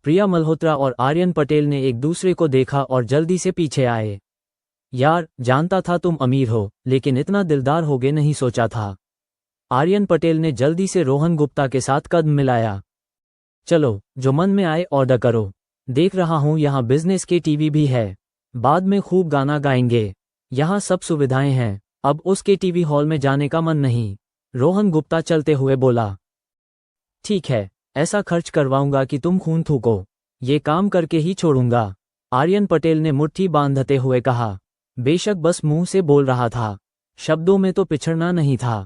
प्रिया मल्होत्रा और आर्यन पटेल ने एक दूसरे को देखा और जल्दी से पीछे आए। यार, जानता था तुम अमीर हो, लेकिन इतना दिलदार होगे नहीं सोचा था। आर्यन पटेल ने जल्दी से रोहन गुप्ता के साथ कदम मिलाया। चलो, जो मन में आए ऑर्डर करो। देख रहा हूँ यहाँ बिजनेस के टीवी भी है। बाद में खूब गाना गाएंगे। यहाँ सब सुविधाएं हैं। अब उसके टीवी हॉल में जाने का मन नहीं। रोहन गुप्ता चलते हुए बोला। ठीक है, ऐसा खर्च करवाऊंगा कि तुम खून थूको। ये काम करके ही छोड़ूंगा। आर्यन पटेल ने मुट्ठी बांधते हुए कहा। बेशक बस मुंह से बोल रहा था, शब्दों में तो पिछड़ना नहीं था।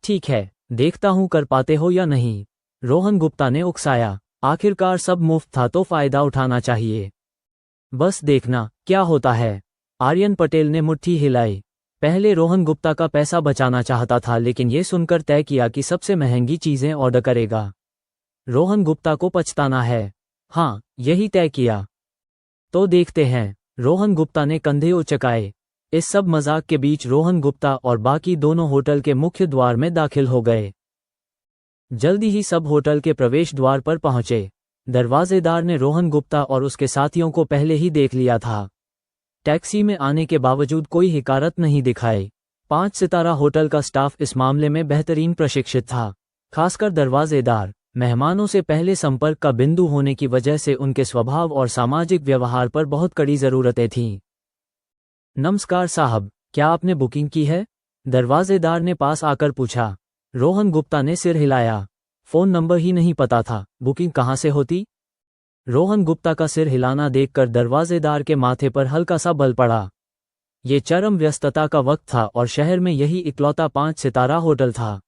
ठीक है, देखता हूं कर पाते हो या नहीं। रोहन गुप्ता ने उकसाया। आखिरकार सब मुफ्त था तो फायदा उठाना चाहिए। बस देखना क्या होता है। आर्यन पटेल ने मुट्ठी हिलाई। पहले रोहन गुप्ता का पैसा बचाना चाहता था, लेकिन ये सुनकर तय किया कि सबसे महंगी चीजें ऑर्डर करेगा। रोहन गुप्ता को पछताना है। हाँ, यही तय किया। तो देखते हैं। रोहन गुप्ता ने कंधे उचकाए। इस सब मजाक के बीच रोहन गुप्ता और बाकी दोनों होटल के मुख्य द्वार में दाखिल हो गए। जल्दी ही सब होटल के प्रवेश द्वार पर पहुंचे। दरवाजेदार ने रोहन गुप्ता और उसके साथियों को पहले ही देख लिया था। टैक्सी में आने के बावजूद कोई हिकारत नहीं दिखाई। 5 सितारा होटल का स्टाफ इस मामले में बेहतरीन प्रशिक्षित था। खासकर दरवाजेदार मेहमानों से पहले संपर्क का बिंदु होने की वजह से उनके स्वभाव और सामाजिक व्यवहार पर बहुत कड़ी जरूरतें थीं। नमस्कार साहब, क्या आपने बुकिंग की है? दरवाजेदार ने पास आकर पूछा। रोहन गुप्ता ने सिर हिलाया। फोन नंबर ही नहीं पता था, बुकिंग कहाँ से होती? रोहन गुप्ता का सिर हिलाना देखकर दरवाजेदार के माथे पर हल्का सा बल पड़ा। ये चरम व्यस्तता का वक्त था और शहर में यही इकलौता 5 सितारा होटल था।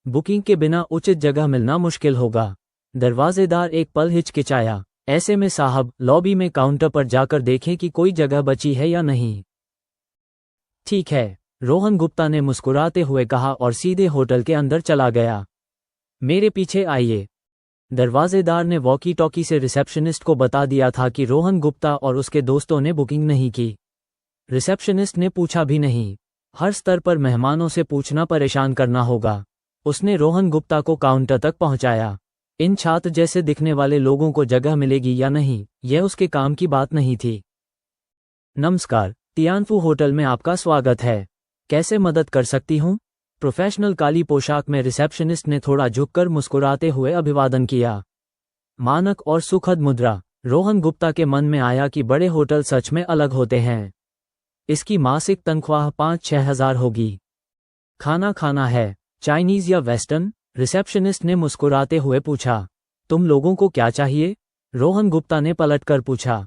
बुकिंग के बिना उचित जगह मिलना मुश्किल होगा। दरवाजेदार एक पल हिचकिचाया। ऐसे में साहब, लॉबी में काउंटर पर जाकर देखें कि कोई जगह बची है या नहीं। ठीक है, रोहन गुप्ता ने मुस्कुराते हुए कहा और सीधे होटल के अंदर चला गया। मेरे पीछे आइए। दरवाजेदार ने वॉकी टॉकी से रिसेप्शनिस्ट को बता दिया था कि रोहन गुप्ता और उसके दोस्तों ने बुकिंग नहीं की। रिसेप्शनिस्ट ने पूछा भी नहीं। हर स्तर पर मेहमानों से पूछना परेशान करना होगा। उसने रोहन गुप्ता को काउंटर तक पहुंचाया। इन छात्र जैसे दिखने वाले लोगों को जगह मिलेगी या नहीं, यह उसके काम की बात नहीं थी। नमस्कार, तियानफू होटल में आपका स्वागत है। कैसे मदद कर सकती हूँ? प्रोफेशनल काली पोशाक में रिसेप्शनिस्ट ने थोड़ा झुककर मुस्कुराते हुए अभिवादन किया। मानक और सुखद मुद्रा। रोहन गुप्ता के मन में आया कि बड़े होटल सच में अलग होते हैं। इसकी मासिक तनख्वाह 5-6 हज़ार होगी। खाना खाना है, चाइनीज या वेस्टर्न? रिसेप्शनिस्ट ने मुस्कुराते हुए पूछा। तुम लोगों को क्या चाहिए? रोहन गुप्ता ने पलटकर पूछा।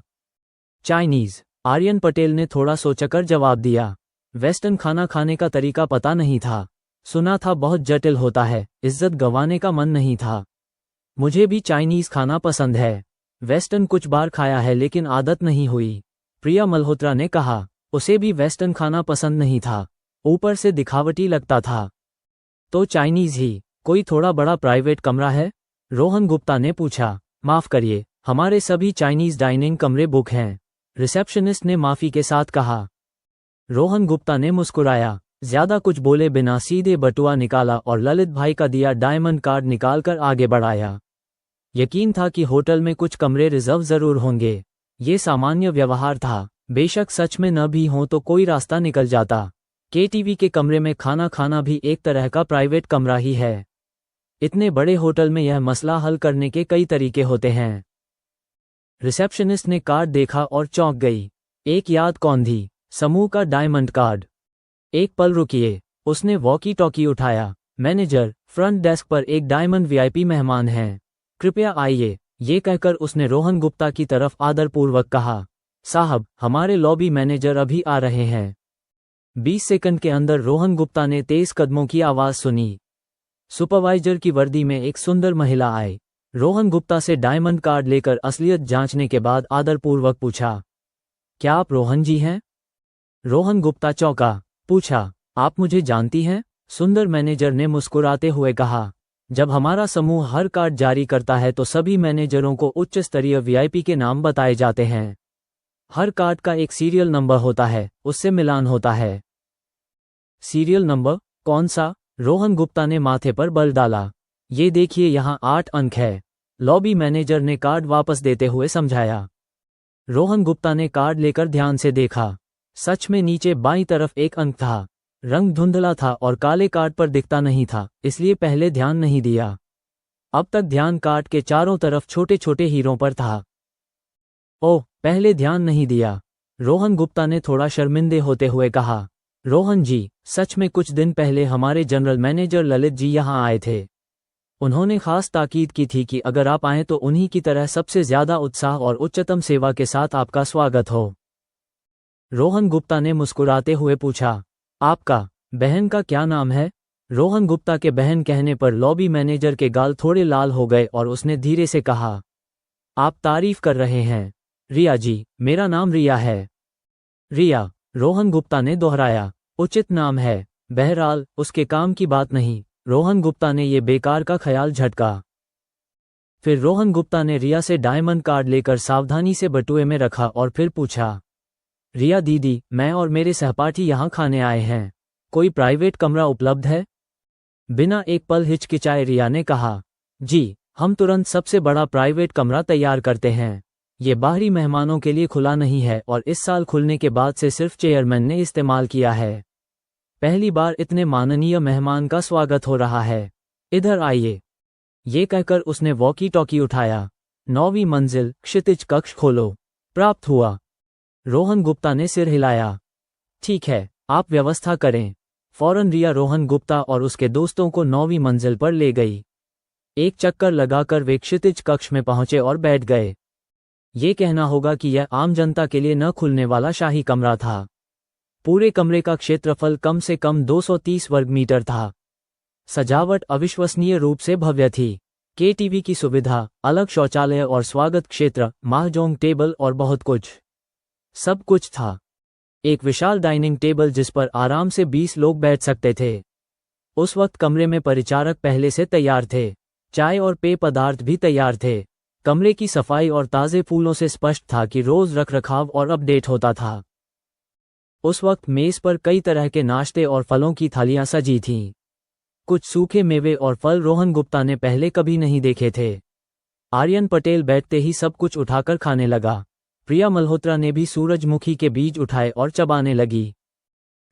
चाइनीज, आर्यन पटेल ने थोड़ा सोचकर जवाब दिया। वेस्टर्न खाना खाने का तरीका पता नहीं था। सुना था बहुत जटिल होता है, इज्जत गंवाने का मन नहीं था। मुझे भी चाइनीज खाना पसंद है। वेस्टर्न कुछ बार खाया है लेकिन आदत नहीं हुई। प्रिया मल्होत्रा ने कहा। उसे भी वेस्टर्न खाना पसंद नहीं था, ऊपर से दिखावटी लगता था। तो चाइनीज ही। कोई थोड़ा बड़ा प्राइवेट कमरा है? रोहन गुप्ता ने पूछा। माफ करिए, हमारे सभी चाइनीज डाइनिंग कमरे बुक हैं, रिसेप्शनिस्ट ने माफी के साथ कहा। रोहन गुप्ता ने मुस्कुराया, ज्यादा कुछ बोले बिना सीधे बटुआ निकाला और ललित भाई का दिया डायमंड कार्ड निकालकर आगे बढ़ाया। यकीन था कि होटल में कुछ कमरे रिजर्व जरूर होंगे। ये सामान्य व्यवहार था, बेशक सच में न भी हो तो कोई रास्ता निकल जाता। केटीवी के कमरे में खाना खाना भी एक तरह का प्राइवेट कमरा ही है। इतने बड़े होटल में यह मसला हल करने के कई तरीके होते हैं। रिसेप्शनिस्ट ने कार्ड देखा और चौंक गई। एक याद कौन थी? समूह का डायमंड कार्ड। एक पल रुकिए, उसने वॉकी टॉकी उठाया। मैनेजर, फ्रंट डेस्क पर एक डायमंड वीआईपी मेहमान हैं, कृपया आइए। ये कहकर उसने रोहन गुप्ता की तरफ आदरपूर्वक कहा। साहब, हमारे लॉबी मैनेजर अभी आ रहे हैं। 20 सेकंड के अंदर रोहन गुप्ता ने तेज कदमों की आवाज सुनी। सुपरवाइजर की वर्दी में एक सुंदर महिला आई। रोहन गुप्ता से डायमंड कार्ड लेकर असलियत जांचने के बाद आदरपूर्वक पूछा, क्या आप रोहन जी हैं? रोहन गुप्ता चौंका, पूछा, आप मुझे जानती हैं? सुंदर मैनेजर ने मुस्कुराते हुए कहा, जब हमारा समूह हर कार्ड जारी करता है तो सभी मैनेजरों को उच्च स्तरीय वीआईपी के नाम बताए जाते हैं। हर कार्ड का एक सीरियल नंबर होता है, उससे मिलान होता है। Serial number? कौन सा? रोहन गुप्ता ने माथे पर बल डाला। ये देखिए, यहाँ 8 अंक है। लॉबी मैनेजर ने कार्ड वापस देते हुए समझाया। रोहन गुप्ता ने कार्ड लेकर ध्यान से देखा। सच में नीचे बाईं तरफ एक अंक था। रंग धुंधला था और काले कार्ड पर दिखता नहीं था, इसलिए पहले ध्यान नहीं दिया। अब तक ध्यान कार्ड के चारों तरफ छोटे छोटे हीरों पर था। ओह, पहले ध्यान नहीं दिया, रोहन गुप्ता ने थोड़ा शर्मिंदे होते हुए कहा। रोहन जी, सच में कुछ दिन पहले हमारे जनरल मैनेजर ललित जी यहाँ आए थे। उन्होंने खास ताकीद की थी कि अगर आप आएं तो उन्हीं की तरह सबसे ज्यादा उत्साह और उच्चतम सेवा के साथ आपका स्वागत हो। रोहन गुप्ता ने मुस्कुराते हुए पूछा, आपका बहन का क्या नाम है? रोहन गुप्ता के बहन कहने पर लॉबी मैनेजर के गाल थोड़े लाल हो गए और उसने धीरे से कहा, आप तारीफ कर रहे हैं। रिया जी, मेरा नाम रिया है। रिया, रोहन गुप्ता ने दोहराया, उचित नाम है। बहरहाल, उसके काम की बात नहीं। रोहन गुप्ता ने ये बेकार का ख्याल झटका। फिर रोहन गुप्ता ने रिया से डायमंड कार्ड लेकर सावधानी से बटुए में रखा और फिर पूछा, रिया दीदी, मैं और मेरे सहपाठी यहाँ खाने आए हैं, कोई प्राइवेट कमरा उपलब्ध है? बिना एक पल हिचकिचाए रिया ने कहा, जी, हम तुरंत सबसे बड़ा प्राइवेट कमरा तैयार करते हैं। ये बाहरी मेहमानों के लिए खुला नहीं है और इस साल खुलने के बाद से सिर्फ चेयरमैन ने इस्तेमाल किया है। पहली बार इतने माननीय मेहमान का स्वागत हो रहा है। इधर आइए। ये कहकर उसने वॉकी टॉकी उठाया। 9वीं मंजिल, क्षितिज कक्ष खोलो। प्राप्त हुआ। रोहन गुप्ता ने सिर हिलाया। ठीक है, आप व्यवस्था करें। फौरन रिया रोहन गुप्ता और उसके दोस्तों को 9वीं मंजिल पर ले गई। एक चक्कर लगाकर वे क्षितिज कक्ष में पहुंचे और बैठ गए। ये कहना होगा कि यह आम जनता के लिए न खुलने वाला शाही कमरा था। पूरे कमरे का क्षेत्रफल कम से कम 230 वर्ग मीटर था। सजावट अविश्वसनीय रूप से भव्य थी। केटीवी की सुविधा, अलग शौचालय और स्वागत क्षेत्र, महजोंग टेबल और बहुत कुछ। सब कुछ था। एक विशाल डाइनिंग टेबल जिस पर आराम से 20 लोग बैठ सकते थे। उस वक्त कमरे में परिचारक पहले से तैयार थे। चाय और पेय पदार्थ भी तैयार थे। कमरे की सफाई और ताज़े फूलों से स्पष्ट था कि रोज रखरखाव और अपडेट होता था। उस वक्त मेज पर कई तरह के नाश्ते और फलों की थालियां सजी थीं। कुछ सूखे मेवे और फल रोहन गुप्ता ने पहले कभी नहीं देखे थे। आर्यन पटेल बैठते ही सब कुछ उठाकर खाने लगा। प्रिया मल्होत्रा ने भी सूरजमुखी के बीज उठाए और चबाने लगी।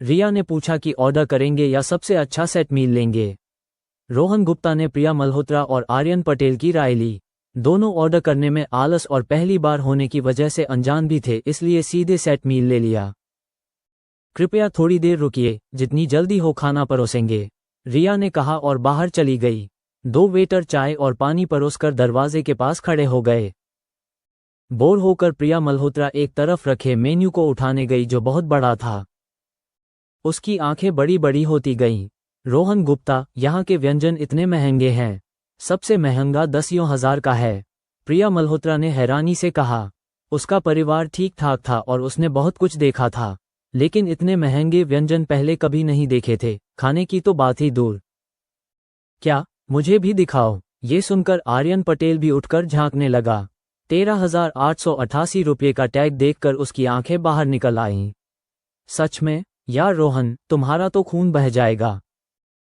रिया ने पूछा कि ऑर्डर करेंगे या सबसे अच्छा सेट मील लेंगे। रोहन गुप्ता ने प्रिया मल्होत्रा और आर्यन पटेल की राय ली। दोनों ऑर्डर करने में आलस और पहली बार होने की वजह से अनजान भी थे, इसलिए सीधे सेट मील ले लिया। कृपया थोड़ी देर रुकिए, जितनी जल्दी हो खाना परोसेंगे, रिया ने कहा और बाहर चली गई। 2 वेटर चाय और पानी परोसकर दरवाजे के पास खड़े हो गए। बोर होकर प्रिया मल्होत्रा एक तरफ रखे मेन्यू को उठाने गई जो बहुत बड़ा था। उसकी आंखें बड़ी बड़ी होती गईं। रोहन गुप्ता, यहाँ के व्यंजन इतने महंगे हैं। सबसे महंगा 10,000 का है, प्रिया मल्होत्रा ने हैरानी से कहा। उसका परिवार ठीक ठाक था और उसने बहुत कुछ देखा था, लेकिन इतने महंगे व्यंजन पहले कभी नहीं देखे थे। खाने की तो बात ही दूर। क्या, मुझे भी दिखाओ। ये सुनकर आर्यन पटेल भी उठकर झांकने लगा। 13,888 रुपये का टैग देखकर उसकी आंखें बाहर निकल आईं। सच में? यार रोहन, तुम्हारा तो खून बह जाएगा।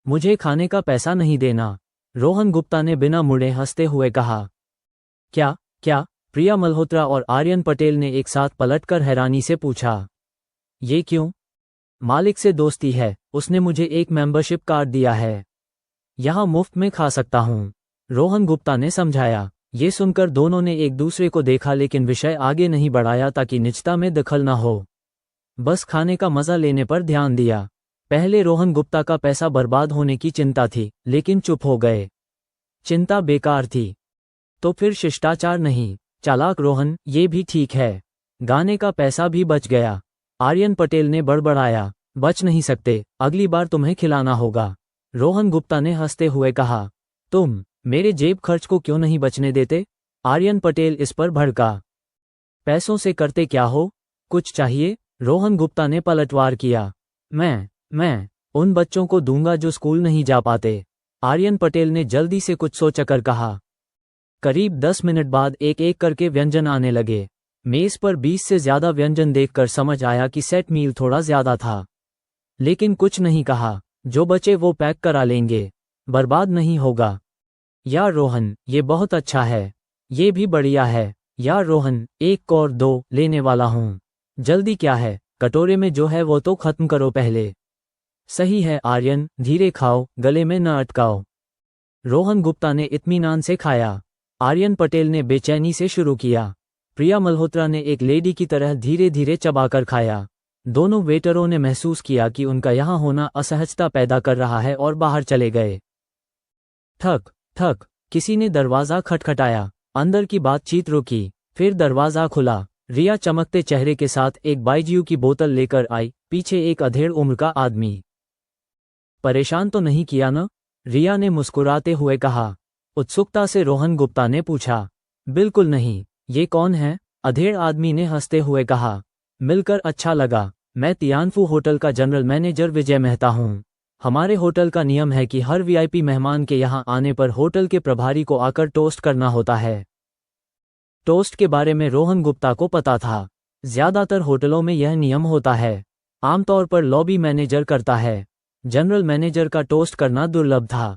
मुझे खाने का पैसा नहीं देना, रोहन गुप्ता ने बिना मुड़े हंसते हुए कहा। क्या क्या? प्रिया मल्होत्रा और आर्यन पटेल ने एक साथ पलटकर हैरानी से पूछा। ये क्यों? मालिक से दोस्ती है, उसने मुझे एक मेंबरशिप कार्ड दिया है, यहाँ मुफ्त में खा सकता हूँ, रोहन गुप्ता ने समझाया। ये सुनकर दोनों ने एक दूसरे को देखा, लेकिन विषय आगे नहीं बढ़ाया ताकि निजता में दखल न हो। बस खाने का मजा लेने पर ध्यान दिया। पहले रोहन गुप्ता का पैसा बर्बाद होने की चिंता थी, लेकिन चुप हो गए। चिंता बेकार थी तो फिर शिष्टाचार नहीं। चालाक रोहन, ये भी ठीक है। गाने का पैसा भी बच गया, आर्यन पटेल ने बड़बड़ाया। बच नहीं सकते, अगली बार तुम्हें खिलाना होगा, रोहन गुप्ता ने हंसते हुए कहा। तुम मेरे जेब खर्च को क्यों नहीं बचने देते? आर्यन पटेल इस पर भड़का। पैसों से करते क्या हो? कुछ चाहिए? रोहन गुप्ता ने पलटवार किया। मैं उन बच्चों को दूंगा जो स्कूल नहीं जा पाते, आर्यन पटेल ने जल्दी से कुछ सोचकर कहा। करीब 10 मिनट बाद एक एक करके व्यंजन आने लगे। मेज पर 20 से ज्यादा व्यंजन देखकर समझ आया कि सेट मील थोड़ा ज्यादा था, लेकिन कुछ नहीं कहा। जो बचे वो पैक करा लेंगे, बर्बाद नहीं होगा। यार रोहन, ये बहुत अच्छा है। ये भी बढ़िया है। यार रोहन, एक और 2 लेने वाला हूँ। जल्दी क्या है, कटोरे में जो है वो तो खत्म करो पहले। सही है आर्यन, धीरे खाओ, गले में न अटकाओ, रोहन गुप्ता ने इत्मीनान से खाया। आर्यन पटेल ने बेचैनी से शुरू किया। प्रिया मल्होत्रा ने एक लेडी की तरह धीरे धीरे चबाकर खाया। दोनों वेटरों ने महसूस किया कि उनका यहाँ होना असहजता पैदा कर रहा है और बाहर चले गए। ठक ठक, किसी ने दरवाजा खटखटाया। अंदर की बातचीत रुकी, फिर दरवाजा खुला। रिया चमकते चेहरे के साथ एक बाइजियू की बोतल लेकर आई, पीछे एक अधेड़ उम्र का आदमी। परेशान तो नहीं किया न? रिया ने मुस्कुराते हुए कहा। उत्सुकता से रोहन गुप्ता ने पूछा। बिल्कुल नहीं। ये कौन है? अधेड़ आदमी ने हंसते हुए कहा। मिलकर अच्छा लगा। मैं तियानफू होटल का जनरल मैनेजर विजय मेहता हूँ। हमारे होटल का नियम है कि हर वीआईपी मेहमान के यहाँ आने पर होटल के प्रभारी को आकर टोस्ट करना होता है। टोस्ट के बारे में रोहन गुप्ता को पता था। ज्यादातर होटलों में यह नियम होता है। आमतौर पर लॉबी मैनेजर करता है। जनरल मैनेजर का टोस्ट करना दुर्लभ था।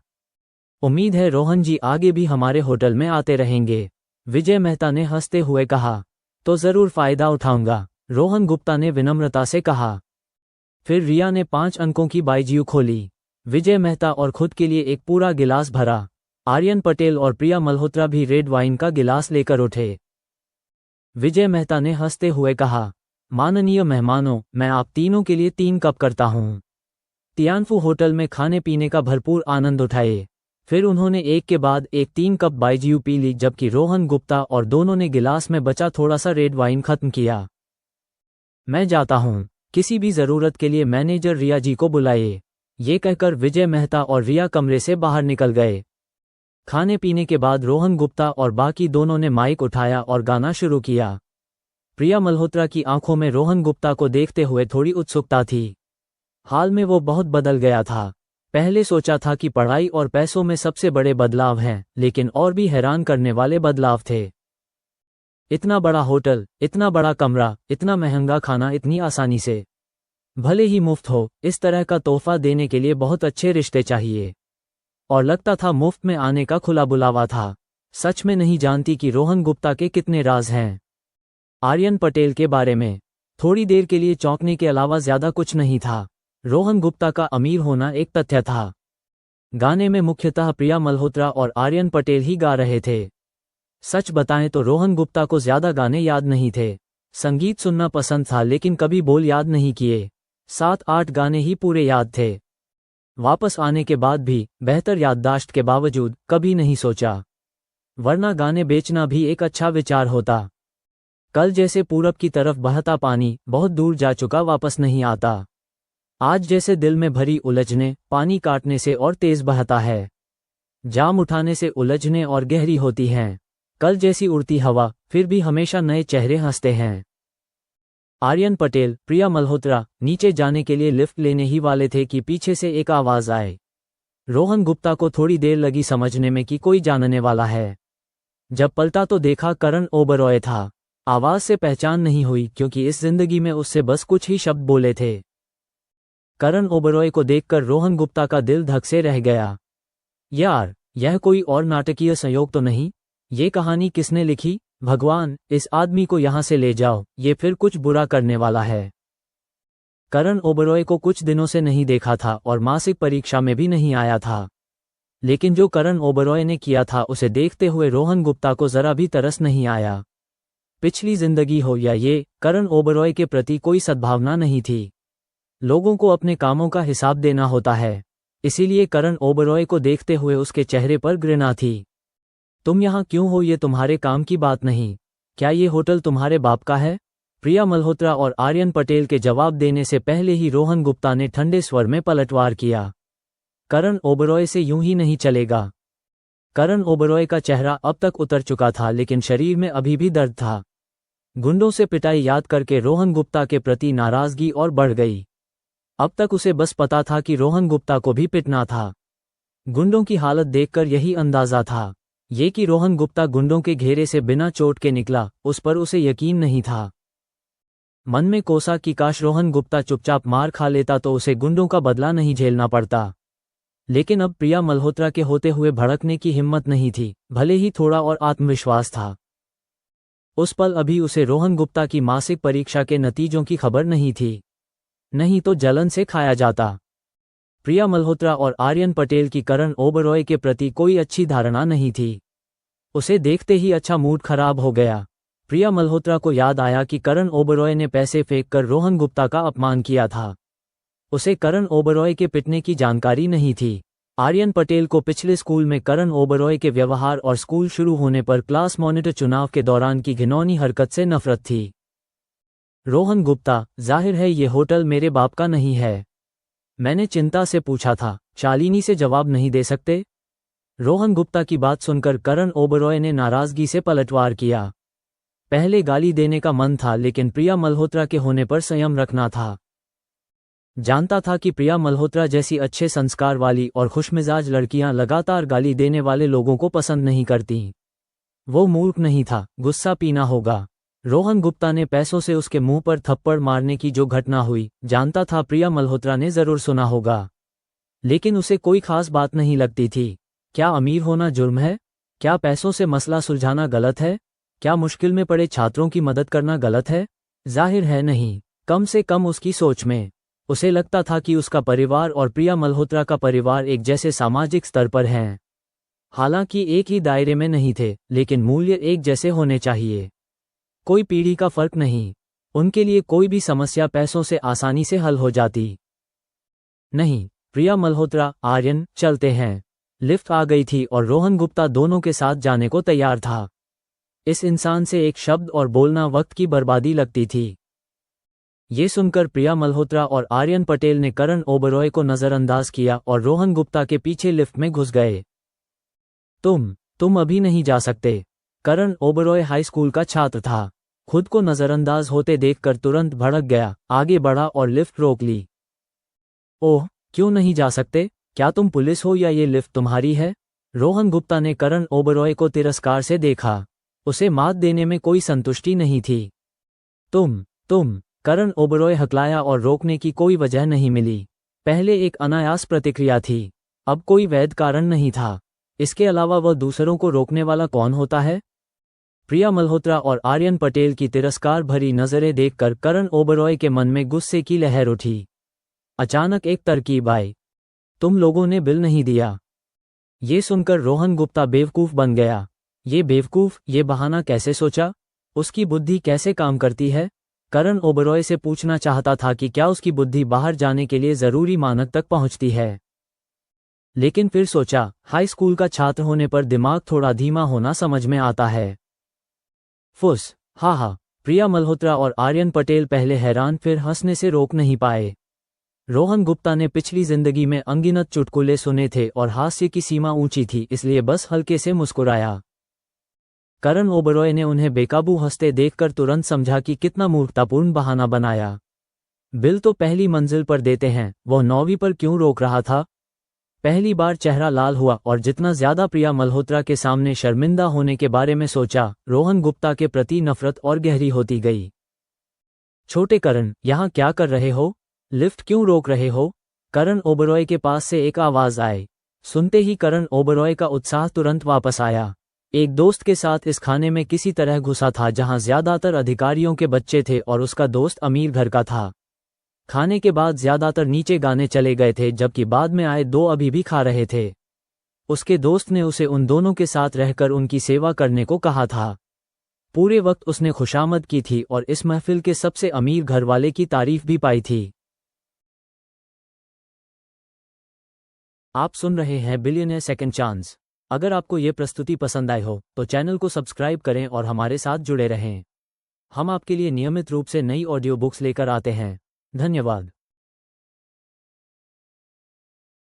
उम्मीद है रोहन जी आगे भी हमारे होटल में आते रहेंगे, विजय मेहता ने हंसते हुए कहा। तो जरूर फायदा उठाऊंगा, रोहन गुप्ता ने विनम्रता से कहा। फिर रिया ने 5 अंकों की बाइजियू खोली। विजय मेहता और खुद के लिए एक पूरा गिलास भरा। आर्यन पटेल और प्रिया मल्होत्रा भी रेड वाइन का गिलास लेकर उठे। विजय मेहता ने हंसते हुए कहा, माननीय मेहमानों, मैं आप तीनों के लिए 3 कप करता हूँ। तियानफू होटल में खाने पीने का भरपूर आनंद उठाए। फिर उन्होंने एक के बाद एक 3 कप बाइजियू पी ली, जबकि रोहन गुप्ता और दोनों ने गिलास में बचा थोड़ा सा रेड वाइन खत्म किया। मैं जाता हूँ, किसी भी जरूरत के लिए मैनेजर रिया जी को बुलाइए, ये कहकर विजय मेहता और रिया कमरे से बाहर निकल गए। खाने पीने के बाद रोहन गुप्ता और बाकी दोनों ने माइक उठाया और गाना शुरू किया। प्रिया मल्होत्रा की आंखों में रोहन गुप्ता को देखते हुए थोड़ी उत्सुकता थी। हाल में वो बहुत बदल गया था। पहले सोचा था कि पढ़ाई और पैसों में सबसे बड़े बदलाव हैं, लेकिन और भी हैरान करने वाले बदलाव थे। इतना बड़ा होटल, इतना बड़ा कमरा, इतना महंगा खाना इतनी आसानी से, भले ही मुफ्त हो। इस तरह का तोहफा देने के लिए बहुत अच्छे रिश्ते चाहिए। और लगता था मुफ्त में आने का खुला बुलावा था। सच में नहीं जानती कि रोहन गुप्ता के कितने राज हैं। आर्यन पटेल के बारे में थोड़ी देर के लिए चौंकने के अलावा ज्यादा कुछ नहीं था। रोहन गुप्ता का अमीर होना एक तथ्य था। गाने में मुख्यतः प्रिया मल्होत्रा और आर्यन पटेल ही गा रहे थे। सच बताएं तो रोहन गुप्ता को ज्यादा गाने याद नहीं थे। संगीत सुनना पसंद था लेकिन कभी बोल याद नहीं किए। 7-8 गाने ही पूरे याद थे। वापस आने के बाद भी बेहतर याददाश्त के बावजूद कभी नहीं सोचा, वरना गाने बेचना भी एक अच्छा विचार होता। कल जैसे पूरब की तरफ बहता पानी बहुत दूर जा चुका वापस नहीं आता। आज जैसे दिल में भरी उलझने पानी काटने से और तेज बहता है, जाम उठाने से उलझने और गहरी होती हैं। कल जैसी उड़ती हवा फिर भी हमेशा नए चेहरे हंसते हैं। आर्यन पटेल, प्रिया मल्होत्रा नीचे जाने के लिए लिफ्ट लेने ही वाले थे कि पीछे से एक आवाज आए। रोहन गुप्ता को थोड़ी देर लगी समझने में कि कोई जानने वाला है। जब पलटा तो देखा करण ओबरॉय था। आवाज से पहचान नहीं हुई क्योंकि इस जिंदगी में उससे बस कुछ ही शब्द बोले थे। करण ओबरॉय को देखकर रोहन गुप्ता का दिल धक से रह गया। यार, यह कोई और नाटकीय संयोग तो नहीं? ये कहानी किसने लिखी? भगवान, इस आदमी को यहाँ से ले जाओ, ये फिर कुछ बुरा करने वाला है। करण ओबरॉय को कुछ दिनों से नहीं देखा था और मासिक परीक्षा में भी नहीं आया था। लेकिन जो करण ओबरॉय ने किया था उसे देखते हुए रोहन गुप्ता को जरा भी तरस नहीं आया। पिछली जिंदगी हो या ये, करण ओबरॉय के प्रति कोई सद्भावना नहीं थी। लोगों को अपने कामों का हिसाब देना होता है, इसीलिए करण ओबरॉय को देखते हुए उसके चेहरे पर घृणा थी। तुम यहाँ क्यों हो, ये तुम्हारे काम की बात नहीं। क्या ये होटल तुम्हारे बाप का है? प्रिया मल्होत्रा और आर्यन पटेल के जवाब देने से पहले ही रोहन गुप्ता ने ठंडे स्वर में पलटवार किया। करण ओबरॉय से यूं ही नहीं चलेगा। करण ओबरॉय का चेहरा अब तक उतर चुका था लेकिन शरीर में अभी भी दर्द था। गुंडों से पिटाई याद करके रोहन गुप्ता के प्रति नाराजगी और बढ़ गई। अब तक उसे बस पता था कि रोहन गुप्ता को भी पिटना था। गुंडों की हालत देखकर यही अंदाजा था। ये कि रोहन गुप्ता गुंडों के घेरे से बिना चोट के निकला, उस पर उसे यकीन नहीं था। मन में कोसा कि काश रोहन गुप्ता चुपचाप मार खा लेता तो उसे गुंडों का बदला नहीं झेलना पड़ता। लेकिन अब प्रिया मल्होत्रा के होते हुए भड़कने की हिम्मत नहीं थी, भले ही थोड़ा और आत्मविश्वास था। उस पल अभी उसे रोहन गुप्ता की मासिक परीक्षा के नतीजों की खबर नहीं थी, नहीं तो जलन से खाया जाता। प्रिया मल्होत्रा और आर्यन पटेल की करण ओबरॉय के प्रति कोई अच्छी धारणा नहीं थी। उसे देखते ही अच्छा मूड खराब हो गया। प्रिया मल्होत्रा को याद आया कि करण ओबरॉय ने पैसे फेंककर रोहन गुप्ता का अपमान किया था। उसे करण ओबरॉय के पिटने की जानकारी नहीं थी। आर्यन पटेल को पिछले स्कूल में करण ओबरॉय के व्यवहार और स्कूल शुरू होने पर क्लास मॉनिटर चुनाव के दौरान की घिनौनी हरकत से नफरत थी। रोहन गुप्ता, जाहिर है ये होटल मेरे बाप का नहीं है। मैंने चिंता से पूछा था, शालिनी से जवाब नहीं दे सकते? रोहन गुप्ता की बात सुनकर करण ओबरॉय ने नाराजगी से पलटवार किया। पहले गाली देने का मन था लेकिन प्रिया मल्होत्रा के होने पर संयम रखना था। जानता था कि प्रिया मल्होत्रा जैसी अच्छे संस्कार वाली और खुशमिजाज लड़कियां लगातार गाली देने वाले लोगों को पसंद नहीं करती। वो मूर्ख नहीं था, गुस्सा पीना होगा। रोहन गुप्ता ने पैसों से उसके मुंह पर थप्पड़ मारने की जो घटना हुई, जानता था प्रिया मल्होत्रा ने जरूर सुना होगा, लेकिन उसे कोई खास बात नहीं लगती थी। क्या अमीर होना जुर्म है? क्या पैसों से मसला सुलझाना गलत है? क्या मुश्किल में पड़े छात्रों की मदद करना गलत है? जाहिर है नहीं। कम से कम उसकी सोच में उसे लगता था कि उसका परिवार और प्रिया मल्होत्रा का परिवार एक जैसे सामाजिक स्तर पर हैं। हालांकि एक ही दायरे में नहीं थे, लेकिन मूल्य एक जैसे होने चाहिए। कोई पीढ़ी का फर्क नहीं। उनके लिए कोई भी समस्या पैसों से आसानी से हल हो जाती नहीं। प्रिया मल्होत्रा, आर्यन, चलते हैं। लिफ्ट आ गई थी और रोहन गुप्ता दोनों के साथ जाने को तैयार था। इस इंसान से एक शब्द और बोलना वक्त की बर्बादी लगती थी। ये सुनकर प्रिया मल्होत्रा और आर्यन पटेल ने करण ओबरॉय को नजरअंदाज किया और रोहन गुप्ता के पीछे लिफ्ट में घुस गए। तुम अभी नहीं जा सकते। करण ओबरॉय हाई स्कूल का छात्र था। खुद को नजरअंदाज होते देखकर तुरंत भड़क गया, आगे बढ़ा और लिफ्ट रोक ली। ओह, क्यों नहीं जा सकते? क्या तुम पुलिस हो या ये लिफ्ट तुम्हारी है? रोहन गुप्ता ने करण ओबरॉय को तिरस्कार से देखा। उसे मात देने में कोई संतुष्टि नहीं थी। तुम करण ओबरॉय हकलाया और रोकने की कोई वजह नहीं मिली। पहले एक अनायास प्रतिक्रिया थी, अब कोई वैध कारण नहीं था। इसके अलावा वह दूसरों को रोकने वाला कौन होता है? प्रिया मल्होत्रा और आर्यन पटेल की तिरस्कार भरी नजरें देखकर करण ओबरॉय के मन में गुस्से की लहर उठी। अचानक एक तरकीब आई, तुम लोगों ने बिल नहीं दिया। ये सुनकर रोहन गुप्ता बेवकूफ़ बन गया। ये बेवकूफ़, ये बहाना कैसे सोचा? उसकी बुद्धि कैसे काम करती है? करण ओबरॉय से पूछना चाहता था कि क्या उसकी बुद्धि बाहर जाने के लिए ज़रूरी मानक तक पहुंचती है। लेकिन फिर सोचा, हाई स्कूल का छात्र होने पर दिमाग थोड़ा धीमा होना समझ में आता है। फुस, हा हा। प्रिया मल्होत्रा और आर्यन पटेल पहले हैरान फिर हंसने से रोक नहीं पाए। रोहन गुप्ता ने पिछली जिंदगी में अनगिनत चुटकुले सुने थे और हास्य की सीमा ऊंची थी, इसलिए बस हल्के से मुस्कुराया। करण ओबरॉय ने उन्हें बेकाबू हंसते देखकर तुरंत समझा कि कितना मूर्खतापूर्ण बहाना बनाया। बिल तो पहली मंजिल पर देते हैं, वह 9वीं पर क्यों रोक रहा था? पहली बार चेहरा लाल हुआ और जितना ज्यादा प्रिया मल्होत्रा के सामने शर्मिंदा होने के बारे में सोचा, रोहन गुप्ता के प्रति नफरत और गहरी होती गई। छोटे करण, यहाँ क्या कर रहे हो? लिफ्ट क्यों रोक रहे हो? करण ओबरॉय के पास से एक आवाज आई। सुनते ही करण ओबरॉय का उत्साह तुरंत वापस आया। एक दोस्त के साथ इस खाने में किसी तरह घुसा था जहां ज्यादातर अधिकारियों के बच्चे थे और उसका दोस्त अमीर घर का था। खाने के बाद ज्यादातर नीचे गाने चले गए थे, जबकि बाद में आए दो अभी भी खा रहे थे। उसके दोस्त ने उसे उन दोनों के साथ रहकर उनकी सेवा करने को कहा था। पूरे वक्त उसने खुशामद की थी और इस महफिल के सबसे अमीर घरवाले की तारीफ भी पाई थी। आप सुन रहे हैं बिलियनेयर सेकंड चांस। अगर आपको ये प्रस्तुति पसंद आई हो तो चैनल को सब्सक्राइब करें और हमारे साथ जुड़े रहें। हम आपके लिए नियमित रूप से नई ऑडियो बुक्स लेकर आते हैं। धन्यवाद।